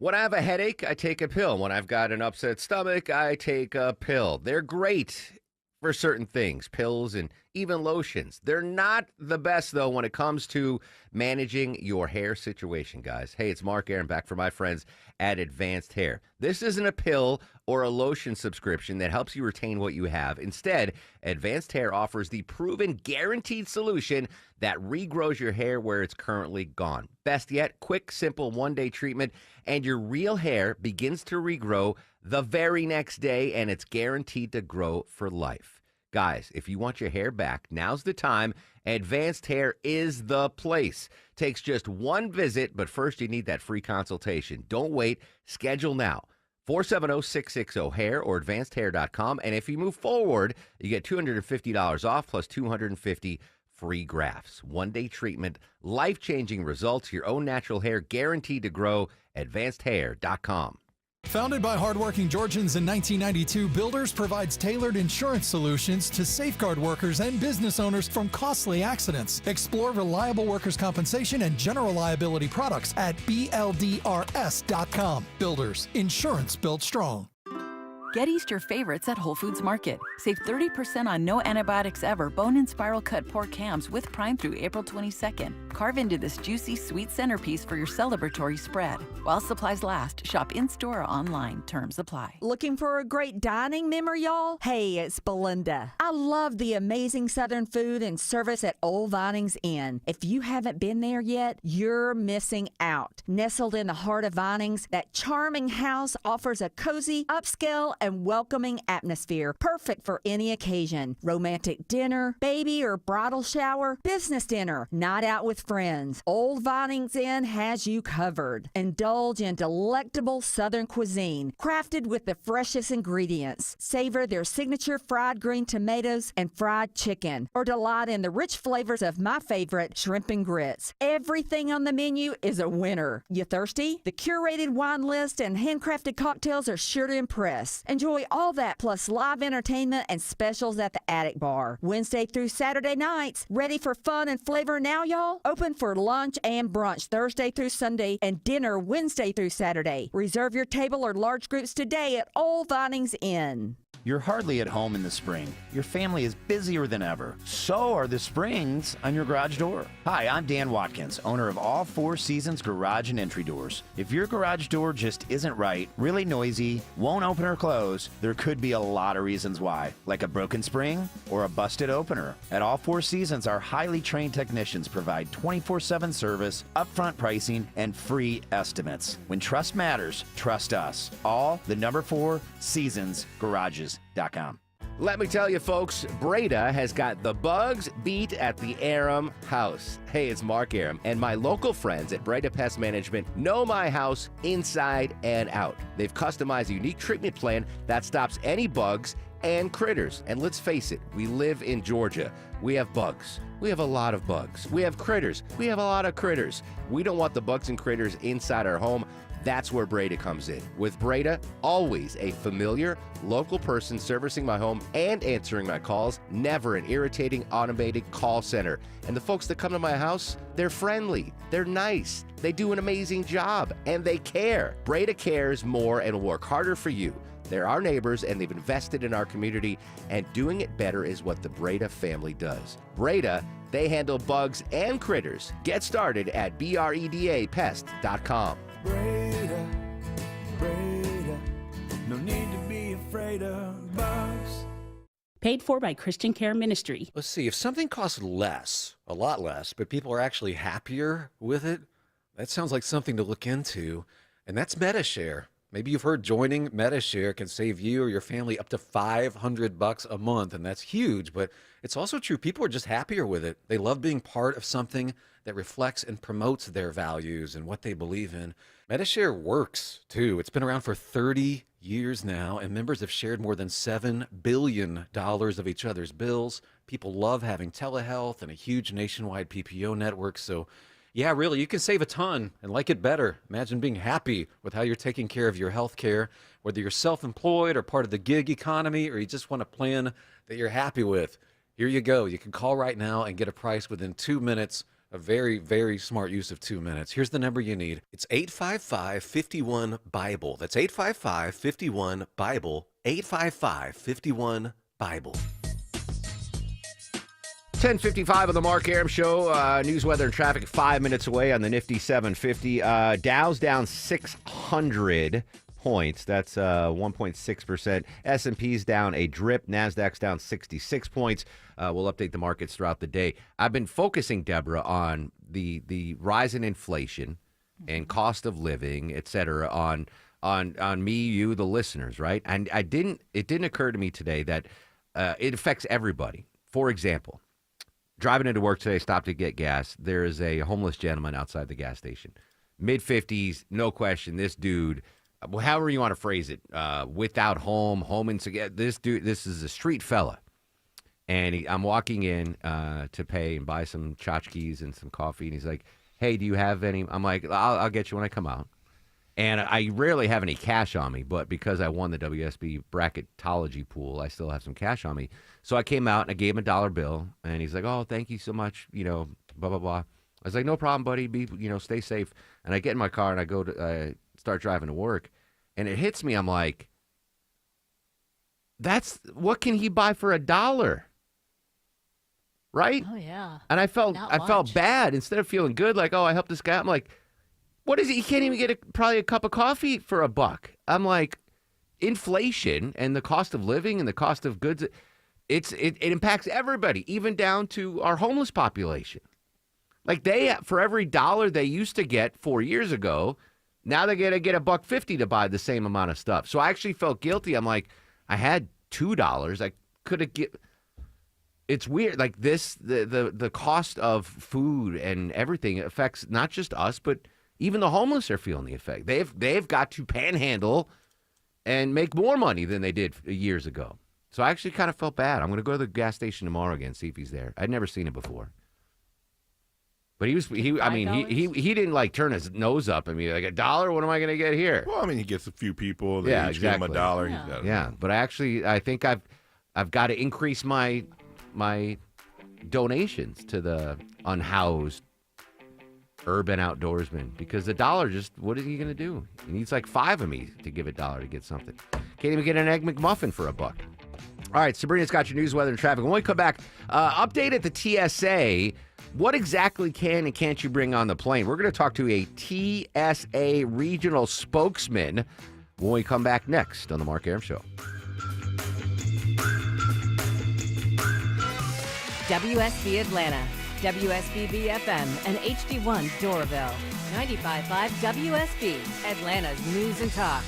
When I have a headache, I take a pill. When I've got an upset stomach, I take a pill. They're great for certain things, pills and even lotions. They're not the best, though, when it comes to managing your hair situation, guys. Hey, it's Mark Aaron back for my friends at Advanced Hair. This isn't a pill or a lotion subscription that helps you retain what you have. Instead, Advanced Hair offers the proven guaranteed solution that regrows your hair where it's currently gone. Best yet, quick, simple one-day treatment, and your real hair begins to regrow the very next day, and it's guaranteed to grow for life. Guys, if you want your hair back, now's the time. Advanced Hair is the place. Takes just one visit, but first you need that free consultation. Don't wait. Schedule now. 470-660-HAIR or advancedhair.com. And if you move forward, you get $250 off plus $250 free grafts. One-day treatment, life-changing results, your own natural hair guaranteed to grow. advancedhair.com. Founded by hardworking Georgians in 1992, Builders provides tailored insurance solutions to safeguard workers and business owners from costly accidents. Explore reliable workers' compensation and general liability products at BLDRS.com. Builders, insurance built strong. Get Easter favorites at Whole Foods Market. Save 30% on no antibiotics ever bone and spiral cut pork hams with Prime through April 22nd. Carve into this juicy, sweet centerpiece for your celebratory spread. While supplies last, shop in-store or online. Terms apply. Looking for a great dining memory, y'all? Hey, it's Belinda. I love the amazing Southern food and service at Old Vinings Inn. If you haven't been there yet, you're missing out. Nestled in the heart of Vinings, that charming house offers a cozy, upscale, and welcoming atmosphere, perfect for any occasion. Romantic dinner, baby or bridal shower, business dinner, night out with friends. Old Vinings Inn has you covered. Indulge in delectable Southern cuisine, crafted with the freshest ingredients. Savor their signature fried green tomatoes and fried chicken, or delight in the rich flavors of my favorite, shrimp and grits. Everything on the menu is a winner. You thirsty? The curated wine list and handcrafted cocktails are sure to impress. Enjoy all that plus live entertainment and specials at the Attic Bar. Wednesday through Saturday nights. Ready for fun and flavor now, y'all? Open for lunch and brunch Thursday through Sunday and dinner Wednesday through Saturday. Reserve your table or large groups today at Old Vinings Inn. You're hardly at home in the spring. Your family is busier than ever. So are the springs on your garage door. Hi, I'm Dan Watkins, owner of All Four Seasons Garage and Entry Doors. If your garage door just isn't right, really noisy, won't open or close, there could be a lot of reasons why, like a broken spring or a busted opener. At All Four Seasons, our highly trained technicians provide 24/7 service, upfront pricing, and free estimates. When trust matters, trust us. All the number 4 Seasons Garages. Let me tell you, folks, Breda has got the bugs beat at the Aram house. Hey, it's Mark Aram, and my local friends at Breda Pest Management know my house inside and out. They've customized a unique treatment plan that stops any bugs and critters. And let's face it, we live in Georgia. We have bugs. We have a lot of bugs. We have critters. We have a lot of critters. We don't want the bugs and critters inside our home. That's where Breda comes in. With Breda, always a familiar, local person servicing my home and answering my calls, never an irritating, automated call center. And the folks that come to my house, they're friendly, they're nice, they do an amazing job, and they care. Breda cares more and will work harder for you. They're our neighbors, and they've invested in our community, and doing it better is what the Breda family does. Breda, they handle bugs and critters. Get started at BREDAPest.com. Breda, no need to be afraid of bugs. Paid for by Christian Care Ministry. Let's see, if something costs less, a lot less, but people are actually happier with it, that sounds like something to look into, and that's MediShare. Maybe you've heard joining MediShare can save you or your family up to $500 a month, and that's huge, but it's also true. People are just happier with it. They love being part of something that reflects and promotes their values and what they believe in. MediShare works, too. It's been around for 30 years now, and members have shared more than $7 billion of each other's bills. People love having telehealth and a huge nationwide PPO network, so yeah, really, you can save a ton and like it better. Imagine being happy with how you're taking care of your health care, whether you're self-employed or part of the gig economy, or you just want a plan that you're happy with. Here you go. You can call right now and get a price within 2 minutes. A very, very smart use of 2 minutes. Here's the number you need. It's 855-51-BIBLE. That's 855-51-BIBLE. 855-51-BIBLE. 10:55 on the Mark Aram Show. News, weather, and traffic 5 minutes away on the Nifty 750. Dow's down 600 points. That's 1.6%. S&P's down a drip. NASDAQ's down 66 points. We'll update the markets throughout the day. I've been focusing, Deborah, on the rise in inflation and cost of living, et cetera, on me, you, the listeners, right? And it didn't occur to me today that it affects everybody. For example, driving into work today, stopped to get gas. There is a homeless gentleman outside the gas station. Mid-50s, no question. This dude, however you want to phrase it, without home insecure. This is a street fella. And I'm walking in to pay and buy some tchotchkes and some coffee. And he's like, hey, do you have any? I'm like, I'll get you when I come out. And I rarely have any cash on me, but because I won the WSB bracketology pool, I still have some cash on me. So I came out and I gave him a $1 bill, and he's like, "Oh, thank you so much," blah blah blah. I was like, "No problem, buddy. Stay safe." And I get in my car and I go to start driving to work, and it hits me. I'm like, "That's what can he buy for $1?" Right? Oh yeah. And I felt bad instead of feeling good, like, "Oh, I helped this guy." I'm like, what is it? He can't even get probably a cup of coffee for $1. I'm like, inflation and the cost of living and the cost of goods, it impacts everybody, even down to our homeless population. Like for every $1 they used to get 4 years ago, Now they're going to get $1.50 to buy the same amount of stuff. So I actually felt guilty. I'm like, I had $2. I could have It's weird. Like this, the cost of food and everything affects not just us, but even the homeless are feeling the effect. They've got to panhandle and make more money than they did years ago. So I actually kind of felt bad. I'm going to go to the gas station tomorrow again, see if he's there. I'd never seen him before. But he didn't like turn his nose up at me like $1. What am I going to get here? Well, I mean, he gets a few people. They each give him $1. Yeah, but I think I've got to increase my donations to the unhoused urban outdoorsman because $1 just what is he going to do? He needs like 5 of me to give $1 to get something. Can't even get an Egg McMuffin for $1. All right, Sabrina's got your news, weather, and traffic. When we come back, update at the TSA. What exactly can and can't you bring on the plane? We're going to talk to a TSA regional spokesman when we come back next on The Mark Arum Show. WSB Atlanta, WSB BFM, and HD1 Doraville. 95.5 WSB, Atlanta's news and talk.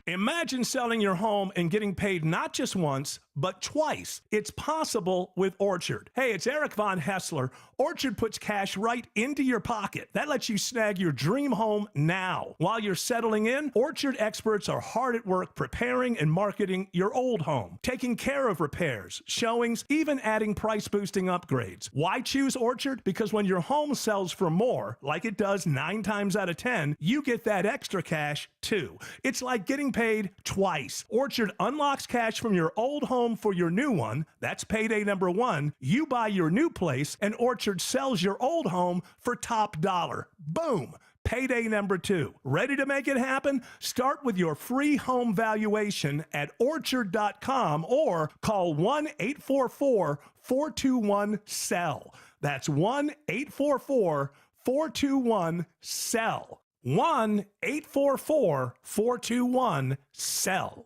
Imagine selling your home and getting paid not just once, but twice. It's possible with Orchard. Hey, it's Eric Von Hessler. Orchard puts cash right into your pocket. That lets you snag your dream home now. While you're settling in, Orchard experts are hard at work preparing and marketing your old home, taking care of repairs, showings, even adding price-boosting upgrades. Why choose Orchard? Because when your home sells for more, like it does 9 times out of 10, you get that extra cash too. It's like getting paid twice. Orchard unlocks cash from your old home for your new one. That's payday number 1. You buy your new place and Orchard sells your old home for top dollar. Boom. Payday number 2. Ready to make it happen? Start with your free home valuation at orchard.com or call 1-844-421-SELL. That's 1-844-421-SELL. 1-844-421-SELL.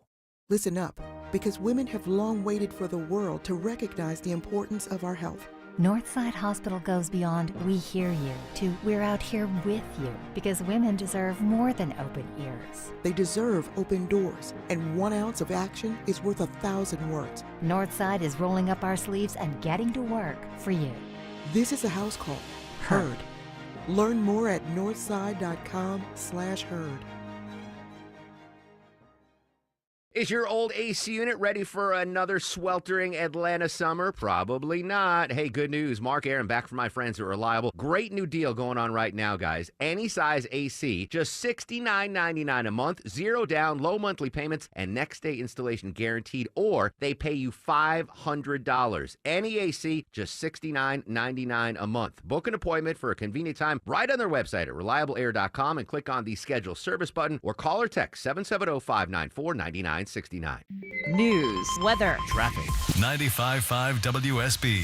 Listen up, because women have long waited for the world to recognize the importance of our health. Northside Hospital goes beyond "we hear you" to "we're out here with you," because women deserve more than open ears. They deserve open doors, and 1 ounce of action is worth 1,000 words. Northside is rolling up our sleeves and getting to work for you. This is a house call. Heard. Learn more at northside.com/heard. Is your old AC unit ready for another sweltering Atlanta summer? Probably not. Hey, good news. Mark Arum back from my friends at Reliable. Great new deal going on right now, guys. Any size AC, just $69.99 a month, 0 down, low monthly payments, and next day installation guaranteed, or they pay you $500. Any AC, just $69.99 a month. Book an appointment for a convenient time right on their website at reliableair.com and click on the schedule service button or call or text 770-594-9969. News, weather, traffic. 95.5 WSB,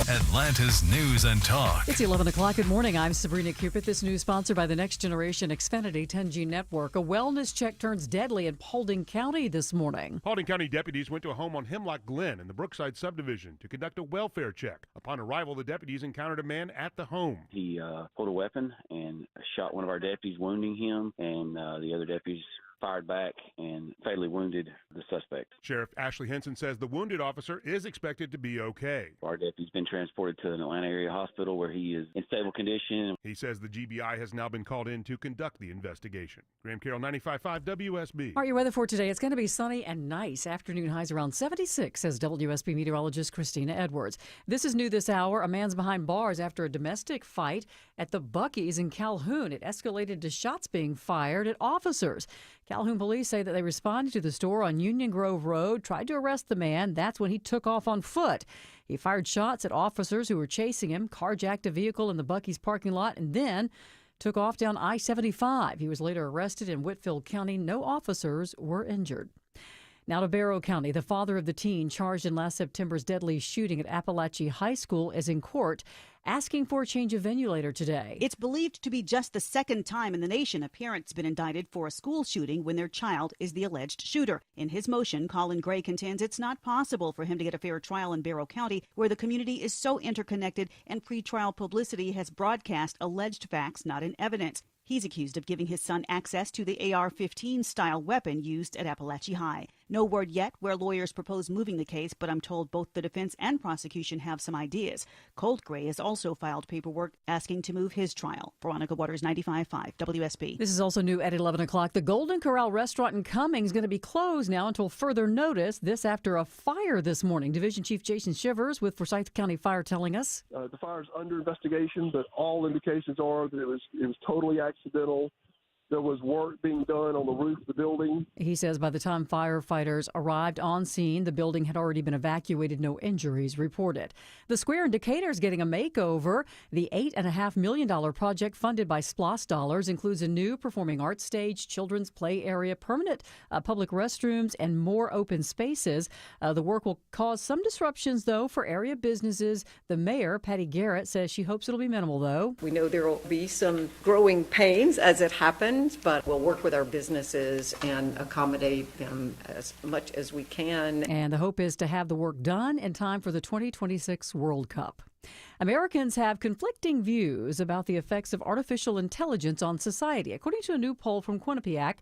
Atlanta's news and talk. It's 11 o'clock. Good morning. I'm Sabrina Cupid. This news sponsored by the Next Generation Xfinity 10G network. A wellness check turns deadly in Paulding County this morning. Paulding County deputies went to a home on Hemlock Glen in the Brookside subdivision to conduct a welfare check. Upon arrival, the deputies encountered a man at the home. He pulled a weapon and shot one of our deputies, wounding him, and the other deputies fired back and fatally wounded the suspect. Sheriff Ashley Henson says the wounded officer is expected to be okay. Our deputy's been transported to an Atlanta area hospital where he is in stable condition. He says the GBI has now been called in to conduct the investigation. Graham Carroll, 95.5 WSB. All right, your weather for today. It's going to be sunny and nice. Afternoon highs around 76, says WSB meteorologist Christina Edwards. This is new this hour. A man's behind bars after a domestic fight at the Buc-ee's in Calhoun. It escalated to shots being fired at officers. Calhoun police say that they responded to the store on Union Grove Road, tried to arrest the man. That's when he took off on foot. He fired shots at officers who were chasing him, carjacked a vehicle in the Buc-ee's parking lot, and then took off down I-75. He was later arrested in Whitfield County. No officers were injured. Now to Barrow County. The father of the teen charged in last September's deadly shooting at Appalachia High School is in court asking for a change of venue later today. It's believed to be just the second time in the nation a parent's been indicted for a school shooting when their child is the alleged shooter. In his motion, Colin Gray contends it's not possible for him to get a fair trial in Barrow County, where the community is so interconnected and pretrial publicity has broadcast alleged facts not in evidence. He's accused of giving his son access to the AR-15 style weapon used at Appalachia High. No word yet where lawyers propose moving the case, but I'm told both the defense and prosecution have some ideas. Colt Gray has also filed paperwork asking to move his trial. Veronica Waters, 95.5 WSB. This is also new at 11 o'clock. The Golden Corral restaurant in Cummings is going to be closed now until further notice. This after a fire this morning. Division Chief Jason Shivers with Forsyth County Fire telling us. The fire is under investigation, but all indications are that it was totally accidental. There was work being done on the roof of the building. He says by the time firefighters arrived on scene, the building had already been evacuated, no injuries reported. The square in Decatur is getting a makeover. The $8.5 million project funded by SPLOST dollars includes a new performing arts stage, children's play area, permanent public restrooms, and more open spaces. The work will cause some disruptions, though, for area businesses. The mayor, Patty Garrett, says she hopes it'll be minimal, though. We know there will be some growing pains as it happens, but we'll work with our businesses and accommodate them as much as we can. And the hope is to have the work done in time for the 2026 World Cup. Americans have conflicting views about the effects of artificial intelligence on society. According to a new poll from Quinnipiac,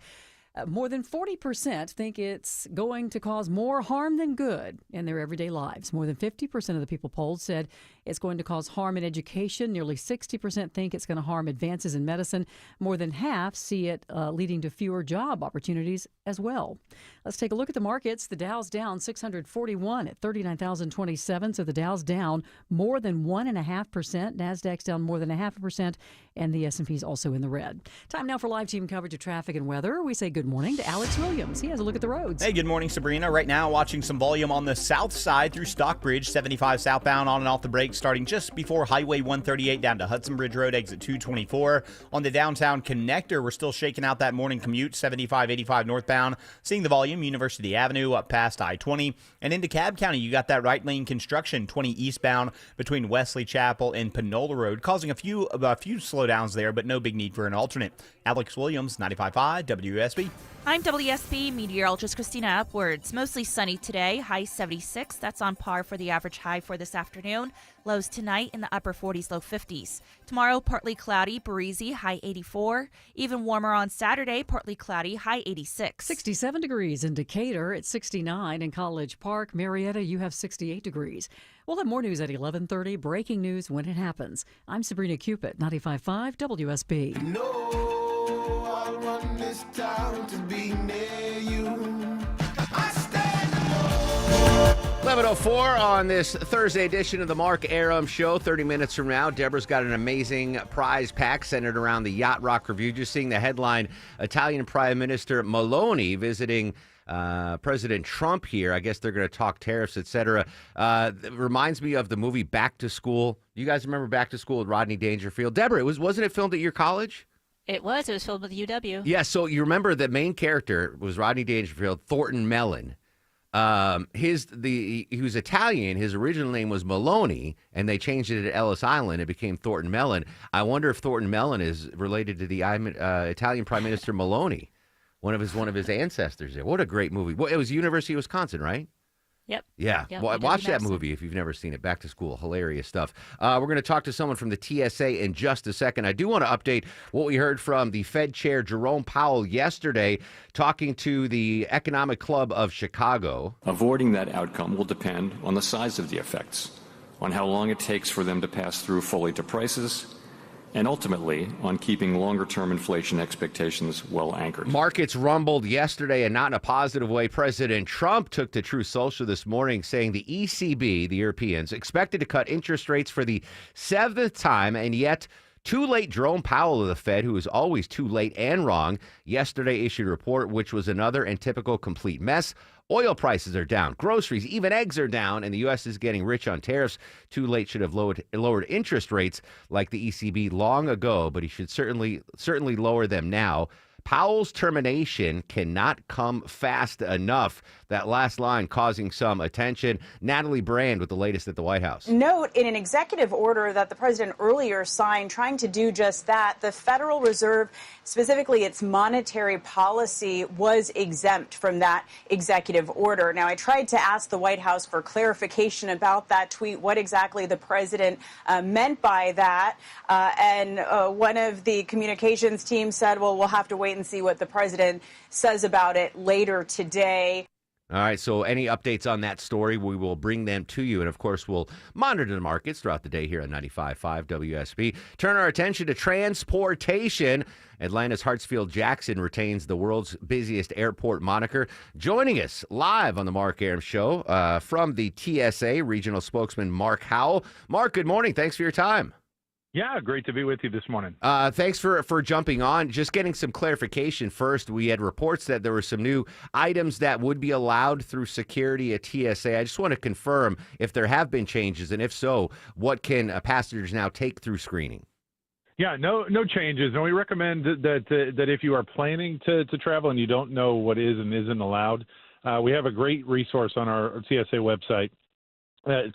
more than 40% think it's going to cause more harm than good in their everyday lives. More than 50% of the people polled said it's going to cause harm in education. Nearly 60% think it's going to harm advances in medicine. More than half see it leading to fewer job opportunities as well. Let's take a look at the markets. The Dow's down 641 at 39,027. So the Dow's down more than 1.5%. NASDAQ's down more than 0.5%. And the S&P's also in the red. Time now for live team coverage of traffic and weather. We say good morning to Alex Williams. He has a look at the roads. Hey, good morning, Sabrina. Right now, watching some volume on the south side through Stockbridge, 75 southbound on and off the brakes, starting just before Highway 138 down to Hudson Bridge Road, exit 224. On the downtown connector, we're still shaking out that morning commute, 75, 85 northbound. Seeing the volume, University Avenue up past I-20. And into Cobb County, you got that right lane construction, 20 eastbound between Wesley Chapel and Panola Road, causing a few slowdowns there, but no big need for an alternate. Alex Williams, 95.5 WSB. I'm WSB meteorologist Christina Upwards. Mostly sunny today, high 76. That's on par for the average high for this afternoon. Lows tonight in the upper 40s, low 50s. Tomorrow, partly cloudy, breezy, high 84. Even warmer on Saturday, partly cloudy, high 86. 67 degrees in Decatur. It's 69 in College Park. Marietta, you have 68 degrees. We'll have more news at 11:30. Breaking news when it happens. I'm Sabrina Cupid, 95.5 WSB. I'll run this town to be near you. 11:04 on this Thursday edition of the Mark Arum Show. 30 minutes from now, Deborah's got an amazing prize pack centered around the Yacht Rock Review. Just seeing the headline, Italian Prime Minister Meloni visiting President Trump here. I guess they're going to talk tariffs, etc. It reminds me of the movie Back to School. You guys remember Back to School with Rodney Dangerfield? Deborah, wasn't it filmed at your college? It was filmed with UW. Yeah, so you remember the main character was Rodney Dangerfield, Thornton Mellon. He was Italian. His original name was Meloni, and they changed it at Ellis Island. It became Thornton Mellon. I wonder if Thornton Mellon is related to the Italian Prime Minister Meloni, one of his ancestors there. What a great movie. Well, it was University of Wisconsin, right? Yep. Yeah. Well, watch that movie if you've never seen it. Back to School. Hilarious stuff. We're going to talk to someone from the TSA in just a second. I do want to update what we heard from the Fed Chair Jerome Powell yesterday talking to the Economic Club of Chicago. Avoiding that outcome will depend on the size of the effects, on how long it takes for them to pass through fully to prices, and ultimately on keeping longer-term inflation expectations well anchored. Markets rumbled yesterday, and not in a positive way. President Trump took to Truth Social this morning, saying the ECB, the Europeans, expected to cut interest rates for the 7th time, and yet too late. Jerome Powell of the Fed, who is always too late and wrong, yesterday issued a report which was another and typical complete mess. Oil prices are down. Groceries, even eggs are down, and the U.S. is getting rich on tariffs. Too late should have lowered interest rates like the ECB long ago, but he should certainly lower them now. Powell's termination cannot come fast enough. That last line causing some attention. Natalie Brand with the latest at the White House. Note in an executive order that the president earlier signed trying to do just that, the Federal Reserve, specifically its monetary policy, was exempt from that executive order. Now, I tried to ask the White House for clarification about that tweet, what exactly the president meant by that. And one of the communications team said, well, we'll have to wait and see what the president says about it later today. All right, so any updates on that story, we will bring them to you. And, of course, we'll monitor the markets throughout the day here on 95.5 WSB. Turn our attention to transportation. Atlanta's Hartsfield-Jackson retains the world's busiest airport moniker. Joining us live on the Mark Arum Show from the TSA, regional spokesman Mark Howell. Mark, good morning. Thanks for your time. Yeah, great to be with you this morning. Thanks for jumping on. Just getting some clarification first. We had reports that there were some new items that would be allowed through security at TSA. I just want to confirm if there have been changes, and if so, what can passengers now take through screening? Yeah, no changes. And we recommend that if you are planning to travel and you don't know what is and isn't allowed, we have a great resource on our TSA website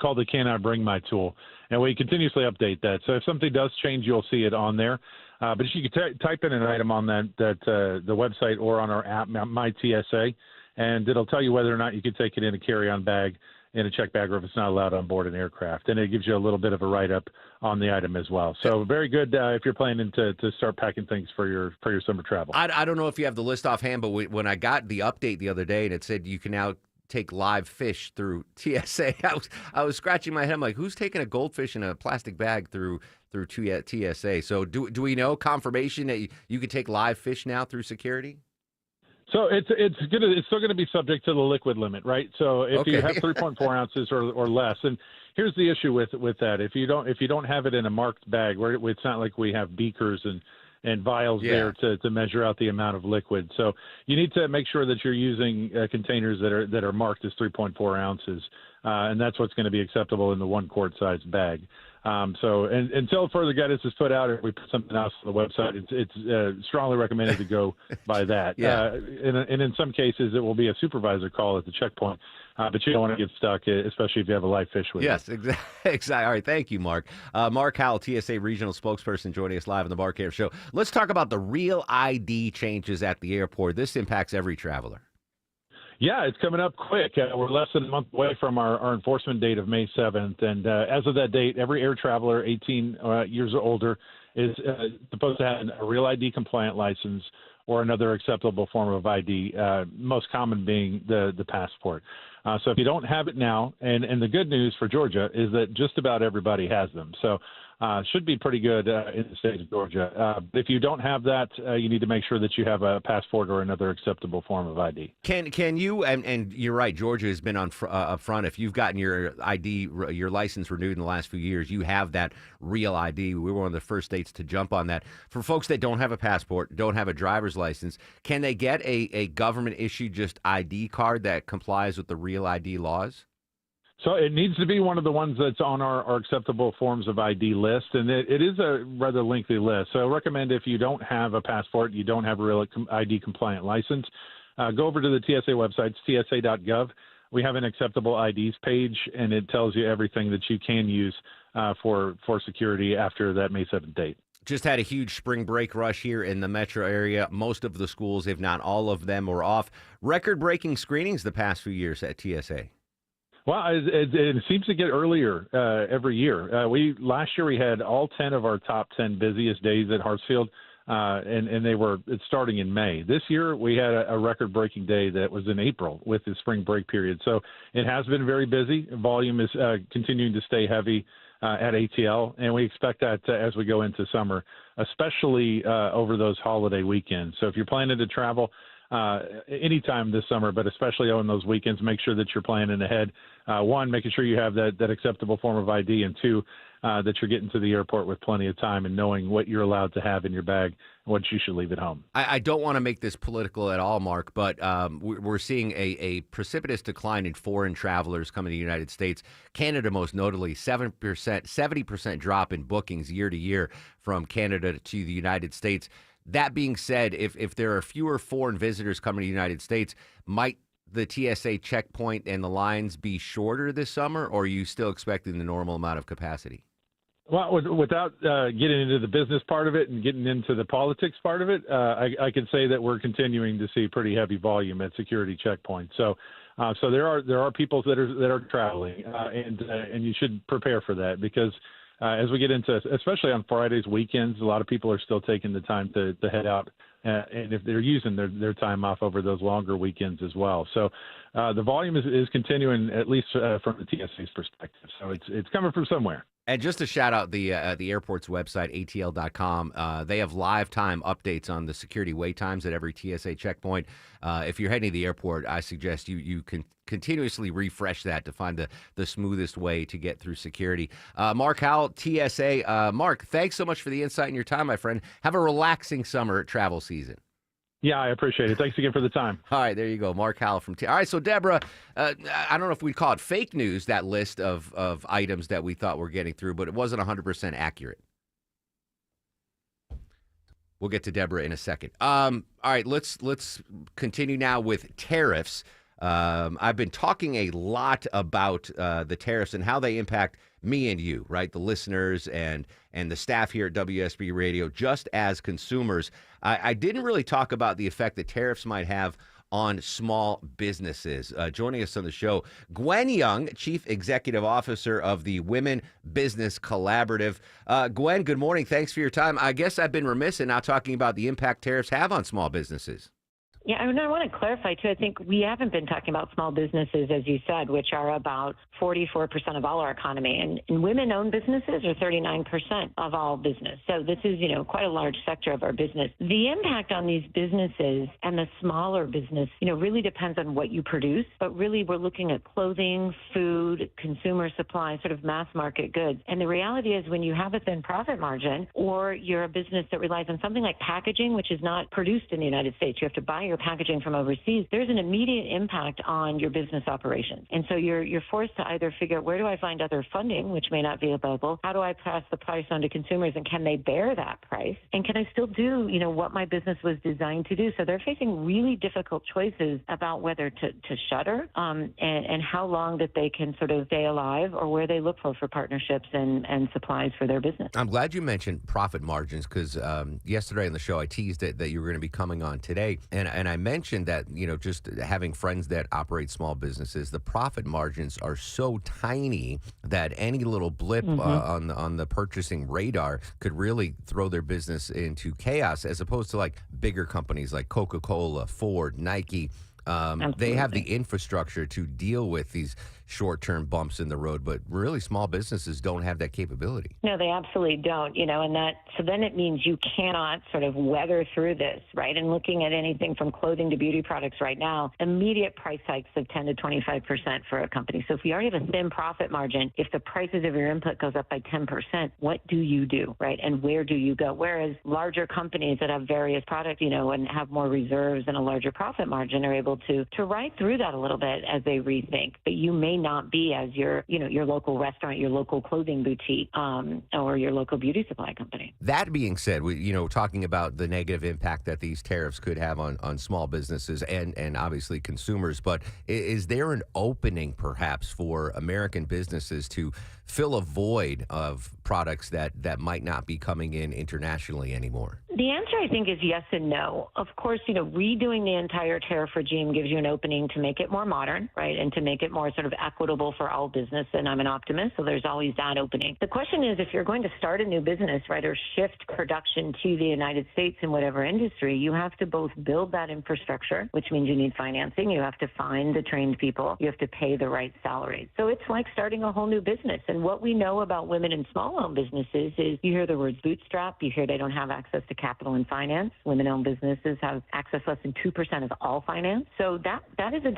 called the Can I Bring My tool. And we continuously update that. So if something does change, you'll see it on there. But you can type in an item on the website or on our app, My TSA, and it'll tell you whether or not you can take it in a carry-on bag, in a check bag, or if it's not allowed on board an aircraft. And it gives you a little bit of a write-up on the item as well. So very good if you're planning to start packing things for your summer travel. I don't know if you have the list offhand, but when I got the update the other day and it said you can now take live fish through TSA, I was scratching my head. I'm like, who's taking a goldfish in a plastic bag through TSA? So do we know confirmation that you could take live fish now through security? So it's still gonna be subject to the liquid limit, right? So if you have 3.4 ounces or less, and here's the issue with that: if you don't have it in a marked bag, where it's not like we have beakers and vials there to measure out the amount of liquid. So you need to make sure that you're using containers that are marked as 3.4 ounces, and that's what's going to be acceptable in the 1 quart size bag. So until further guidance is put out, if we put something else on the website, it's strongly recommended to go by that. And in some cases, it will be a supervisor call at the checkpoint. But you don't want to get stuck, especially if you have a live fish with you. Yes, exactly. All right, thank you, Mark. Mark Howell, TSA regional spokesperson, joining us live on the Mark Arum Show. Let's talk about the Real ID changes at the airport. This impacts every traveler. Yeah, it's coming up quick. We're less than a month away from our enforcement date of May 7th. And as of that date, every air traveler 18 years or older is supposed to have a Real ID compliant license or another acceptable form of ID, most common being the passport. So if you don't have it now, and the good news for Georgia is that just about everybody has them. So should be pretty good in the state of Georgia. If you don't have that, you need to make sure that you have a passport or another acceptable form of ID. Can you, and you're right, Georgia has been up front. If you've gotten your ID, your license renewed in the last few years, you have that Real ID. We were one of the first states to jump on that. For folks that don't have a passport, don't have a driver's license, can they get a government-issued just ID card that complies with the Real ID laws? So it needs to be one of the ones that's on our acceptable forms of ID list, and it is a rather lengthy list. So I recommend if you don't have a passport, you don't have a Real ID compliant license, go over to the TSA website, tsa.gov. We have an acceptable IDs page, and it tells you everything that you can use for security after that May 7th date. Just had a huge spring break rush here in the metro area. Most of the schools, if not all of them, were off. Record-breaking screenings the past few years at TSA. Well, it seems to get earlier every year. Last year we had all 10 of our top 10 busiest days at Hartsfield, and it's starting in May. This year we had a record-breaking day that was in April with the spring break period. So it has been very busy. Volume is continuing to stay heavy at ATL, and we expect that as we go into summer, especially over those holiday weekends. So if you're planning to travel anytime this summer, but especially on those weekends, make sure that you're planning ahead. One, making sure you have that acceptable form of ID, and two, that you're getting to the airport with plenty of time and knowing what you're allowed to have in your bag and what you should leave at home. I don't want to make this political at all, Mark, but we're seeing a precipitous decline in foreign travelers coming to the United States. Canada, most notably, 70% drop in bookings year to year from Canada to the United States. That being said, if there are fewer foreign visitors coming to the United States, might the TSA checkpoint and the lines be shorter this summer, or are you still expecting the normal amount of capacity? Well, without getting into the business part of it and getting into the politics part of it, I can say that we're continuing to see pretty heavy volume at security checkpoints. So there are people that are traveling, and you should prepare for that because as we get into, especially on Fridays, weekends, a lot of people are still taking the time to head out, and if they're using their time off over those longer weekends as well. So the volume is continuing, at least from the TSA's perspective. So it's coming from somewhere. And just to shout out the airport's website, ATL.com, they have live time updates on the security wait times at every TSA checkpoint. If you're heading to the airport, I suggest you can continuously refresh that to find the smoothest way to get through security. Mark Howell, TSA. Mark, thanks so much for the insight and your time, my friend. Have a relaxing summer travel season. Yeah, I appreciate it. Thanks again for the time. All right, there you go. Mark Howell from All right, so Deborah, I don't know if we'd call it fake news, that list of items that we thought we're getting through, but it wasn't 100% accurate. We'll get to Deborah in a second. All right, let's continue now with tariffs. I've been talking a lot about the tariffs and how they impact me and you, right? The listeners and the staff here at WSB Radio, just as consumers. I didn't really talk about the effect that tariffs might have on small businesses. Joining us on the show, Gwen Young, Chief Executive Officer of the Women Business Collaborative. Gwen, good morning. Thanks for your time. I guess I've been remiss in not talking about the impact tariffs have on small businesses. Yeah, I want to clarify, too. I think we haven't been talking about small businesses, as you said, which are about 44% of all our economy. And women-owned businesses are 39% of all business. So this is, quite a large sector of our business. The impact on these businesses and the smaller business, really depends on what you produce. But really, we're looking at clothing, food, consumer supplies, sort of mass market goods. And the reality is when you have a thin profit margin or you're a business that relies on something like packaging, which is not produced in the United States, you have to buy your packaging from overseas, there's an immediate impact on your business operations. And so you're forced to either figure out where do I find other funding, which may not be available, how do I pass the price on to consumers, and can they bear that price? And can I still do, what my business was designed to do? So they're facing really difficult choices about whether to shutter and how long that they can sort of stay alive or where they look for partnerships and supplies for their business. I'm glad you mentioned profit margins because yesterday on the show I teased it that you were going to be coming on today, and I mentioned that, just having friends that operate small businesses, the profit margins are so tiny that any little blip on the purchasing radar could really throw their business into chaos, as opposed to like bigger companies like Coca-Cola, Ford, Nike. They have the infrastructure to deal with these short-term bumps in the road, but really small businesses don't have that capability. No, they absolutely don't, so then it means you cannot sort of weather through this, right? And looking at anything from clothing to beauty products right now, immediate price hikes of 10 to 25% for a company. So if you already have a thin profit margin, if the prices of your input goes up by 10%, what do you do, right? And where do you go? Whereas larger companies that have various products, and have more reserves and a larger profit margin are able to ride through that a little bit as they rethink. But you may not be as your local restaurant, your local clothing boutique, or your local beauty supply company. That being said, talking about the negative impact that these tariffs could have on small businesses and obviously consumers, but is there an opening perhaps for American businesses to fill a void of products that might not be coming in internationally anymore? The answer, I think, is yes and no. Of course, redoing the entire tariff regime gives you an opening to make it more modern, right, and to make it more sort of equitable for all business, and I'm an optimist, so there's always that opening. The question is, if you're going to start a new business, right, or shift production to the United States in whatever industry, you have to both build that infrastructure, which means you need financing, you have to find the trained people, you have to pay the right salaries. So it's like starting a whole new business. And what we know about women in small-owned businesses is you hear the words bootstrap, you hear they don't have access to capital and finance. Women-owned businesses have access less than 2% of all finance. So that is a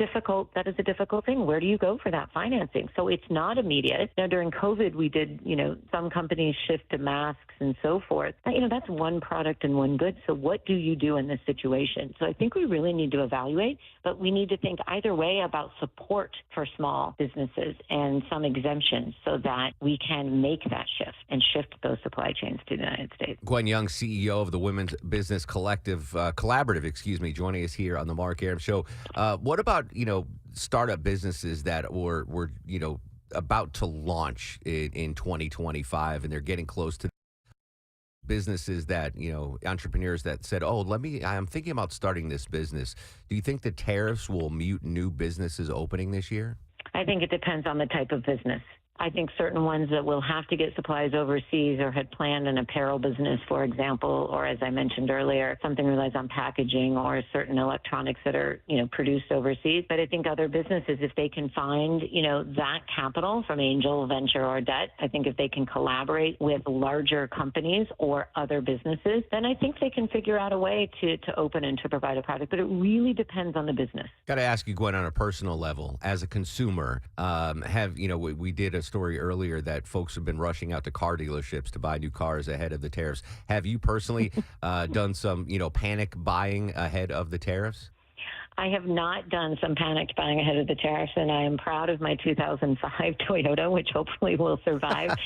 difficult thing. Where do you go for that? that financing. So it's not immediate. Now, during COVID, we did, some companies shift to masks and so forth. That's one product and one good. So what do you do in this situation? So I think we really need to evaluate, but we need to think either way about support for small businesses and some exemptions so that we can make that shift and shift those supply chains to the United States. Gwen Young, CEO of the Women's Business Collaborative, joining us here on the Mark Arum Show. What about, startup businesses that were about to launch in 2025 and they're getting close to businesses that, entrepreneurs that said, I'm thinking about starting this business. Do you think the tariffs will mute new businesses opening this year? I think it depends on the type of business. I think certain ones that will have to get supplies overseas or had planned an apparel business, for example, or as I mentioned earlier, something relies on packaging or certain electronics that are, produced overseas. But I think other businesses, if they can find, that capital from angel, venture, or debt, I think if they can collaborate with larger companies or other businesses, then I think they can figure out a way to open and to provide a product. But it really depends on the business. Got to ask you, Gwen, on a personal level, as a consumer, we did a story earlier that folks have been rushing out to car dealerships to buy new cars ahead of the tariffs. Have you personally done some, panic buying ahead of the tariffs? I have not done some panicked buying ahead of the tariffs, and I am proud of my 2005 Toyota, which hopefully will survive.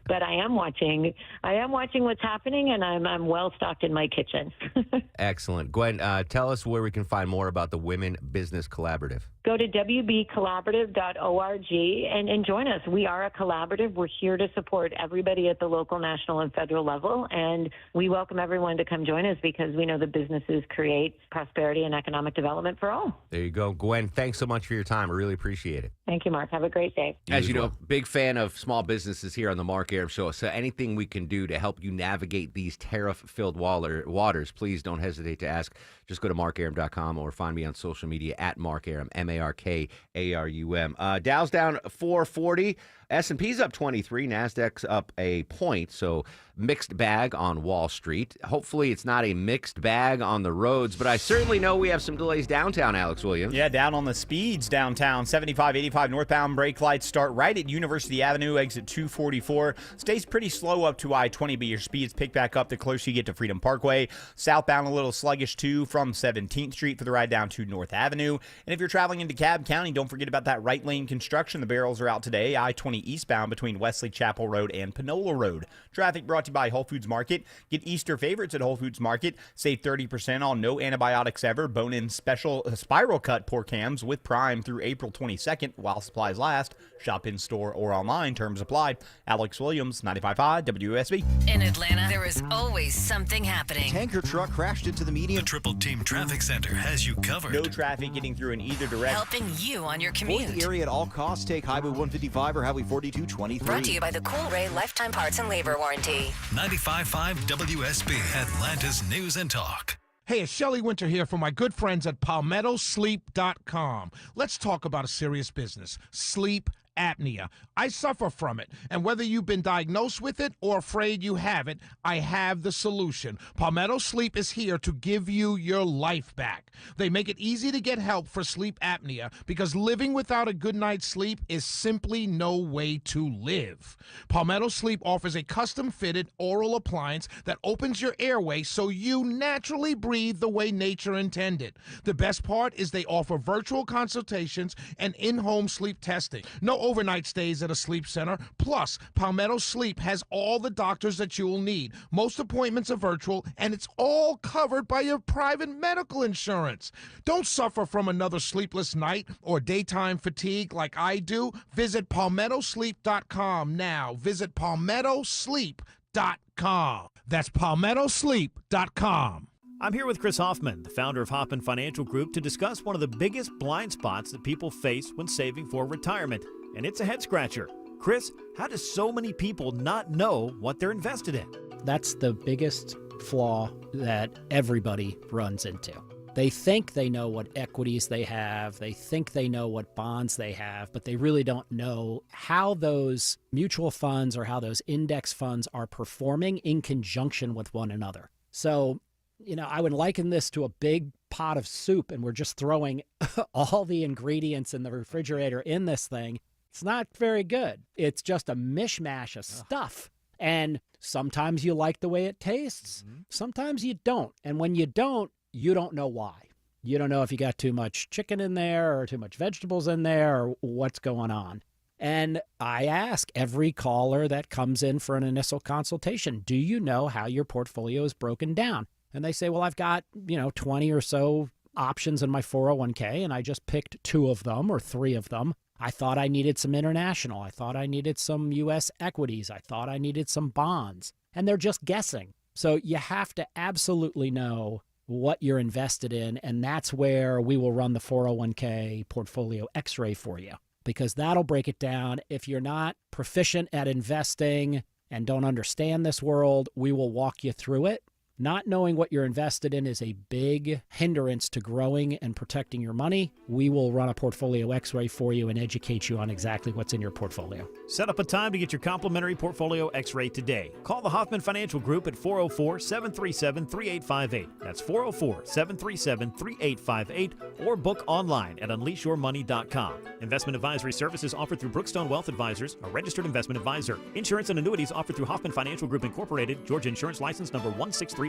But I am watching what's happening, and I'm well stocked in my kitchen. Excellent. Gwen, tell us where we can find more about the Women Business Collaborative. Go to wbcollaborative.org and join us. We are a collaborative. We're here to support everybody at the local, national, and federal level, and we welcome everyone to come join us because we know the businesses create prosperity and economic development for all. There you go. Gwen, thanks so much for your time. I really appreciate it. Thank you, Mark. Have a great day. As you know, big fan of small businesses here on the Mark Arum Show. So anything we can do to help you navigate these tariff-filled waters, please don't hesitate to ask. Just go to markarum.com or find me on social media at Mark Arum, MarkArum. Dow's down 440. S&P's up 23. NASDAQ's up a point. So mixed bag on Wall Street. Hopefully it's not a mixed bag on the roads, but I certainly know we have some delays downtown, Alex Williams. Yeah, down on the speeds downtown. 75, 85 northbound brake lights start right at University Avenue, exit 244. Stays pretty slow up to I-20, but your speeds pick back up the closer you get to Freedom Parkway. Southbound a little sluggish too from 17th Street for the ride down to North Avenue. And if you're traveling into Cobb County, don't forget about that right lane construction. The barrels are out today. I-20 eastbound between Wesley Chapel Road and Panola Road. Traffic brought to you by Whole Foods Market. Get Easter favorites at Whole Foods Market. Save 30% on no antibiotics ever. Bone-in special spiral cut pork hams with Prime through April 22nd while supplies last. Shop in store or online. Terms apply. Alex Williams, 95.5 WSB. In Atlanta, there is always something happening. Tanker truck crashed into the median. The Triple Team Traffic Center has you covered. No traffic getting through in either direction. Helping you on your commute. Avoid the area at all costs. Take Highway 155 or Highway 4223. Brought to you by the Cool Ray Lifetime Parts and Labor Warranty. 95.5 WSB, Atlanta's News and Talk. Hey, it's Shelley Winter here from my good friends at PalmettoSleep.com. Let's talk about a serious business, sleep apnea. I suffer from it, and whether you've been diagnosed with it or afraid you have it, I have the solution. Palmetto Sleep is here to give you your life back. They make it easy to get help for sleep apnea because living without a good night's sleep is simply no way to live. Palmetto Sleep offers a custom-fitted oral appliance that opens your airway so you naturally breathe the way nature intended. The best part is they offer virtual consultations and in-home sleep testing. No overnight stays at a sleep center. Plus, Palmetto Sleep has all the doctors that you will need. Most appointments are virtual, and it's all covered by your private medical insurance. Don't suffer from another sleepless night or daytime fatigue like I do. Visit PalmettoSleep.com now. Visit PalmettoSleep.com. That's PalmettoSleep.com. I'm here with Chris Hoffman, the founder of Hoffman Financial Group, to discuss one of the biggest blind spots that people face when saving for retirement, and it's a head-scratcher. Chris, how do so many people not know what they're invested in? That's the biggest flaw that everybody runs into. They think they know what equities they have, they think they know what bonds they have, but they really don't know how those mutual funds or how those index funds are performing in conjunction with one another. So, I would liken this to a big pot of soup, and we're just throwing all the ingredients in the refrigerator in this thing. It's not very good. It's just a mishmash of stuff. And sometimes you like the way it tastes. Sometimes you don't. And when you don't know why. You don't know if you got too much chicken in there or too much vegetables in there or what's going on. And I ask every caller that comes in for an initial consultation, do you know how your portfolio is broken down? And they say, well, I've got, 20 or so options in my 401k, and I just picked 2 of them or 3 of them. I thought I needed some international. I thought I needed some U.S. equities. I thought I needed some bonds. And they're just guessing. So you have to absolutely know what you're invested in, and that's where we will run the 401k portfolio x-ray for you, because that'll break it down. If you're not proficient at investing and don't understand this world, we will walk you through it. Not knowing what you're invested in is a big hindrance to growing and protecting your money. We will run a portfolio x-ray for you and educate you on exactly what's in your portfolio. Set up a time to get your complimentary portfolio x-ray today. Call the Hoffman Financial Group at 404-737-3858. That's 404-737-3858, or book online at unleashyourmoney.com. Investment advisory services offered through Brookstone Wealth Advisors, a registered investment advisor. Insurance and annuities offered through Hoffman Financial Group Incorporated, Georgia Insurance License number 163546.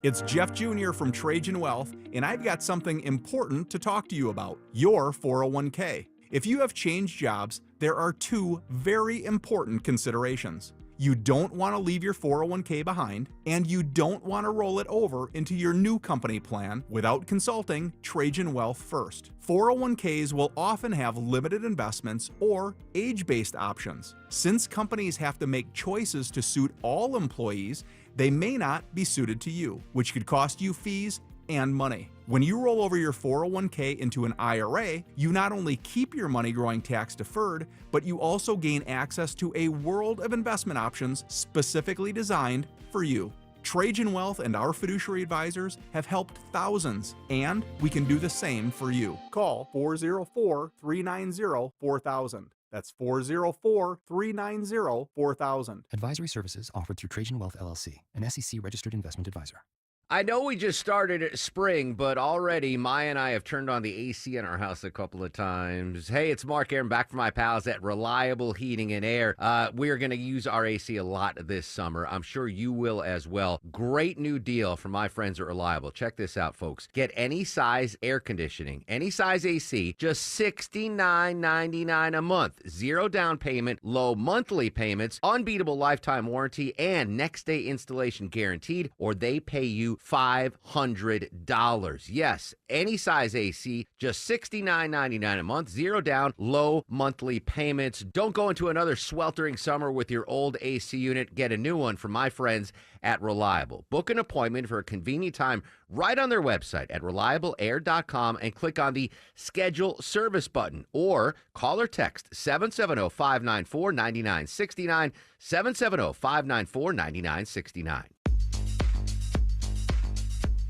It's Jeff Jr. from Trajan Wealth, and I've got something important to talk to you about, your 401k. If you have changed jobs, there are 2 very important considerations. You don't want to leave your 401k behind, and you don't want to roll it over into your new company plan without consulting Trajan Wealth first. 401ks will often have limited investments or age-based options. Since companies have to make choices to suit all employees, they may not be suited to you, which could cost you fees and money. When you roll over your 401k into an IRA, you not only keep your money growing tax deferred, but you also gain access to a world of investment options specifically designed for you. Trajan Wealth and our fiduciary advisors have helped thousands, and we can do the same for you. Call 404-390-4000. That's 404-390-4000. Advisory services offered through Trajan Wealth LLC, an SEC registered investment advisor. I know we just started spring, but already Maya and I have turned on the AC in our house a couple of times. Hey, it's Mark Aaron back from my pals at Reliable Heating and Air. We are going to use our AC a lot this summer. I'm sure you will as well. Great new deal from my friends at Reliable. Check this out, folks. Get any size air conditioning, any size AC, just $69.99 a month. 0 down payment, low monthly payments, unbeatable lifetime warranty, and next day installation guaranteed, or they pay you $500. Yes, any size AC, just $69.99 a month, 0 down, low monthly payments. Don't go into another sweltering summer with your old AC unit. Get a new one from my friends at Reliable. Book an appointment for a convenient time right on their website at reliableair.com and click on the Schedule Service button, or call or text 770-594-9969, 770-594-9969.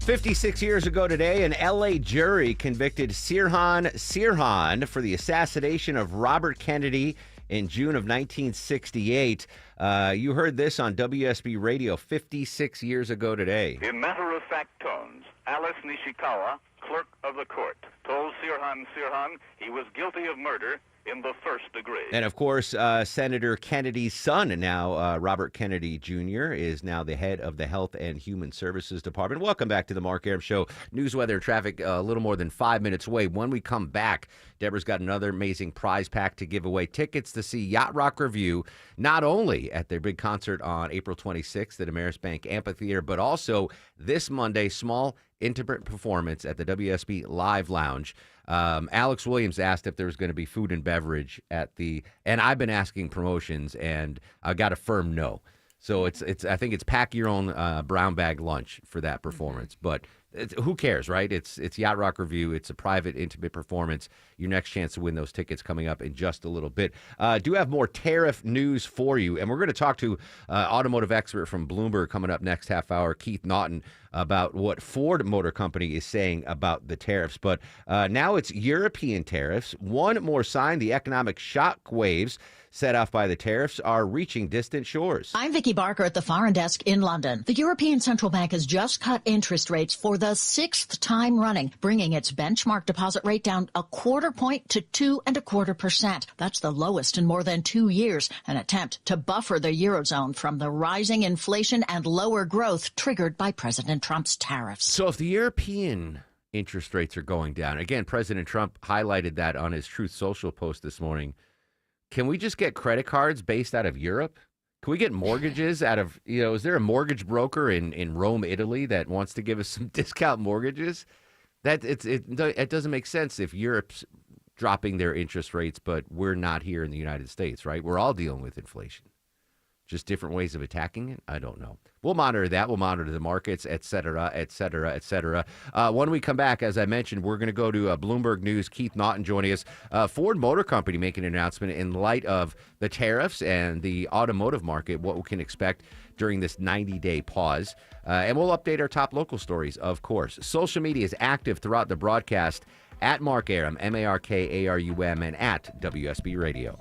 56 years ago today, an L.A. jury convicted Sirhan Sirhan for the assassination of Robert Kennedy in June of 1968. You heard this on WSB Radio 56 years ago today. In matter-of-fact tones, Alice Nishikawa, clerk of the court, told Sirhan Sirhan he was guilty of murder in the first degree. And of course, Senator Kennedy's son, now Robert Kennedy Jr., is now the head of the Health and Human Services Department. Welcome back to the Mark Arum Show. News, weather, and traffic a little more than 5 minutes away. When we come back, Deborah's got another amazing prize pack to give away. Tickets to see Yacht Rock Review, not only at their big concert on April 26th at Ameris Bank Amphitheater, but also this Monday, small intimate performance at the WSB Live Lounge. Alex Williams asked if there was going to be food and beverage at the, and I've been asking promotions, and I got a firm no. So it's I think it's pack your own brown bag lunch for that performance. But who cares, right? It's Yacht Rock Review. It's a private, intimate performance. Your next chance to win those tickets coming up in just a little bit. Do have more tariff news for you, and we're going to talk to automotive expert from Bloomberg coming up next half hour, Keith Naughton, about what Ford Motor Company is saying about the tariffs. But now it's European tariffs. One more sign, the economic shock waves set off by the tariffs are reaching distant shores. I'm Vicky Barker at the Foreign Desk in London. The European Central Bank has just cut interest rates for the 6th time running, bringing its benchmark deposit rate down 1/4 point to 2.25%. That's the lowest in more than 2 years, an attempt to buffer the Eurozone from the rising inflation and lower growth triggered by President Trump's tariffs. So if the European interest rates are going down, again, President Trump highlighted that on his Truth Social post this morning. Can we just get credit cards based out of Europe? Can we get mortgages out of, is there a mortgage broker in Rome, Italy that wants to give us some discount mortgages? It doesn't make sense if Europe's dropping their interest rates, but we're not here in the United States, right? We're all dealing with inflation. Just different ways of attacking it? I don't know. We'll monitor that. We'll monitor the markets, et cetera, et cetera, et cetera. When we come back, as I mentioned, we're going to go to Bloomberg News. Keith Naughton joining us. Ford Motor Company making an announcement in light of the tariffs and the automotive market, what we can expect during this 90-day pause. And we'll update our top local stories, of course. Social media is active throughout the broadcast at Mark Arum, MarkArum, and at WSB Radio.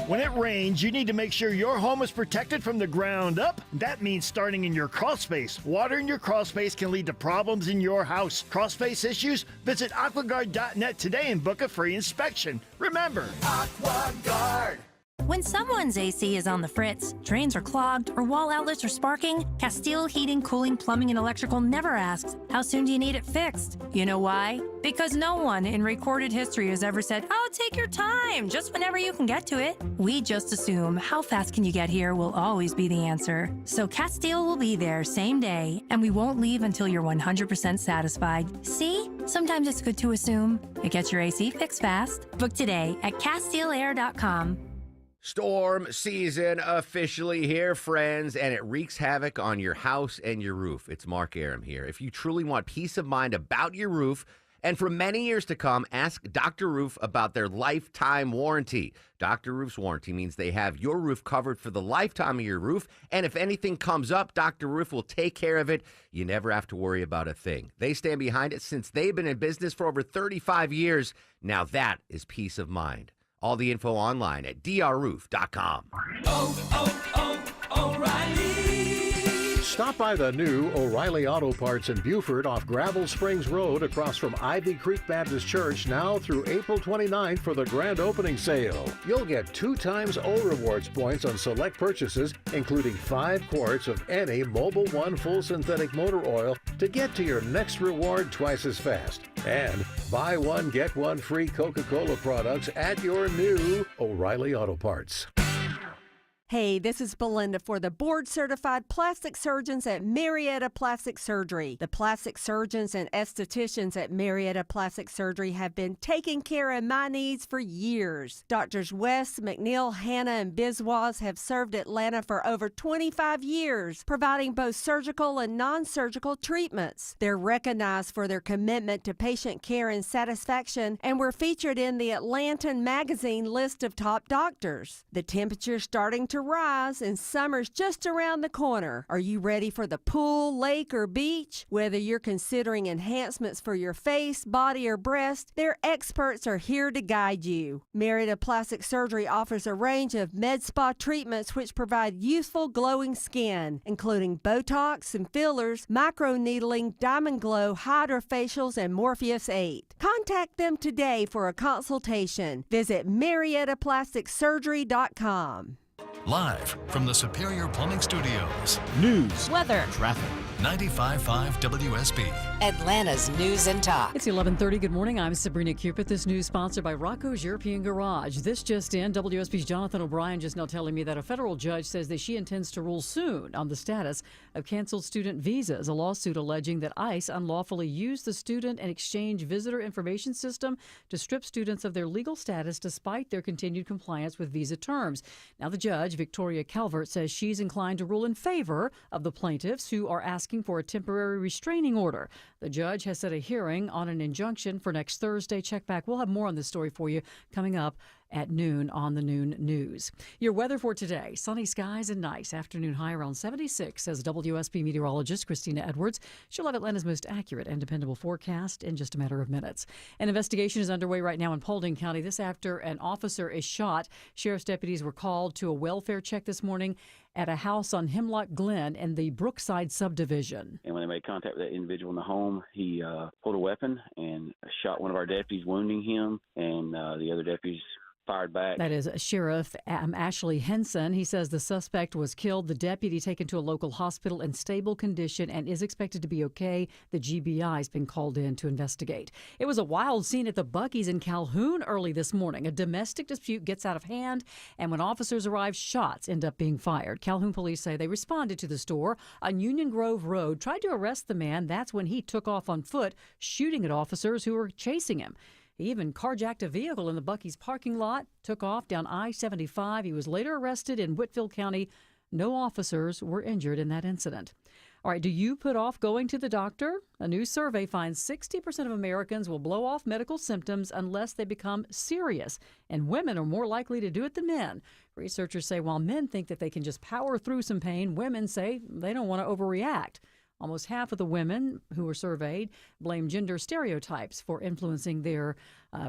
When it rains, you need to make sure your home is protected from the ground up. That means starting in your crawl space. Water in your crawl space can lead to problems in your house. Crawl space issues? Visit aquaguard.net today and book a free inspection. Remember, AquaGuard. When someone's AC is on the fritz, drains are clogged, or wall outlets are sparking, Castile Heating, Cooling, Plumbing, and Electrical never asks, how soon do you need it fixed? You know why? Because no one in recorded history has ever said, oh, take your time, just whenever you can get to it. We just assume, how fast can you get here will always be the answer. So Castile will be there same day, and we won't leave until you're 100% satisfied. See? Sometimes it's good to assume. It gets your AC fixed fast. Book today at CastileAir.com. Storm season officially here, friends, and it wreaks havoc on your house and your roof. It's Mark Arum here. If you truly want peace of mind about your roof, and for many years to come, ask Dr. Roof about their lifetime warranty. Dr. Roof's warranty means they have your roof covered for the lifetime of your roof, and if anything comes up, Dr. Roof will take care of it. You never have to worry about a thing. They stand behind it since they've been in business for over 35 years. Now that is peace of mind. All the info online at drroof.com. O'Reilly! Stop by the new O'Reilly Auto Parts in Buford off Gravel Springs Road across from Ivy Creek Baptist Church now through April 29th for the grand opening sale. You'll get 2 times O Rewards points on select purchases, including 5 quarts of any Mobil 1 full synthetic motor oil to get to your next reward twice as fast. And buy one, get one free Coca-Cola products at your new O'Reilly Auto Parts. Hey, this is Belinda for the board-certified plastic surgeons at Marietta Plastic Surgery. The plastic surgeons and estheticians at Marietta Plastic Surgery have been taking care of my needs for years. Doctors West, McNeil, Hanna, and Biswas have served Atlanta for over 25 years, providing both surgical and non-surgical treatments. They're recognized for their commitment to patient care and satisfaction, and were featured in the Atlantan Magazine list of top doctors. The temperature's starting to rise and summer's just around the corner. Are you ready for the pool, lake, or beach? Whether you're considering enhancements for your face, body, or breast, their experts are here to guide you. Marietta Plastic Surgery offers a range of med spa treatments which provide youthful, glowing skin, including Botox and fillers, microneedling, Diamond Glow, hydrofacials, and Morpheus 8. Contact them today for a consultation. Visit MariettaPlasticSurgery.com. Live from the Superior Plumbing Studios. News, weather, traffic. 95.5 WSB. Atlanta's News and Talk. It's 11:30. Good morning. I'm Sabrina Cupid. This news sponsored by Rocco's European Garage. This just in. WSB's Jonathan O'Brien just now telling me that a federal judge says that she intends to rule soon on the status of canceled student visas. A lawsuit alleging that ICE unlawfully used the Student and Exchange Visitor Information System to strip students of their legal status despite their continued compliance with visa terms. Now the judge, Victoria Calvert, says she's inclined to rule in favor of the plaintiffs who are asking for a temporary restraining order. The judge has set a hearing on an injunction for next Thursday. Check back. We'll have more on this story for you coming up at noon on the Noon News. Your weather for today, sunny skies and nice. Afternoon high around 76, says WSB meteorologist Christina Edwards. She'll have Atlanta's most accurate and dependable forecast in just a matter of minutes. An investigation is underway right now in Paulding County. This after an officer is shot. Sheriff's deputies were called to a welfare check this morning at a house on Hemlock Glen in the Brookside subdivision. And when they made contact with that individual in the home, he pulled a weapon and shot one of our deputies, wounding him, and the other deputies fired back. That is Sheriff Ashley Henson. He says the suspect was killed. The deputy taken to a local hospital in stable condition and is expected to be okay. The GBI has been called in to investigate. It was a wild scene at the Buc-ee's in Calhoun early this morning. A domestic dispute gets out of hand, and when officers arrive, shots end up being fired. Calhoun police say they responded to the store on Union Grove Road, tried to arrest the man. That's when he took off on foot, shooting at officers who were chasing him. He even carjacked a vehicle in the Buc-ee's parking lot, took off down I-75. He was later arrested in Whitfield County. No officers were injured in that incident. All right, do you put off going to the doctor? A new survey finds 60% of Americans will blow off medical symptoms unless they become serious, and women are more likely to do it than men. Researchers say while men think that they can just power through some pain, women say they don't want to overreact. Almost half of the women who were surveyed blame gender stereotypes for influencing their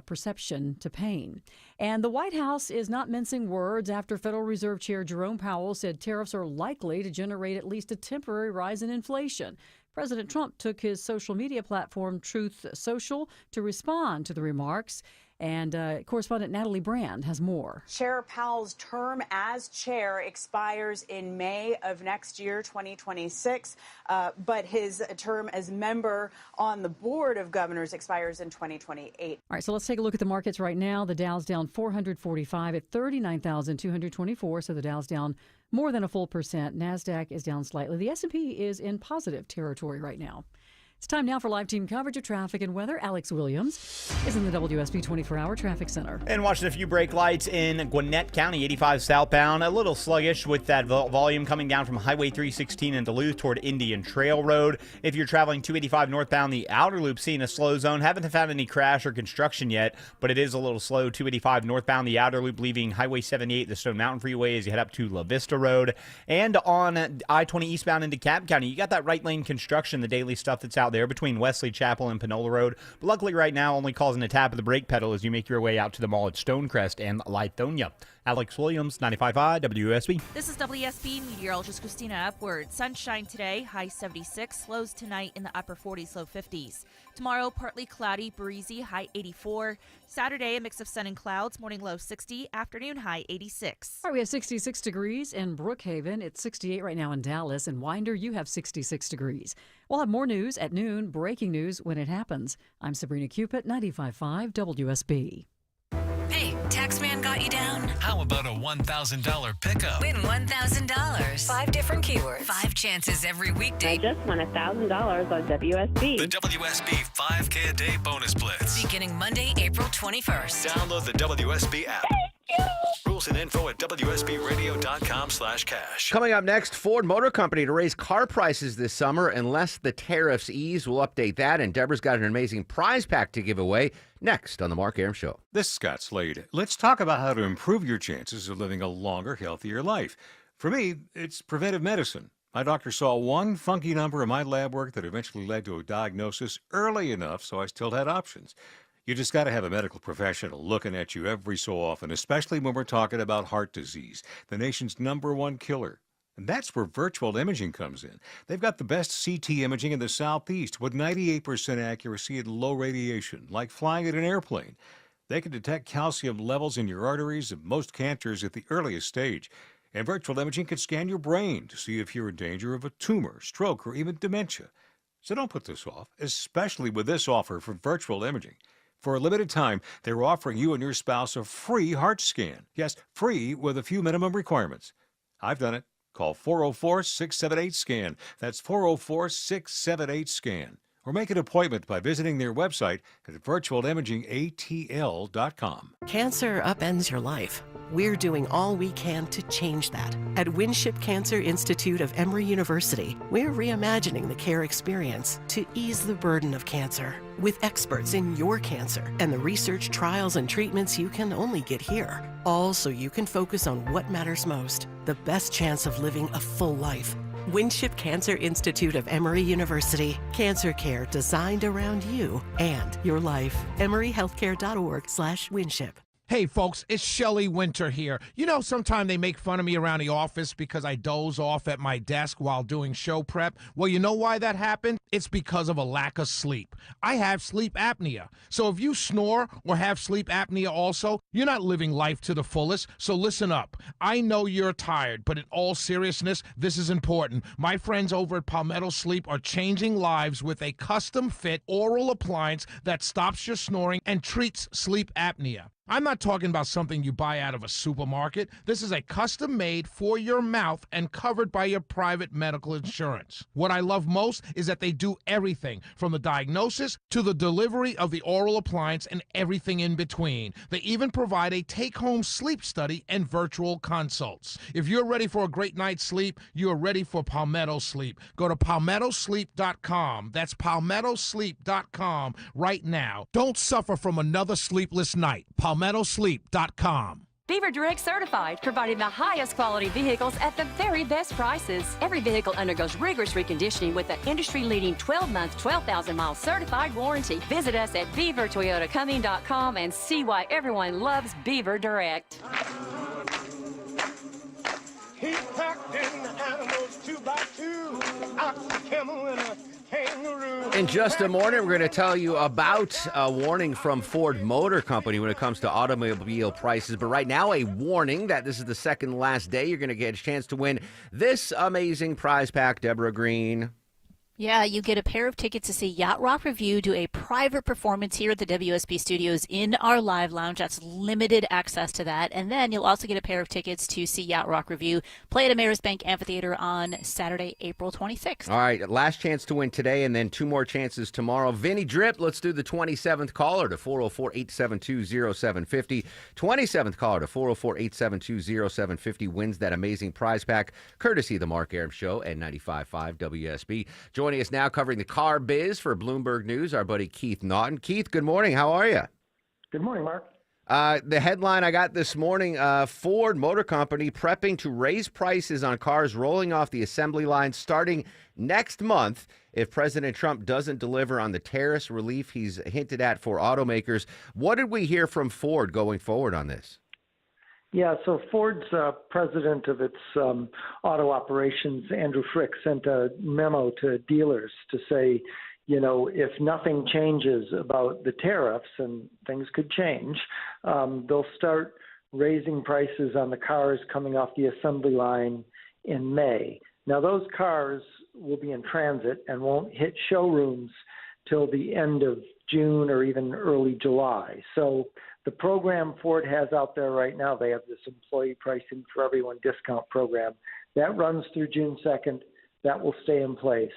perception to pain. And the White House is not mincing words after Federal Reserve Chair Jerome Powell said tariffs are likely to generate at least a temporary rise in inflation. President Trump took his social media platform Truth Social to respond to the remarks. And correspondent Natalie Brand has more. Chair Powell's term as chair expires in May of next year, 2026, but his term as member on the board of governors expires in 2028. All right, so let's take a look at the markets right now. The Dow's down 445 at 39,224, so the Dow's down more than a full percent. NASDAQ is down slightly. The S&P is in positive territory right now. It's time now for live team coverage of traffic and weather. Alex Williams is in the WSB 24-hour traffic center. And watching a few brake lights in Gwinnett County, 85 southbound. A little sluggish with that volume coming down from Highway 316 in Duluth toward Indian Trail Road. If you're traveling 285 northbound, the outer loop seeing a slow zone. Haven't found any crash or construction yet, but it is a little slow. 285 northbound, the outer loop leaving Highway 78, the Stone Mountain Freeway as you head up to La Vista Road. And on I-20 eastbound into Cap County, you got that right lane construction, the daily stuff that's out there between Wesley Chapel and Panola Road. But luckily right now only causing a tap of the brake pedal as you make your way out to the mall at Stonecrest and Lithonia. Alex Williams, 95.5 WSB. This is WSB meteorologist Christina Upward. Sunshine today, high 76, lows tonight in the upper 40s, low 50s. Tomorrow, partly cloudy, breezy, high 84. Saturday, a mix of sun and clouds, morning low 60, afternoon high 86. All right, we have 66 degrees in Brookhaven. It's 68 right now in Dallas. And Winder, you have 66 degrees. We'll have more news at noon, breaking news when it happens. I'm Sabrina Cupid, 95.5 WSB. Hey, Taxman got you down? How about a $1,000 pickup? Win $1,000. 5 different keywords. 5 chances every weekday. I just won $1,000 on WSB. The WSB 5K a day bonus blitz. Beginning Monday, April 21st. Download the WSB app. Rules and info at WSBradio.com/cash. Coming up next, Ford Motor Company to raise car prices this summer unless the tariffs ease. We'll update that, and Deborah's got an amazing prize pack to give away next on The Mark Arum Show. This is Scott Slade. Let's talk about how to improve your chances of living a longer, healthier life. For me, it's preventive medicine. My doctor saw one funky number in my lab work that eventually led to a diagnosis early enough so I still had options. You just got to have a medical professional looking at you every so often, especially when we're talking about heart disease, the nation's #1 killer. And that's where virtual imaging comes in. They've got the best CT imaging in the Southeast with 98% accuracy and low radiation, like flying in an airplane. They can detect calcium levels in your arteries and most cancers at the earliest stage. And virtual imaging can scan your brain to see if you're in danger of a tumor, stroke, or even dementia. So don't put this off, especially with this offer for virtual imaging. For a limited time, they're offering you and your spouse a free heart scan. Yes, free with a few minimum requirements. I've done it. Call 404-678-SCAN. That's 404-678-SCAN. or make an appointment by visiting their website at virtualimagingatl.com. Cancer upends your life. We're doing all we can to change that. At Winship Cancer Institute of Emory University, we're reimagining the care experience to ease the burden of cancer with experts in your cancer and the research, trials, and treatments you can only get here. All so you can focus on what matters most, the best chance of living a full life. Winship Cancer Institute of Emory University. Cancer care designed around you and your life. EmoryHealthcare.org/Winship. Hey, folks, it's Shelley Winter here. You know, sometimes they make fun of me around the office because I doze off at my desk while doing show prep. Well, you know why that happened? It's because of a lack of sleep. I have sleep apnea. So if you snore or have sleep apnea also, you're not living life to the fullest. So listen up. I know you're tired, but in all seriousness, this is important. My friends over at Palmetto Sleep are changing lives with a custom-fit oral appliance that stops your snoring and treats sleep apnea. I'm not talking about something you buy out of a supermarket. This is a custom-made for your mouth and covered by your private medical insurance. What I love most is that they do everything from the diagnosis to the delivery of the oral appliance and everything in between. They even provide a take-home sleep study and virtual consults. If you're ready for a great night's sleep, you are ready for Palmetto Sleep. Go to palmettosleep.com. That's palmettosleep.com right now. Don't suffer from another sleepless night. palmettosleep.com. Beaver Direct Certified, providing the highest quality vehicles at the very best prices. Every vehicle undergoes rigorous reconditioning with an industry-leading 12-month, 12,000-mile certified warranty. Visit us at beavertoyotacumming.com and see why everyone loves Beaver Direct. He packed in the animals 2 by 2, ox, a camel, and a kangaroo. In just a moment, we're going to tell you about a warning from Ford Motor Company when it comes to automobile prices. But right now, a warning that this is the second last day you're going to get a chance to win this amazing prize pack, Deborah Green. Yeah, you get a pair of tickets to see Yacht Rock Review do a private performance here at the WSB Studios in our live lounge. That's limited access to that. And then you'll also get a pair of tickets to see Yacht Rock Review play at Ameris Bank Amphitheater on Saturday, April 26th. All right, last chance to win today and then 2 more chances tomorrow. Vinny Drip, let's do the 27th caller to 404-872-0750. 27th caller to 404-872-0750 wins that amazing prize pack, courtesy of the Mark Arum Show and 95.5 WSB. Joining us now covering the car biz for Bloomberg News, our buddy Keith Naughton. Keith, good morning. How are you? Good morning, Mark. The headline I got this morning, Ford Motor Company prepping to raise prices on cars rolling off the assembly line starting next month if President Trump doesn't deliver on the tariff relief he's hinted at for automakers. What did we hear from Ford going forward on this? Yeah, so Ford's president of its auto operations, Andrew Frick, sent a memo to dealers to say, you know, if nothing changes about the tariffs, and things could change, they'll start raising prices on the cars coming off the assembly line in May. Now, those cars will be in transit and won't hit showrooms till the end of June or even early July. So the program Ford has out there right now, they have this employee pricing for everyone discount program. That runs through June 2nd. That will stay in place.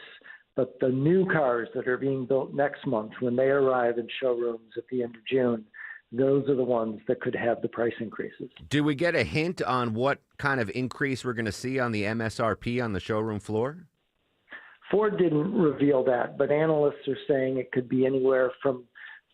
But the new cars that are being built next month, when they arrive in showrooms at the end of June, those are the ones that could have the price increases. Do we get a hint on what kind of increase we're going to see on the MSRP on the showroom floor? Ford didn't reveal that, but analysts are saying it could be anywhere from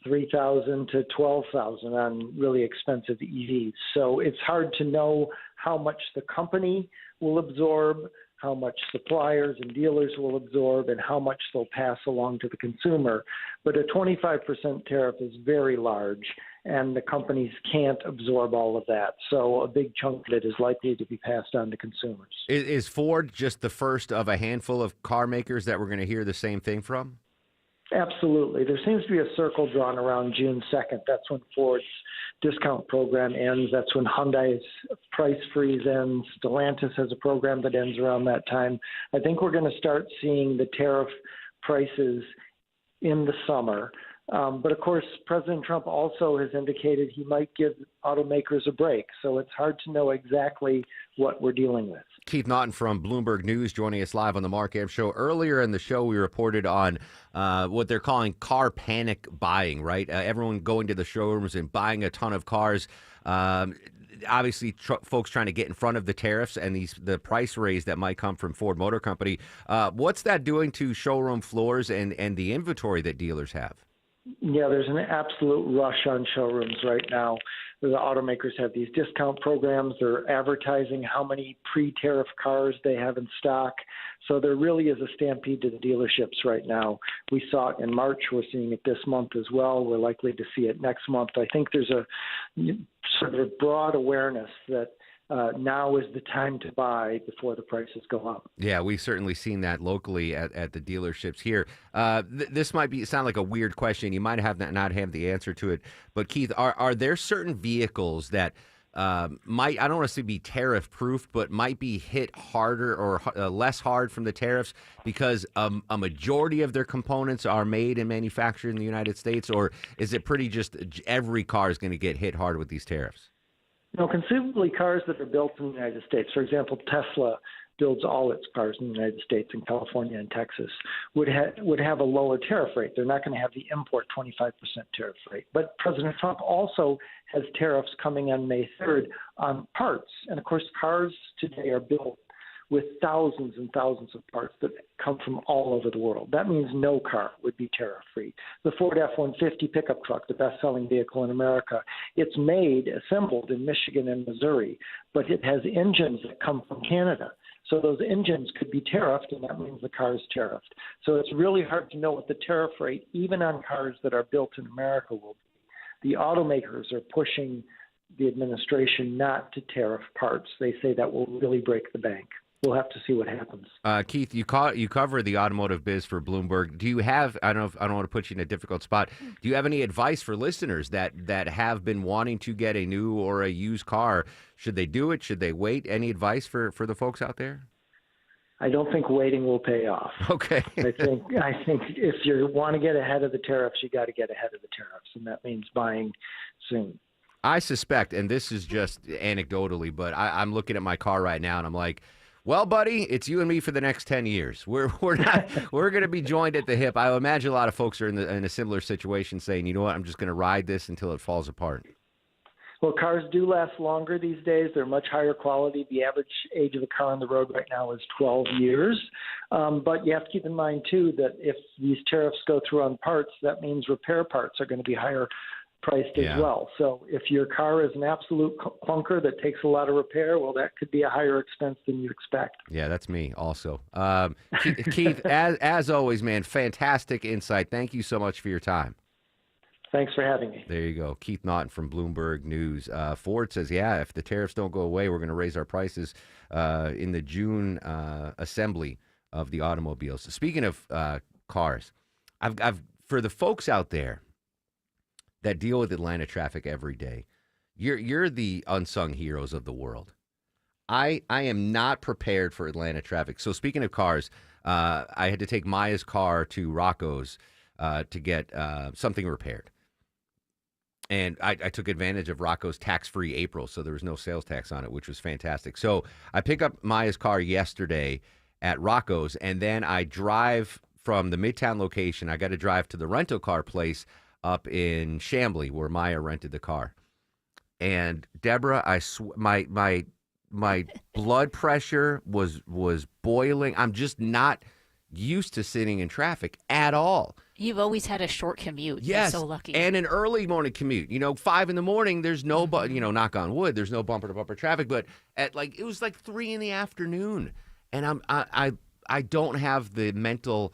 $3,000 to $12,000 on really expensive EVs. So it's hard to know how much the company will absorb, how much suppliers and dealers will absorb, and how much they'll pass along to the consumer. But a 25% tariff is very large, and the companies can't absorb all of that. So a big chunk of it is likely to be passed on to consumers. Is Ford just the first of a handful of car makers that we're going to hear the same thing from? Absolutely. There seems to be a circle drawn around June 2nd. That's when Ford's discount program ends. That's when Hyundai's price freeze ends. Stellantis has a program that ends around that time. I think we're going to start seeing the tariff prices in the summer. But of course, President Trump also has indicated he might give automakers a break. So it's hard to know exactly what we're dealing with. Keith Naughton from Bloomberg News joining us live on the Mark Arum Show. Earlier in the show, we reported on what they're calling car panic buying, right? Everyone going to the showrooms and buying a ton of cars. Obviously, folks trying to get in front of the tariffs and the price raise that might come from Ford Motor Company. What's that doing to showroom floors and the inventory that dealers have? Yeah, there's an absolute rush on showrooms right now. The automakers have these discount programs. They're advertising how many pre-tariff cars they have in stock. So there really is a stampede to the dealerships right now. We saw it in March. We're seeing it this month as well. We're likely to see it next month. I think there's a sort of a broad awareness that now is the time to buy before the prices go up. Yeah, we've certainly seen that locally at the dealerships here. This might sound like a weird question. You might not have the answer to it. But Keith, are there certain vehicles that might, I don't want to say be tariff proof, but might be hit harder or less hard from the tariffs because a majority of their components are made and manufactured in the United States? Or is it pretty just every car is going to get hit hard with these tariffs? No, conceivably, cars that are built in the United States, for example, Tesla builds all its cars in the United States, in California and Texas, would have a lower tariff rate. They're not going to have the import 25% tariff rate. But President Trump also has tariffs coming on May 3rd on parts. And, of course, cars today are built with thousands and thousands of parts that come from all over the world. That means no car would be tariff-free. The Ford F-150 pickup truck, the best-selling vehicle in America, it's made, assembled in Michigan and Missouri, but it has engines that come from Canada. So those engines could be tariffed, and that means the car is tariffed. So it's really hard to know what the tariff rate, even on cars that are built in America, will be. The automakers are pushing the administration not to tariff parts. They say that will really break the bank. We'll have to see what happens. Keith, you cover the automotive biz for Bloomberg. Do you have, I don't want to put you in a difficult spot, do you have any advice for listeners that have been wanting to get a new or a used car? Should they do it? Should they wait? Any advice for the folks out there? I don't think waiting will pay off. Okay. I think if you want to get ahead of the tariffs, you got to get ahead of the tariffs, and that means buying soon. I suspect, and this is just anecdotally, but I'm looking at my car right now, and I'm like, well, buddy, it's you and me for the next 10 years. We're going to be joined at the hip. I imagine a lot of folks are in a similar situation saying, you know what, I'm just going to ride this until it falls apart. Well, cars do last longer these days. They're much higher quality. The average age of a car on the road right now is 12 years. But you have to keep in mind, too, that if these tariffs go through on parts, that means repair parts are going to be higher priced as well. So if your car is an absolute clunker that takes a lot of repair, well, that could be a higher expense than you expect. Yeah, that's me also. Keith, as always, man, fantastic insight. Thank you so much for your time. Thanks for having me. There you go. Keith Naughton from Bloomberg News. Ford says, yeah, if the tariffs don't go away, we're going to raise our prices in the June assembly of the automobiles. So speaking of cars, I've for the folks out there that deal with Atlanta traffic every day, you're the unsung heroes of the world. I am not prepared for Atlanta traffic. So speaking of cars, I had to take Maya's car to Rocco's to get something repaired. And I took advantage of Rocco's tax-free April, so there was no sales tax on it, which was fantastic. So I pick up Maya's car yesterday at Rocco's, and then I drive from the Midtown location. I got to drive to the rental car place up in Chamblee, where Maya rented the car. And Deborah, my blood pressure was boiling. I'm just not used to sitting in traffic at all. You've always had a short commute. Yes, You're so lucky. And an early morning commute. 5 a.m, there's no, knock on wood, there's no bumper to bumper traffic. But at it was like 3 p.m, and I don't have the mental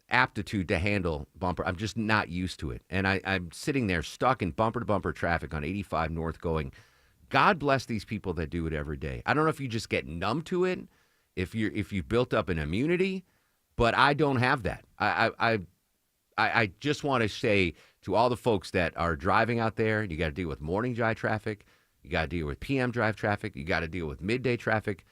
aptitude to handle bumper. I'm just not used to it, and I'm sitting there stuck in bumper to bumper traffic on 85 North going, God bless these people that do it every day. I don't know if you just get numb to it, if you've built up an immunity, but I don't have that. I just want to say to all the folks that are driving out there, you got to deal with morning drive traffic, you got to deal with PM drive traffic, you got to deal with midday traffic.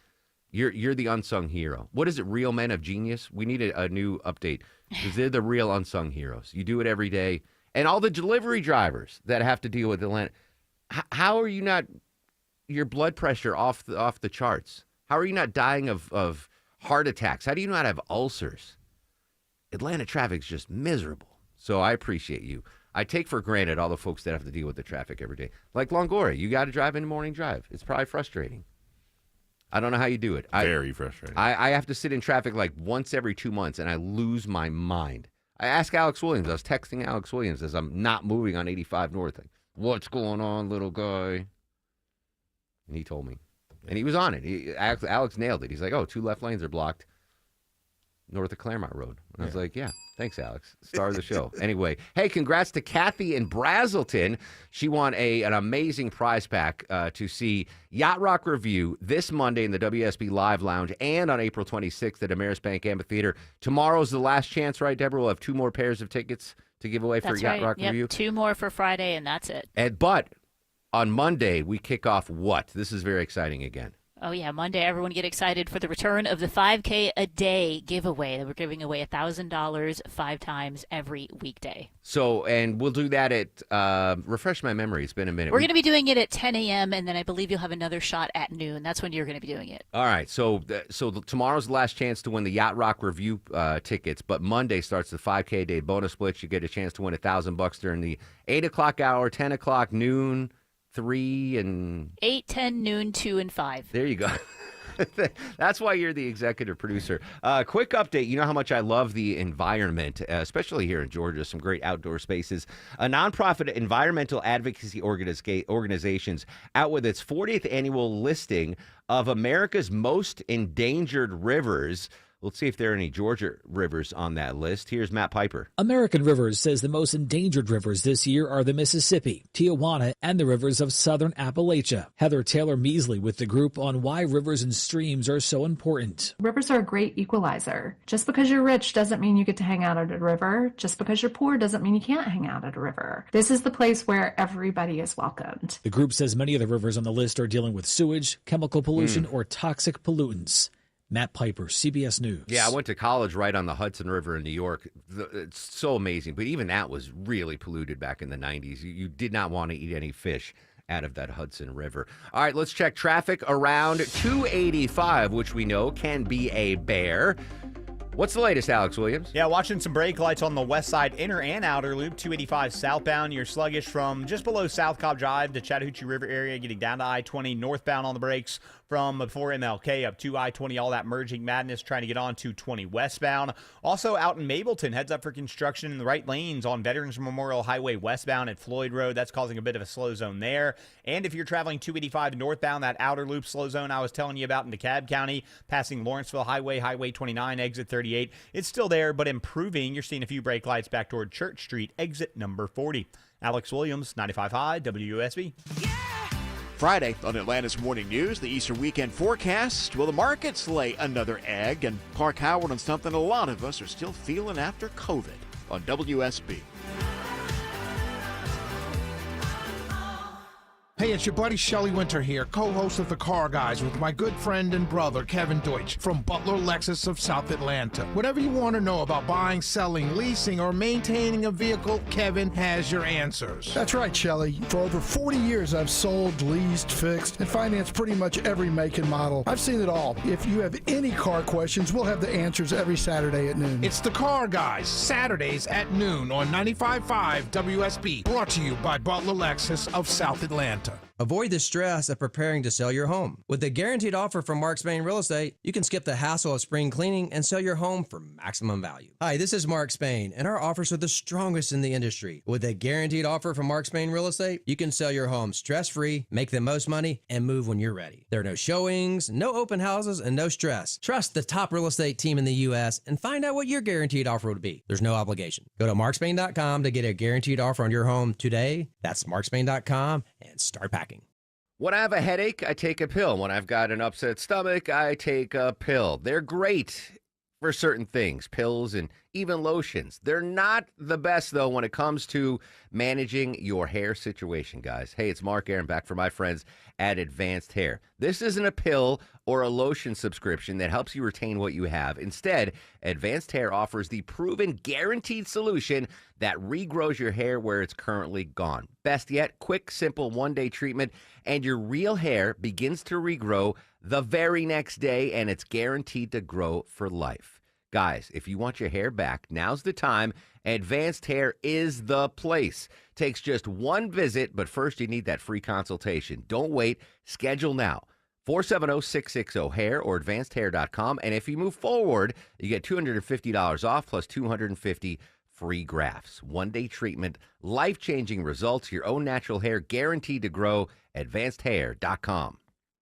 You're the unsung hero. What is it, Real Men of Genius? We need a new update because they're the real unsung heroes. You do it every day. And all the delivery drivers that have to deal with Atlanta. How are you not, your blood pressure off the charts? How are you not dying of heart attacks? How do you not have ulcers? Atlanta traffic's just miserable. So I appreciate you. I take for granted all the folks that have to deal with the traffic every day. Like Longoria, you got to drive in the morning drive. It's probably frustrating. I don't know how you do it. Very frustrating. I have to sit in traffic like once every 2 months, and I lose my mind. I asked Alex Williams. I was texting Alex Williams as I'm not moving on 85 North. Like, what's going on, little guy? And he told me. And he was on it. Alex nailed it. He's like, 2 left lanes are blocked north of Claremont Road. And I was like, yeah, thanks, Alex. Star of the show. Anyway, hey, congrats to Kathy in Brazelton. She won an amazing prize pack to see Yacht Rock Review this Monday in the WSB Live Lounge and on April 26th at Ameris Bank Amphitheater. Tomorrow's the last chance, right, Deborah? We'll have 2 more pairs of tickets to give away for Yacht Rock Review. 2 more for Friday, and that's it. But on Monday, we kick off what? This is very exciting again. Oh, yeah. Monday, everyone get excited for the return of the 5K a day giveaway. We're giving away $1,000 5 times every weekday. So, and we'll do that at, refresh my memory, it's been a minute. We're going to be doing it at 10 a.m., and then I believe you'll have another shot at noon. That's when you're going to be doing it. All right. So tomorrow's the last chance to win the Yacht Rock Review tickets, but Monday starts the 5K a day bonus split. You get a chance to win $1,000 during the 8 o'clock hour, 10 o'clock, noon, 3 and 8, 10, noon, 2, and 5. There you go. That's why you're the executive producer. Quick update. You know how much I love the environment, especially here in Georgia. Some great outdoor spaces. A nonprofit environmental advocacy organization's out with its 40th annual listing of America's most endangered rivers. Let's see if there are any Georgia rivers on that list. Here's Matt Piper. American Rivers says the most endangered rivers this year are the Mississippi, Tijuana, and the rivers of southern Appalachia. Heather Taylor Measley with the group on why rivers and streams are so important. Rivers are a great equalizer. Just because you're rich doesn't mean you get to hang out at a river. Just because you're poor doesn't mean you can't hang out at a river. This is the place where everybody is welcomed. The group says many of the rivers on the list are dealing with sewage, chemical pollution, or toxic pollutants. Matt Piper, CBS News. Yeah, I went to college right on the Hudson River in New York. It's so amazing. But even that was really polluted back in the 90s. You did not want to eat any fish out of that Hudson River. All right, let's check traffic around 285, which we know can be a bear. What's the latest, Alex Williams? Yeah, watching some brake lights on the west side, inner and outer loop, 285 southbound. You're sluggish from just below South Cobb Drive to Chattahoochee River area, getting down to I-20 northbound on the brakes from before MLK up to I-20, all that merging madness, trying to get on 220 westbound. Also out in Mableton, heads up for construction in the right lanes on Veterans Memorial Highway westbound at Floyd Road. That's causing a bit of a slow zone there. And if you're traveling 285 northbound, that outer loop slow zone I was telling you about in DeKalb County, passing Lawrenceville Highway, Highway 29, exit 38. It's still there, but improving. You're seeing a few brake lights back toward Church Street, exit number 40. Alex Williams, 95 High, WUSB. Friday on Atlanta's Morning News, the Easter weekend forecast. Will the markets lay another egg? And Clark Howard on something a lot of us are still feeling after COVID on WSB. Hey, it's your buddy Shelley Winter here, co-host of The Car Guys with my good friend and brother, Kevin Deutsch, from Butler Lexus of South Atlanta. Whatever you want to know about buying, selling, leasing, or maintaining a vehicle, Kevin has your answers. That's right, Shelley. For over 40 years, I've sold, leased, fixed, and financed pretty much every make and model. I've seen it all. If you have any car questions, we'll have the answers every Saturday at noon. It's The Car Guys, Saturdays at noon on 95.5 WSB, brought to you by Butler Lexus of South Atlanta. Avoid the stress of preparing to sell your home. With a guaranteed offer from Mark Spain Real Estate, you can skip the hassle of spring cleaning and sell your home for maximum value. Hi, this is Mark Spain, and our offers are the strongest in the industry. With a guaranteed offer from Mark Spain Real Estate, you can sell your home stress-free, make the most money, and move when you're ready. There are no showings, no open houses, and no stress. Trust the top real estate team in the U.S. and find out what your guaranteed offer would be. There's no obligation. Go to markspain.com to get a guaranteed offer on your home today. That's markspain.com and start packing. When I have a headache, I take a pill. When I've got an upset stomach, I take a pill. They're great for certain things. Pills and even lotions. They're not the best, though, when it comes to managing your hair situation, guys. Hey, it's Mark Aaron back for my friends at Advanced Hair. This isn't a pill or a lotion subscription that helps you retain what you have. Instead, Advanced Hair offers the proven guaranteed solution that regrows your hair where it's currently gone. Best yet, quick, simple one-day treatment, and your real hair begins to regrow the very next day, and it's guaranteed to grow for life. Guys, if you want your hair back, now's the time. Advanced Hair is the place. Takes just one visit, but first you need that free consultation. Don't wait. Schedule now. 470-660-HAIR or advancedhair.com. And if you move forward, you get $250 off plus 250 free grafts. One-day treatment, life-changing results, your own natural hair guaranteed to grow. Advancedhair.com.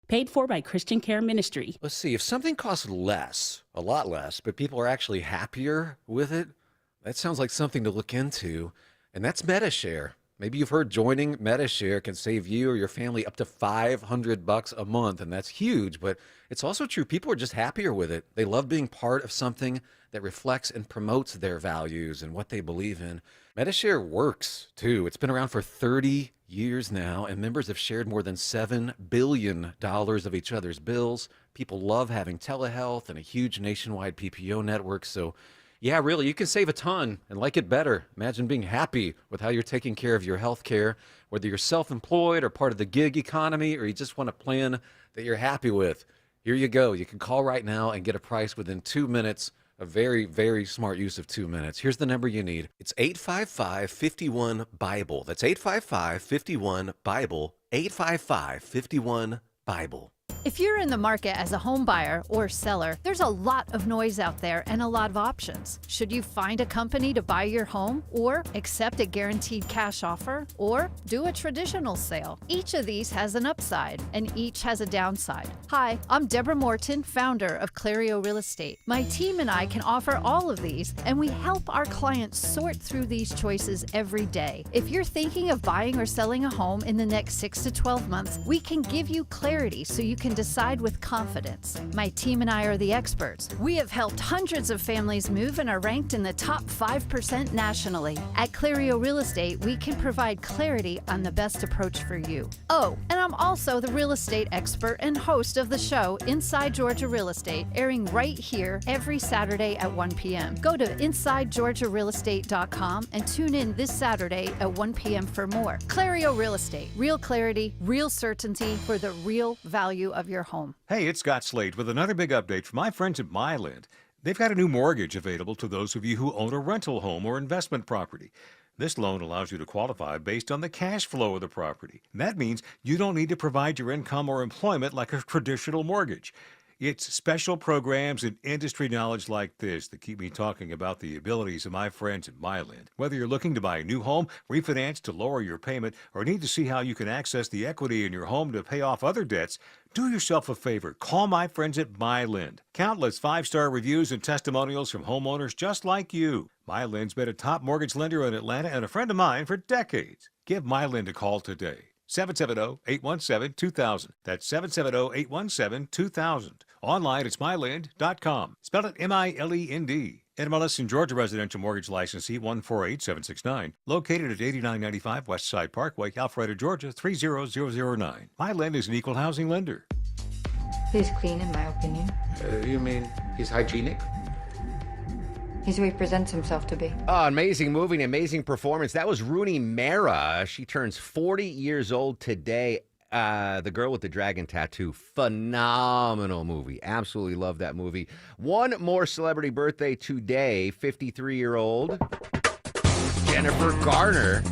Paid for by Christian Care Ministry. Let's see, if something costs less, a lot less, but people are actually happier with it, that sounds like something to look into, and that's MediShare. Maybe you've heard joining MediShare can save you or your family up to $500 a month, and that's huge, but it's also true. People are just happier with it. They love being part of something that reflects and promotes their values and what they believe in. MediShare works, too. It's been around for 30 years now, and members have shared more than $7 billion of each other's bills. People love having telehealth and a huge nationwide PPO network, so yeah, really, you can save a ton and like it better. Imagine being happy with how you're taking care of your health care, whether you're self-employed or part of the gig economy, or you just want a plan that you're happy with. Here you go. You can call right now and get a price within 2 minutes. A very, very smart use of 2 minutes. Here's the number you need. It's 855-51-BIBLE. That's 855-51-BIBLE. 855-51-BIBLE. If you're in the market as a home buyer or seller, there's a lot of noise out there and a lot of options. Should you find a company to buy your home, or accept a guaranteed cash offer, or do a traditional sale? Each of these has an upside and each has a downside. Hi, I'm Deborah Morton, founder of Clario Real Estate. My team and I can offer all of these, and we help our clients sort through these choices every day. If you're thinking of buying or selling a home in the next 6 to 12 months, we can give you clarity so you can decide with confidence. My team and I are the experts. We have helped hundreds of families move and are ranked in the top 5% nationally. At Clario Real Estate, we can provide clarity on the best approach for you. Oh, and I'm also the real estate expert and host of the show Inside Georgia Real Estate, airing right here every Saturday at 1 p.m. Go to InsideGeorgiaRealEstate.com and tune in this Saturday at 1 p.m. for more. Clario Real Estate. Real clarity, real certainty for the real value of your home. Hey, it's Scott Slade with another big update from my friends at Myland. They've got a new mortgage available to those of you who own a rental home or investment property. This loan allows you to qualify based on the cash flow of the property. That means you don't need to provide your income or employment like a traditional mortgage. It's special programs and industry knowledge like this that keep me talking about the abilities of my friends at Myland. Whether you're looking to buy a new home, refinance to lower your payment, or need to see how you can access the equity in your home to pay off other debts, do yourself a favor. Call my friends at Myland. Countless 5-star reviews and testimonials from homeowners just like you. Myland's been a top mortgage lender in Atlanta and a friend of mine for decades. Give Myland a call today. 770-817-2000. That's 770-817-2000. Online, it's myland.com. Spell it M-I-L-E-N-D. NMLS in Georgia residential mortgage licensee 148769. Located at 8995 West Side Parkway, Alpharetta, Georgia 30009. Myland is an equal housing lender. He's clean, in my opinion. You mean he's hygienic? He's who he presents himself to be. Oh, amazing movie, amazing performance. That was Rooney Mara. She turns 40 years old today. The Girl with the Dragon Tattoo. Phenomenal movie. Absolutely love that movie. One more celebrity birthday today. 53-year-old Jennifer Garner.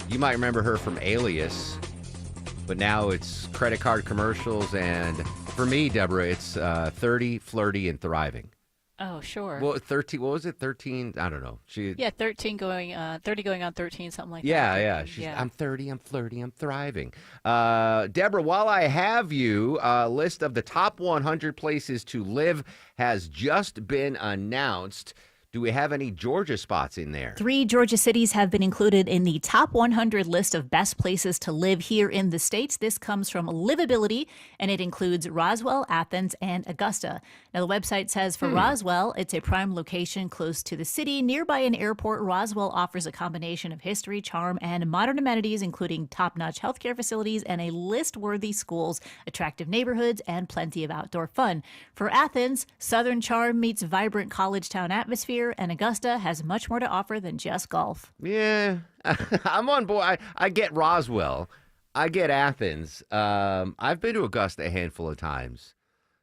You might remember her from Alias, but now it's credit card commercials. And for me, Deborah, it's 30, Flirty, and Thriving. Oh, sure. Well, 13. What was it? 13? I don't know. 30 going on 13, something like that. Yeah. I'm 30. I'm flirty. I'm thriving. Deborah, while I have you, a list of the top 100 places to live has just been announced. Do we have any Georgia spots in there? 3 Georgia cities have been included in the top 100 list of best places to live here in the States. This comes from Livability, and it includes Roswell, Athens, and Augusta. Now, the website says for Roswell, it's a prime location close to the city. Nearby an airport, Roswell offers a combination of history, charm, and modern amenities, including top-notch healthcare facilities and a list-worthy schools, attractive neighborhoods, and plenty of outdoor fun. For Athens, Southern charm meets vibrant college town atmosphere, and Augusta has much more to offer than just golf. Yeah, I'm on board. I get Roswell. I get Athens. I've been to Augusta a handful of times.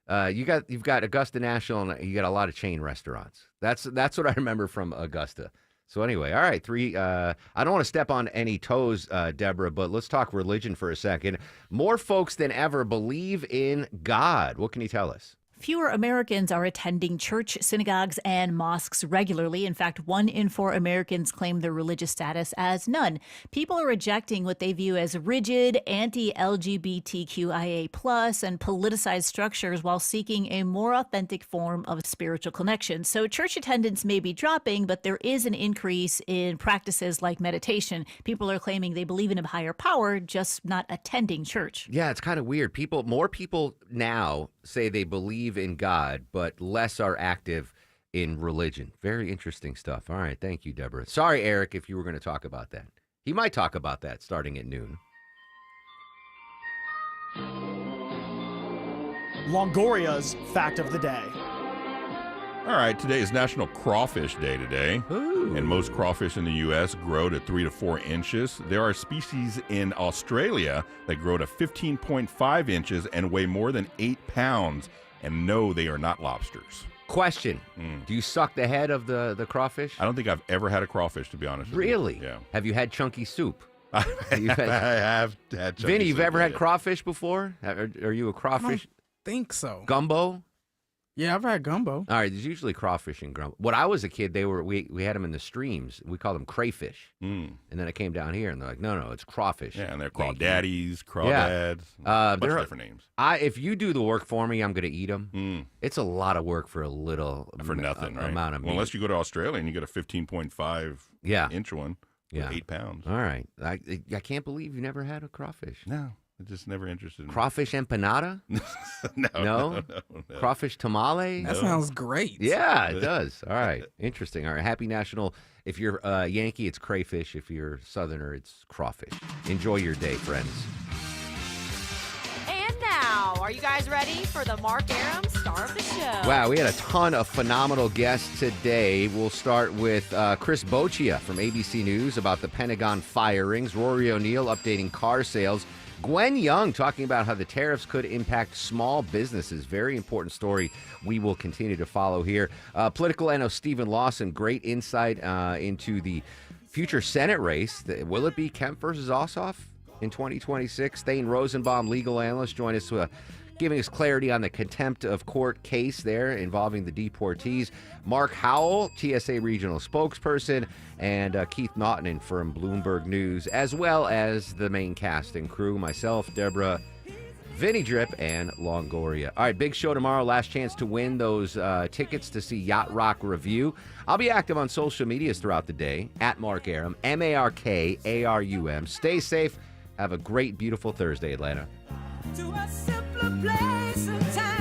You've got Augusta National, and you got a lot of chain restaurants. That's what I remember from Augusta. So anyway, all right, 3. I don't want to step on any toes, Deborah, but let's talk religion for a second. More folks than ever believe in God. What can you tell us? Fewer Americans are attending church, synagogues, and mosques regularly. In fact, 1 in 4 Americans claim their religious status as none. People are rejecting what they view as rigid, anti-LGBTQIA+, and politicized structures while seeking a more authentic form of spiritual connection. So church attendance may be dropping, but there is an increase in practices like meditation. People are claiming they believe in a higher power, just not attending church. Yeah, it's kind of weird. More people now say they believe in God, but less are active in religion. Very interesting stuff. All right. Thank you, Deborah. Sorry, Eric, if you were going to talk about that. He might talk about that starting at noon. Longoria's Fact of the Day. All right, today is National Crawfish Day today. Ooh. And most crawfish in the U.S. grow to 3 to 4 inches. There are species in Australia that grow to 15.5 inches and weigh more than 8 pounds. And no, they are not lobsters. Question. Do you suck the head of the crawfish? I don't think I've ever had a crawfish, to be honest with Really? you. Yeah. Have you had chunky soup? I have had chunky Vinny, you've soup, ever had yeah. crawfish before? Are you a crawfish? Think so. Gumbo? Yeah, I've had gumbo. All right, there's usually crawfish in gumbo. When I was a kid, we had them in the streams. We called them crayfish. And then I came down here, and they're like, no, it's crawfish. Yeah, and they're crawdaddies, crawdads, bunch of different names. If you do the work for me, I'm going to eat them. It's a lot of work for a little For nothing, right? amount of meat. Well, unless you go to Australia and you get a 15.5 inch one with 8 pounds. All right. I can't believe you never had a crawfish. No. I'm just never interested in crawfish empanada? No? Crawfish tamale? That sounds great. Yeah, it does. All right. Interesting. All right. Happy National. If you're Yankee, it's crayfish. If you're Southerner, it's crawfish. Enjoy your day, friends. And now, are you guys ready for the Mark Arum star of the show? Wow, we had a ton of phenomenal guests today. We'll start with Chris Boccia from ABC News about the Pentagon firings. Rory O'Neill updating car sales. Gwen Young talking about how the tariffs could impact small businesses. Very important story we will continue to follow here. Political analyst Stephen Lawson, great insight into the future Senate race. Will it be Kemp versus Ossoff in 2026? Thane Rosenbaum, legal analyst, join us giving us clarity on the contempt of court case there involving the deportees. Mark Howell, TSA regional spokesperson, and Keith Naughton from Bloomberg News, as well as the main cast and crew, myself, Deborah, Vinny Drip, and Longoria. All right, big show tomorrow. Last chance to win those tickets to see Yacht Rock Review. I'll be active on social medias throughout the day, at Mark Arum, MarkArum. Stay safe. Have a great, beautiful Thursday, Atlanta. To a simpler place and time.